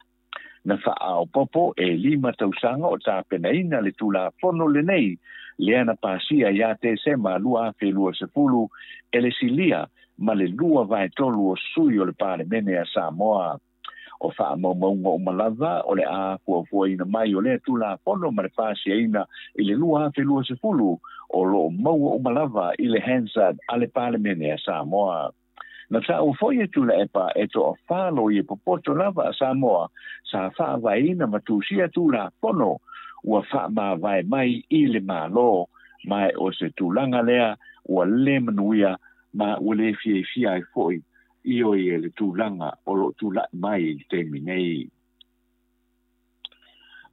na fa ao popo e lima tausanga o ta penaina le tula fono le nei le ana pasia ya te se ma lua pe lua se pulu ele silia ma le lua vai tolu o sui o le pare mene a Samoa o fa mo o malava o le a ko ina mai o le tula fono ma le pasia ina I le lua pe lua se pulu o lo mo o malava I le Hansard ale pare mene a Samoa na sa o foi tu le epa e to falo I popoto lava a Samoa sa fa vai na matusia tu la pono ua fa ma vai mai I le malo mai o se tulanga lea ua le manuia ma ua le fia I foi I o I le tulanga o lo tula mai I te minei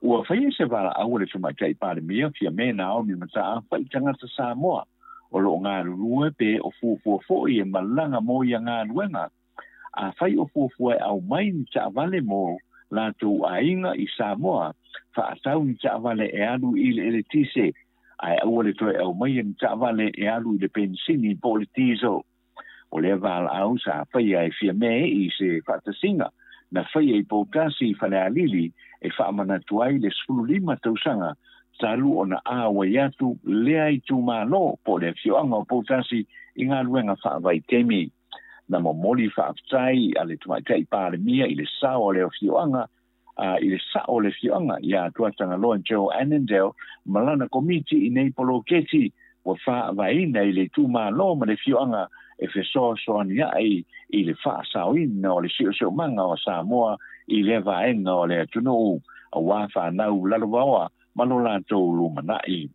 ua fai se vala au le tuma tai pare mia fia mena o mi mata a fai tangata Samoa o lo ngā rurua pe o fuafua I e malanga mo I a ngā ruenga a fai o fuafua e au mai ni ta vale mo la tu a inga I Samoa fa atau ni ta vale e alu I le tise ai au le toi au mai ni ta vale e alu I le pensini politizo o le val au sa fai ai fia me I se fatasinga na fai ai potasi fa le alili e fa mana tuai le sulima tausanga talu ona awa yatu lea I tu malo po le fioanga o potasi I ngā ruenga wha vai temi. Na mo moli wha aftai a le tumaitai pāre mia I le sao le o fioanga I le sao le fioanga ia tuatanga loan Joe Annandale malana komiti I nei polo keti wa wha vai ina I le tu malo ma le fioanga e fesoa soani ai I le wha sao ina o le sio manga o Samoa I le vaenga o le atunu a wafa nau lalawawa manola tau lumanai.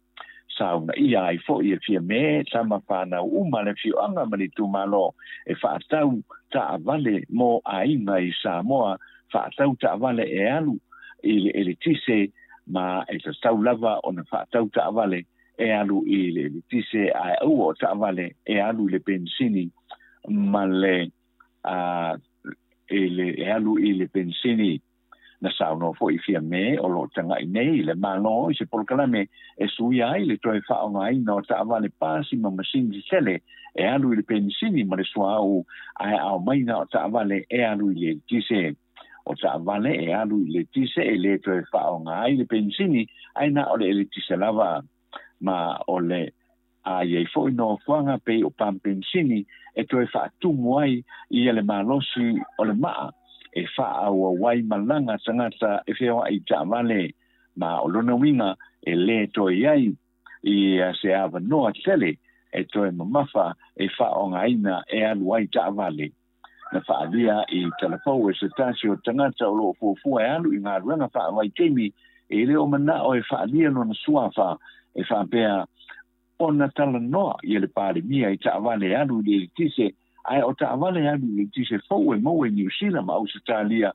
Sauna ia I fo I fia me tama whanau uma le fioanga mani tu malo e whaatau ta avale mo a inga I Samoa whaatau ta avale e alu I le tise ma e ta tau lava o na whaatau ta avale e alu I le tise a au o ta avale e alu le pensini ma le e alu I le pensini na sauno fo I fia me o lo tanga I nei le malo I se polkalame e sui ai le toi whaonga ai no ta avale pasi ma masini sele e alu I le pensini ma le suau ai au maina o ta avale e alu I le tise o ta avale e alu I le tise e le toi whaonga ai le pensini ai na o le tise lava ma o le a ye fo no fuanga pe o pam pensini e toi whaatumu ai I le malosi o le maa e faa o wai malanga tangata e feo ai tamale ma o lona winga e le toi ai I se ava noa tele e toi mamafa e faa o ngaina e alu ai tamale na faa lia I telefou e se tasi o tangata o lo fufua e alu I ngā ruanga faa wai teimi e leo mana o e faa lia no na suafa e faa pea o na tala noa I le pāre mia I tamale alu I le tise ai o ta avale alu I tise fou e mo e New Zealand ma Australia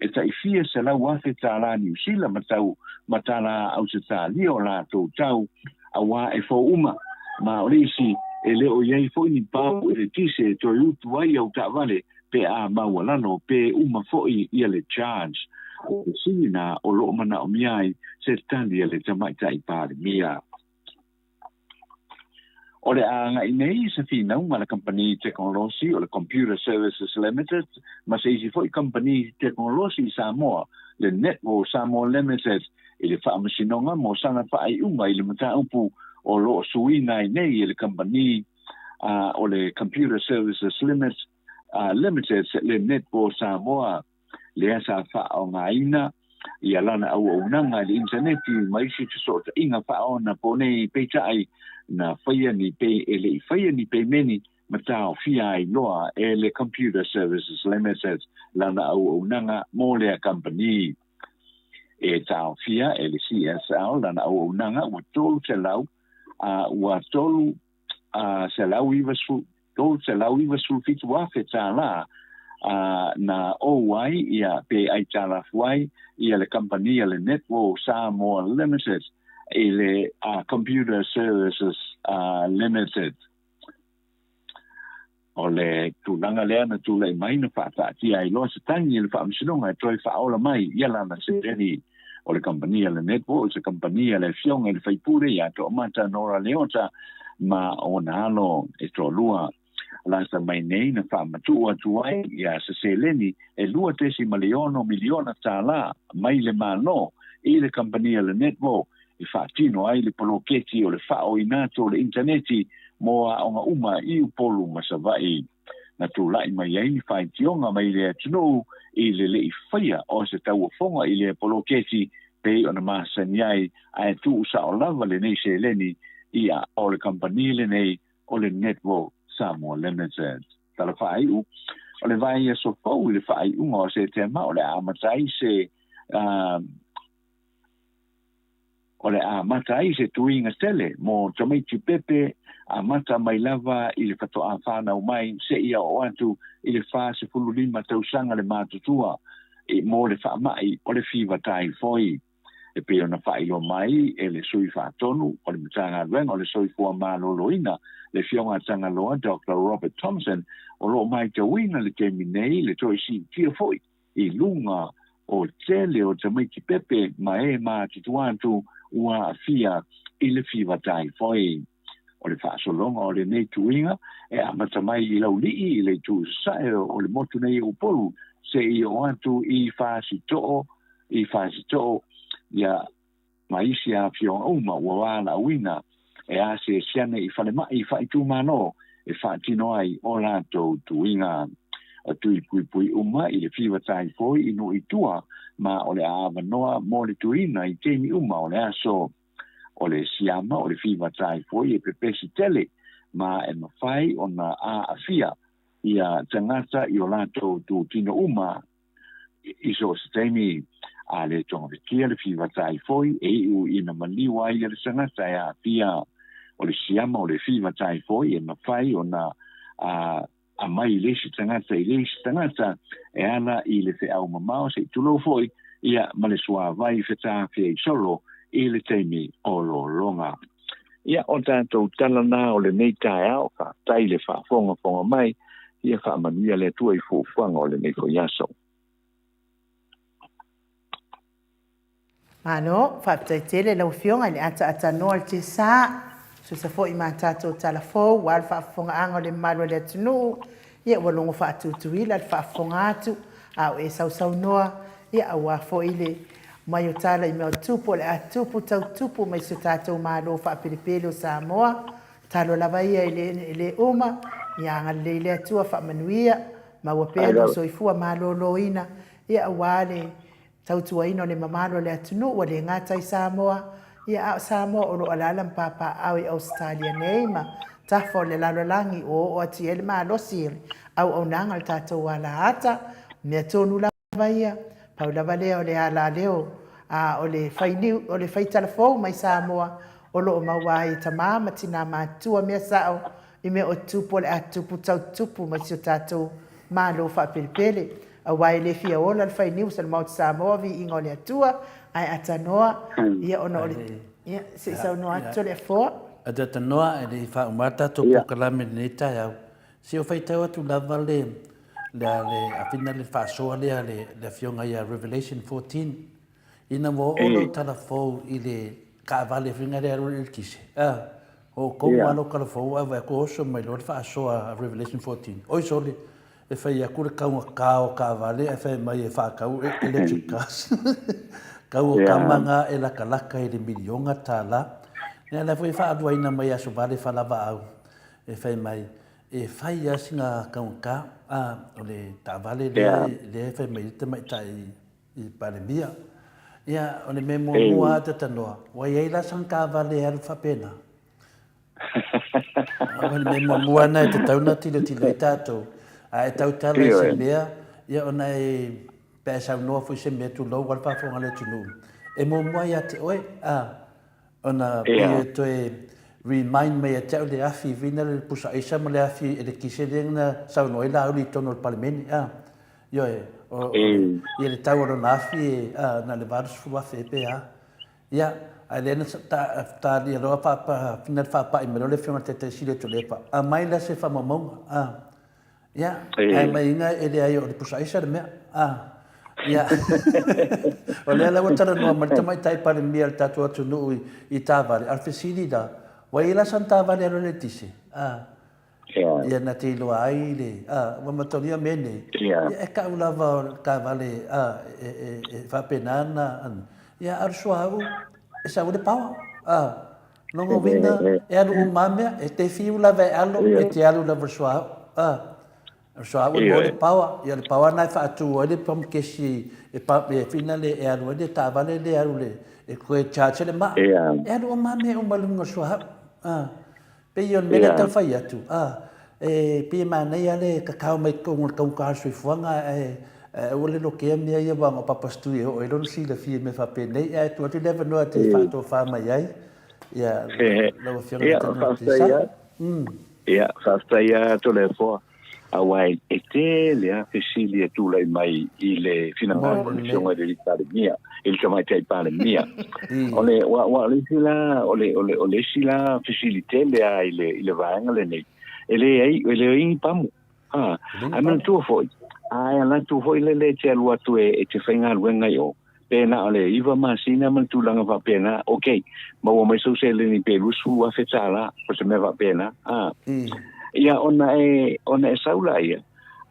e ta ifia se lau afe ta la New Zealand ma ta la Australia o la tau a wa e fo uma ma o lisi e leo iei fo ni pau e le tise to utu ai au ta avale pe a mawalano pe uma fo I le charge o sina o lo mana o miai se tali le tamaita I pare mia o le anga I nei se fina uma le company technology o le computer services limited ma se isi foi company technology Samoa le network Samoa limited I le whaamasinonga mo sanga whaai uma I le mata upu o lo suina I nei le company o le computer services limited le network Samoa le asa whao ngā ina I alana au unanga le internet mai si te sota inga whao na pone peitai na whaia ni pe ele I whaia ni pe meni matao fia I loa e le computer services limited lana au unanga mo le company e tau fia e le CSL lana au unanga wa tolu te lau wa tolu se lau iwa su tolu te lau iwa su fitu wafe ta la na OY ia pe ai tala fuai ia le company le network Samoa limited ile Computer Services Limited. Ole tulanga lea na tulai mai na whata ti ai loa se tangi le wha amsinonga e troi whaola mai iala na se reni o le compania le network, se compania le fionga le whaipure ia to mata nora leota ma o na alo e to lua la sa mai nei na wha matua tuai ia se leni e lua tesi miliona tala mai le mano i le compania le network i whaatino ai le poloketi o le whao inato le interneti mo a onga uma i upolu masavai na tulai mai ai ni fai tionga mai le tunu i le i faia o se tau fonga i le poloketi pe ona masa nyai ai tu sa o lava le nei se leni ia o le company le nei o le network Samoa Limited tala fai u o le vai so fau le fai u o se te ma o le amatai se o le amatai se tuinga tele mo tomaiti pepe a mata mai lava i le fato a whanau mai se ia o atu i le wha se fululima tausanga le mātutua i mo le wha mai o le whiwa tai foi e pe ona wha ilo mai e le sui wha tonu o le mutanga ruenga o le sui fua maloloina le fionga tanga loa Dr. Robert Thompson o lo mai te wina le kemi nei le toi si tia foi i lunga o tele o tamaiti pepe ma e mātutua atu ua fia i le whiwa tai foi o le whaasolonga o le nei tuinga e amata mai i lau lii i le tu sae o le motu nei upolu se i o atu i whaasito'o ia maisi a fionga uma ua wala wina e a se siane i whale mai i whaitu mano e whaatino ai o lato tuinga o tui pui uma i le whiwa tai foi i no i tua ma o le awanoa mo le tuina i temi uma o le aso o le siama o le whiwa tai foi e pepesi tele ma e mawhai o na a afia ia tangata i o lato tu tino uma i so se teimi a le tonga vikia le whiwa tai foi e u i na maniwa i le tangata e a afia o le siama o le whiwa tai foi e mawhai o na a mai lesi tangata i lesi tangata e ana i le whi au mamao se tulo foi ia malesua vai wheta fia i solo i le teimi o lo longa. Ia o tātou talana o le nei tae au ka tai le whaafonga mai ia whaamanuia le tua i fuafuanga o le nei koiaso. Ano, whaaptaitele lau fionga le ata noa te sa so sa fo i mā tātou talafo wal whaafonga anga le malo le atunu ia walongo whaatutuila le whaafonga atu au e sau noa ia awa fo i le mai o tala i mea tupu le atupu tau tupu mai so tātou mālo whaapiripele o Samoa talo lava ia i le uma ia anga le atua whaamanuia ma wapea no soifua mālo loina ia awale tautua ino le mamalo le atunu wa le ngata i Samoa ia a Samoa o lo alala mpapa au i Australia neima tafo le lalolangi o ati ele maalosiri au nanga le tātou wala hata mea tonu lava ia pau lava leo le ala leo o le fainiu o le faitalafou mai Samoa o lo mawai tamama tina matua mea sao i mea o tupu le atupu tau tupu mai sio tātou malo whaapiripele a wai le fia ola le fainiu sa le mauti Samoa vi ingo le atua ai atanoa ia ona ole ia se sa no ato le fo a atanoa e le fa umata to pokalame le tai au se o faitau atu lava le afina le fa so le fionga ia Revelation 14 ina mo o tala fo i le ka vale finga le ro il kise o ko malo ka fo ava ko so mai lo fa so Revelation 14 oi sole e fai a kure ka vale e fai mai e fa ka electric cars ka o kamanga e la kalaka e le milionga tala ne la foi fa adua ina mai aso vale fa lava au e fai mai e fai a singa ka o le ta vale le fai mai te mai tai i pandemia ia o le memo mua te tanoa wa ia la san ka vale al fa pena o le memo mua na te tauna tilo tato ai tau tala se mea ia ona e pesa no foi se me tu lo wal fa fonga le tunu e mo mo ia te oe ona pe to e remind me te le afi vina le pusa isa mo le afi e le kise na sa no ila uli tono parlamento yo e le tau ro na afi na le varos fu fa pe ia ai le ta dia ro pa fina fa pa me le fiona te sile to le pa a mai la se fa mo ia ai mai nga e le ai o pusa isa me ia o le la wata no ma te mai tai pa le mia tatu atu no I tavale al fesili da wa ila santa vale le tisi ia na te lo ai le wa matonia mene ia e ka ula va ka vale fa penana ia ar suau e sa ule pau no go vinga e alu mame e te fiu la ve alu e te alu la suau suau mo le pau ia le pau na fa tu le pom ke si e pa e finale e alu de ta vale le alu le e ko e chache le ma e alu mame o malunga suau pe yon mena ta fa ia tu e pe mana ia le kakao mai ko ka sui fuanga o le lo ke me ia wa pa pastu e o lo si le fi me fa pe nei e tu te never know te fa to fa mai ai ia lo fiona ia fa ia to le fo awai e te le fisili e tu lai mai I le finanga o le fiona de l'Italia il che mai tai pale mia ole wa le sila ole sila facilité le ai le vanga le nei ele in pamu ai man tu foi ai ala tu foi le te lua tu e te fainga luenga yo pena ole iva masina man tu langa va pena okay ma o mai so se le ni pe lusu a fetala por se me va pena ia ona e saula ia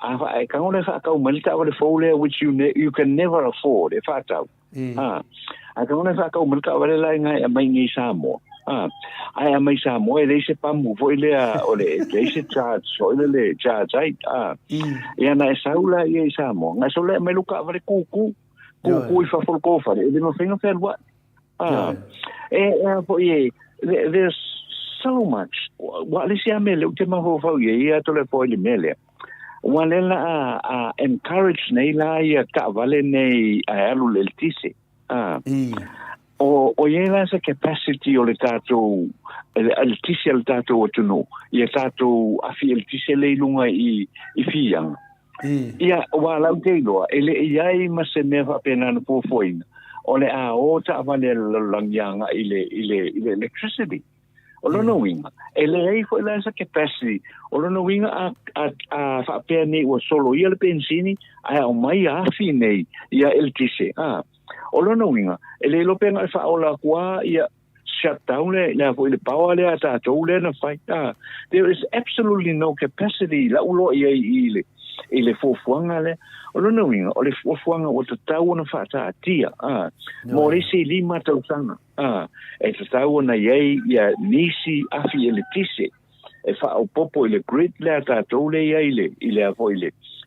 ai ka ona fa ka umalita o le fole which you can never afford if I tell ai ka ona fa ka umalita o le la ngai mai ngi Samoa ai mai Samoa le se pamu foi le o le se charge so le charge ai ia na saula ia Samoa nga so le mai luka va le ku I fa fol ko fa le no finga fer what there's so much what le sia me le te ma ho fa ia to le foi le mele walela encourage nei la ia ka vale nei alu le tisi o ia sa capacity o le tato el tisi el tato o tuno ia tato afi el tisi le lunga I fiang ia wala te lo ele ia ma se me va pena no foina ole o ta vale langyanga ile electricity o lo no winga ele ai foi la sa capacity o lo no winga a fa pene o solo ia le pensini ai o mai a fine ia el tise o lo no winga ele lo penga fa ola kwa ia shut down le foi le power le ata to le na fight there is absolutely no capacity la ulo ia ile fofuanga le o lo no winga o le fofuanga o te tau na fa ta tia mo le se lima tau sanga e te tau na ia nisi afi ele tise e fa o popo ile grid le ata to le ia ile a foi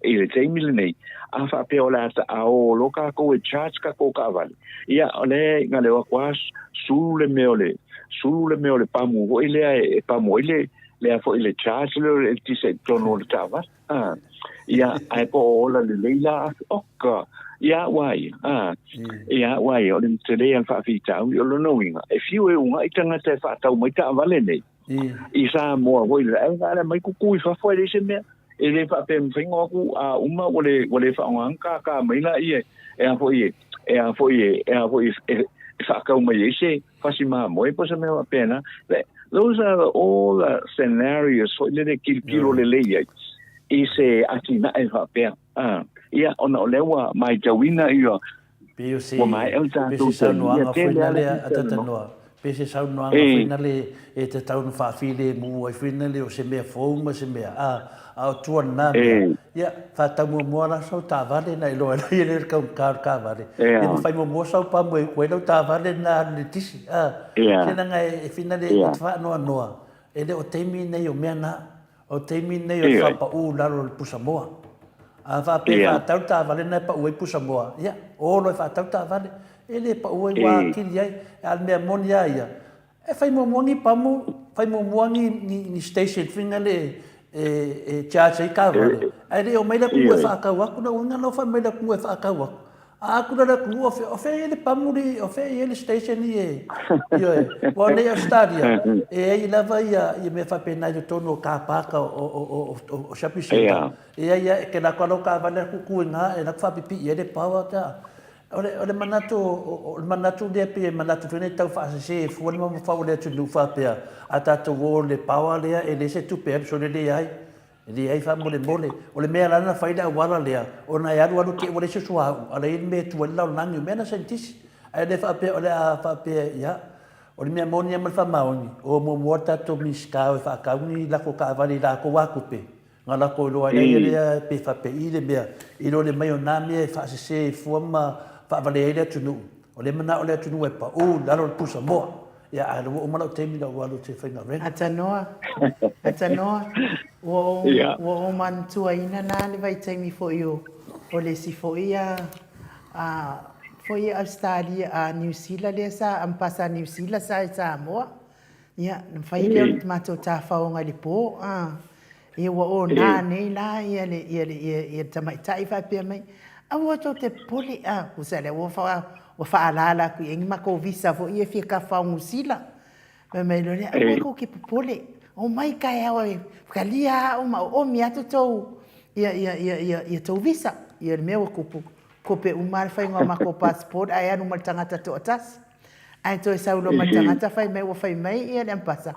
ile teimile nei a fa pe ola ata o loka ko e charge ka ko ka vale ia ole ngale wa kwa sulu le meole pamu o ile e pamu ile le a foi ile charge le tise tono le tava ia ai po ola le leila oka ia wai o le tele al fa fita o lo knowing if you unga itanga te fa tau mai ta vale nei I sa mo voi le ai mai ku fa foi le se me ele fa pe fingo ku uma o le fa nganga ka mai la e a foi fa ka mai se fa si ma mo po se me va pena those are all the scenarios for le kilo le leia I se atina e fa pe ia ona lewa mai tawina ia o mai elta tu se no anga finale atata no pese sa no anga finale e te tau no fa file mu e finale o se me foma se me a tu na ia fa ta mo la so ta vale na lo ia le ka vale e no fai mo so pa mo e no ta vale na le tisi se na e finale e fa no e le o temi nei o mena o temi nei o fa pa u la lo pusamoa a fa pe fa tauta vale na pa ue pusa moa ia o lo fa tauta vale ele pa ue wa kili ai al me monia ia e fai mo mongi pamu fai mo mongi ni station finale e charge ka vale ai le o mai la ku fa ka wa ku na unga no fa mai la ku fa ka wa a ku na ku o fe ele pamu ri o fe ele station ie io o ne o stadia e ila va ia me fa pena yo tono ka pa ka o shopping center ia ke na kono ka vale ku nga e na fa pipi ele pawa ta ole manatu le pe manatu fene tau fa se fu mo fa le tu lu fa pe ata to wo le power le e le se tu pe so le ai le ai fa mo le ole me ala na faida wala le ona ya lu ke ole se so ala in me tu la na ngi me na sentis ai le fa pe ole a fa pe ya ole me mo ni mal fa maoni o mo wota to miska fa ka ni la ko ka vali la ko wa ku pe ngala ko lo ai le pe fa pe i le me i lo le mai ona me fa se fu ma fa vale ile tunu o le mana o le tunu e pa o dalo tu Samoa ya a lo mana te mi lo walo te fenga ren atanoa wo man tu ina na le vai te mi fo yo o le si fo ia a fo ia Australia a New Zealand le sa am pasa New Zealand sa Samoa ya fai le mato ta fa o ngali po e wo na nei la ia tamai tai fa pe mai awa to te poli ku sele wo fa ala ku ingi mako visa fo ia fika fa ngusila me lo le awa ko ki poli o mai ka ya o kalia o mi ato to ia to visa ia me wo ko pe umar fa ngo mako passport ai anu maltanga to atas ai to sa ulo maltanga fa me wo fa mai ia le pasa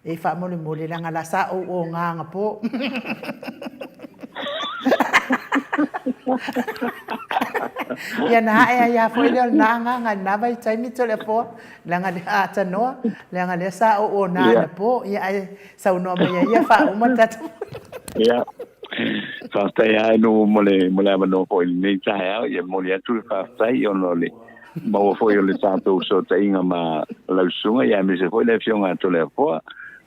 e fa mo le la ngala sa o nga po ya na ya foi le nga na vai tai mi telefon la nga le atano la nga le sa o na po ya sa no me ya fa o matat ya fa ya no mole no ko ni ta ya mo ya tu fa yo no le mo fo yo le tanto so te inga ma la sunga ya mi se foi le fionga to le po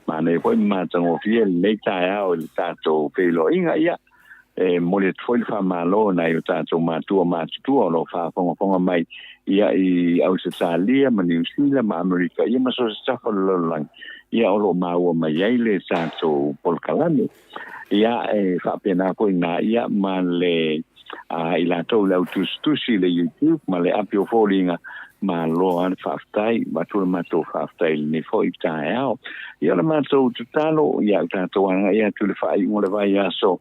ma ne foi ma tango fiel le ta ya o le tanto pelo inga ya mo le foi fa malo na yo tanto ma tu lo fa fonga mai ia i Australia ma New Zealand ma America ia ma so sa fa lo lang ia o lo ma o mai le tanto por calame ia fa pena ko na ia ma le i la tau lau tusi le YouTube ma le apio fōringa ma lo an whaftai ma tula mato whaftai ni fo i tae au ia le mato tutalo ia tato anga ia tule whai ngole vai aso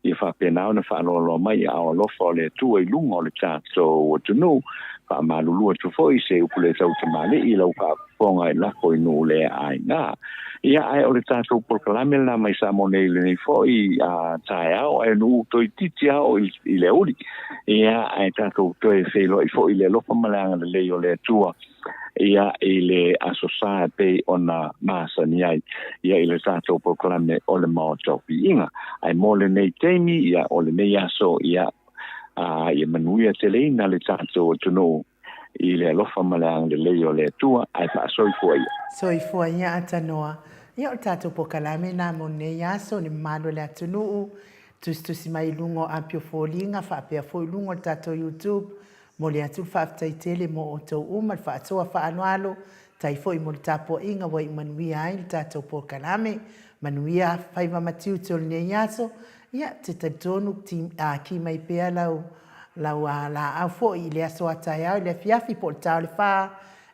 ia whapenao na whanolo mai au lofo le tua i lungo le tato o tunu wha malulua tu fo i se upule tau tamale i lau whaponga i lako i nu le ai ngā ia ai o le tato porkalame na mai sa monei le ni fo i tae au ai nu toi titi au i le uri ia ai tato toi whelo i fo i le lofa malanga le leo le tua ia i le asosae pe ona masa ni ai ia i le tato porkalame o le mao topi inga ai mo le nei teimi ia o le nei aso ia ia manuia te leina le tato tunu i le lofa malanga le leo le tua ai fa soifua ia atanoa ia o tatou pokalame na mo nei aso ni malo le atunuu tusi mai lungo apio fōlinga whaapea fōi lungo tatou YouTube mo le atu whaaftaitele mo o tau uma whaatoa whaanoalo tai fōi mo le tapo inga wai manuia ai le tatou pokalame manuia whaiva matiu tol nei aso ia te taitonu ki mai pea lau la au fōi le aso atai au le fiafi po le tau le wha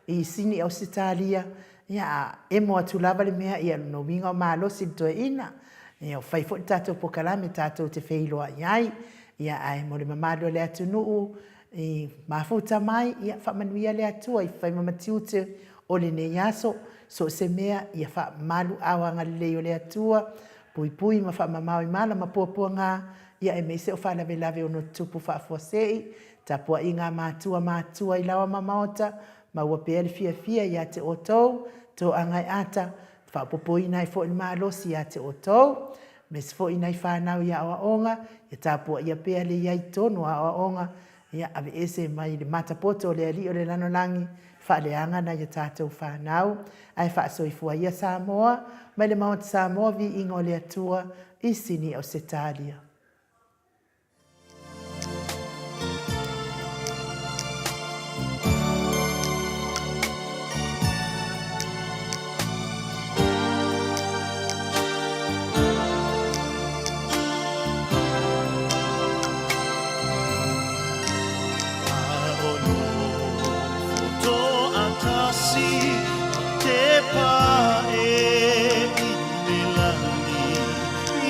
i sini au sitalia ia e mo atu lava le mea ia no winga malo si toe ina ia fai fo tatou pokalame tatou te feilo ai ia ai mo le mamado le atu nuu i mafuta mai ia fa manuia le atu ai fai mamatiu te o le nei aso so se mea ia fa malu awanga le o le atua pui ma fa mamau i mala ma puapuanga ia e meise o fa lave ono tupu fa fuasei tapua inga matua i lawa mamaota ma ua pea le fia ia te otou to angai ata fa popoi nai fo il malo si ia te otou mes fo inai fa nau ia onga ia tapua ia pea le ia tonu onga ia ave ese mai le matapoto le ali o le lanolangi fa le anga na ia tatou fa nau ai fa soifua ia Samoa mai le Mount Samoa vi ingo le atua i sini o Setalia. Te pae i le lani,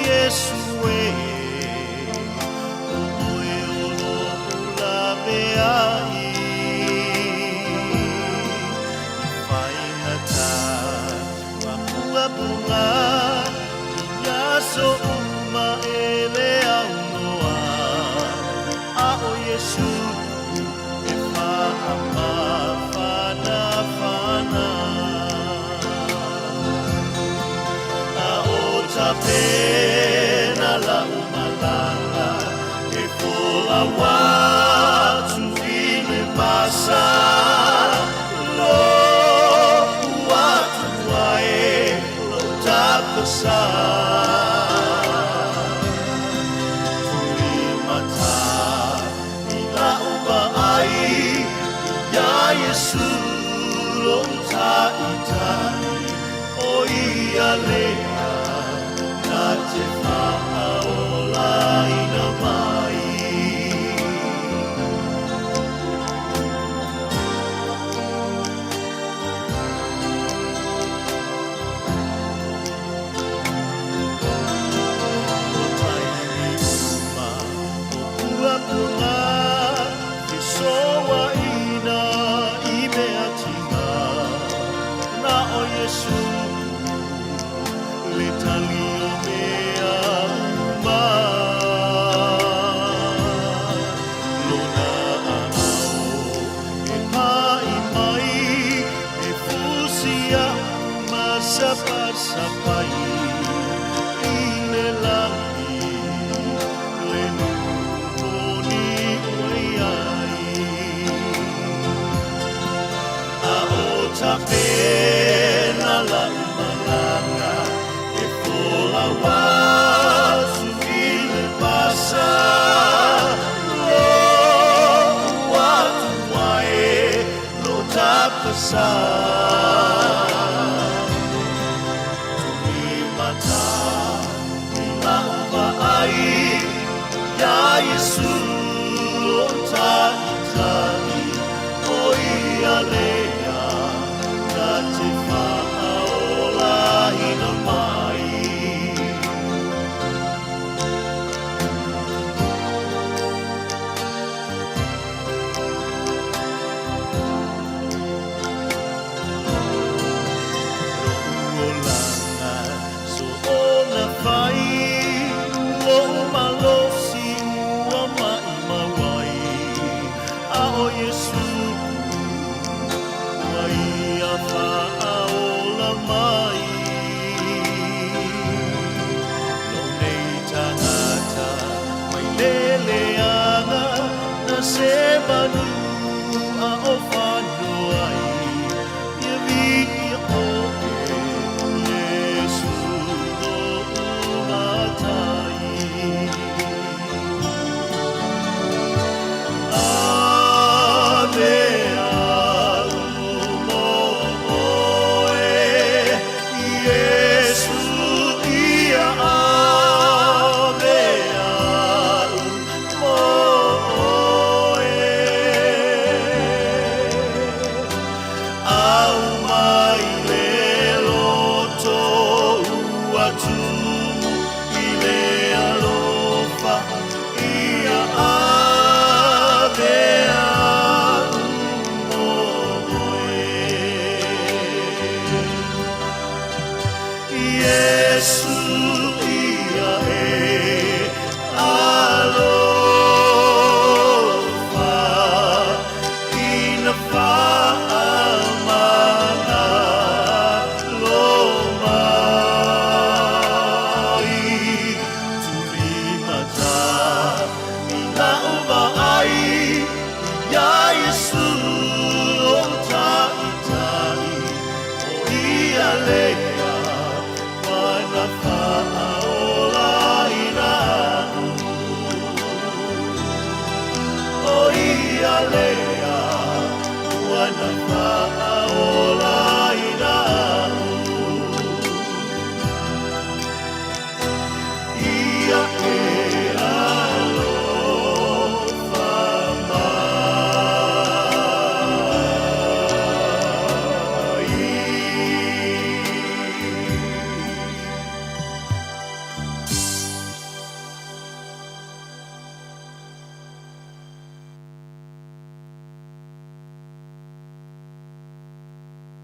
Yesu e pena la umalanga e fola watu vile basa lo watu wae lo tapasa tulimata ila uba ai ya Yesu lo taitai o ia lea na te whaaola ina mai. O taimi uma, o puapuna, e soa ina I mea tina, na o Yesu le tali o mea uma lona ao e pai mai e fusia masapa sapai I le langi le nukoni oi ai a o tapena la umalanga e fola watu vile basa lo watu wae lo tapasa tulimata ila uba ai ya Yesu lo taitai o ia lea na te whaaola ina mai. Ro'ulanga so ona whai lo malosi ua mai mawai a o Yesu Ia whaaola mai no nei tangata mai leleanga na se manu a o whanua ia viki o Yesu no umatai Ave Lea, wana whaaola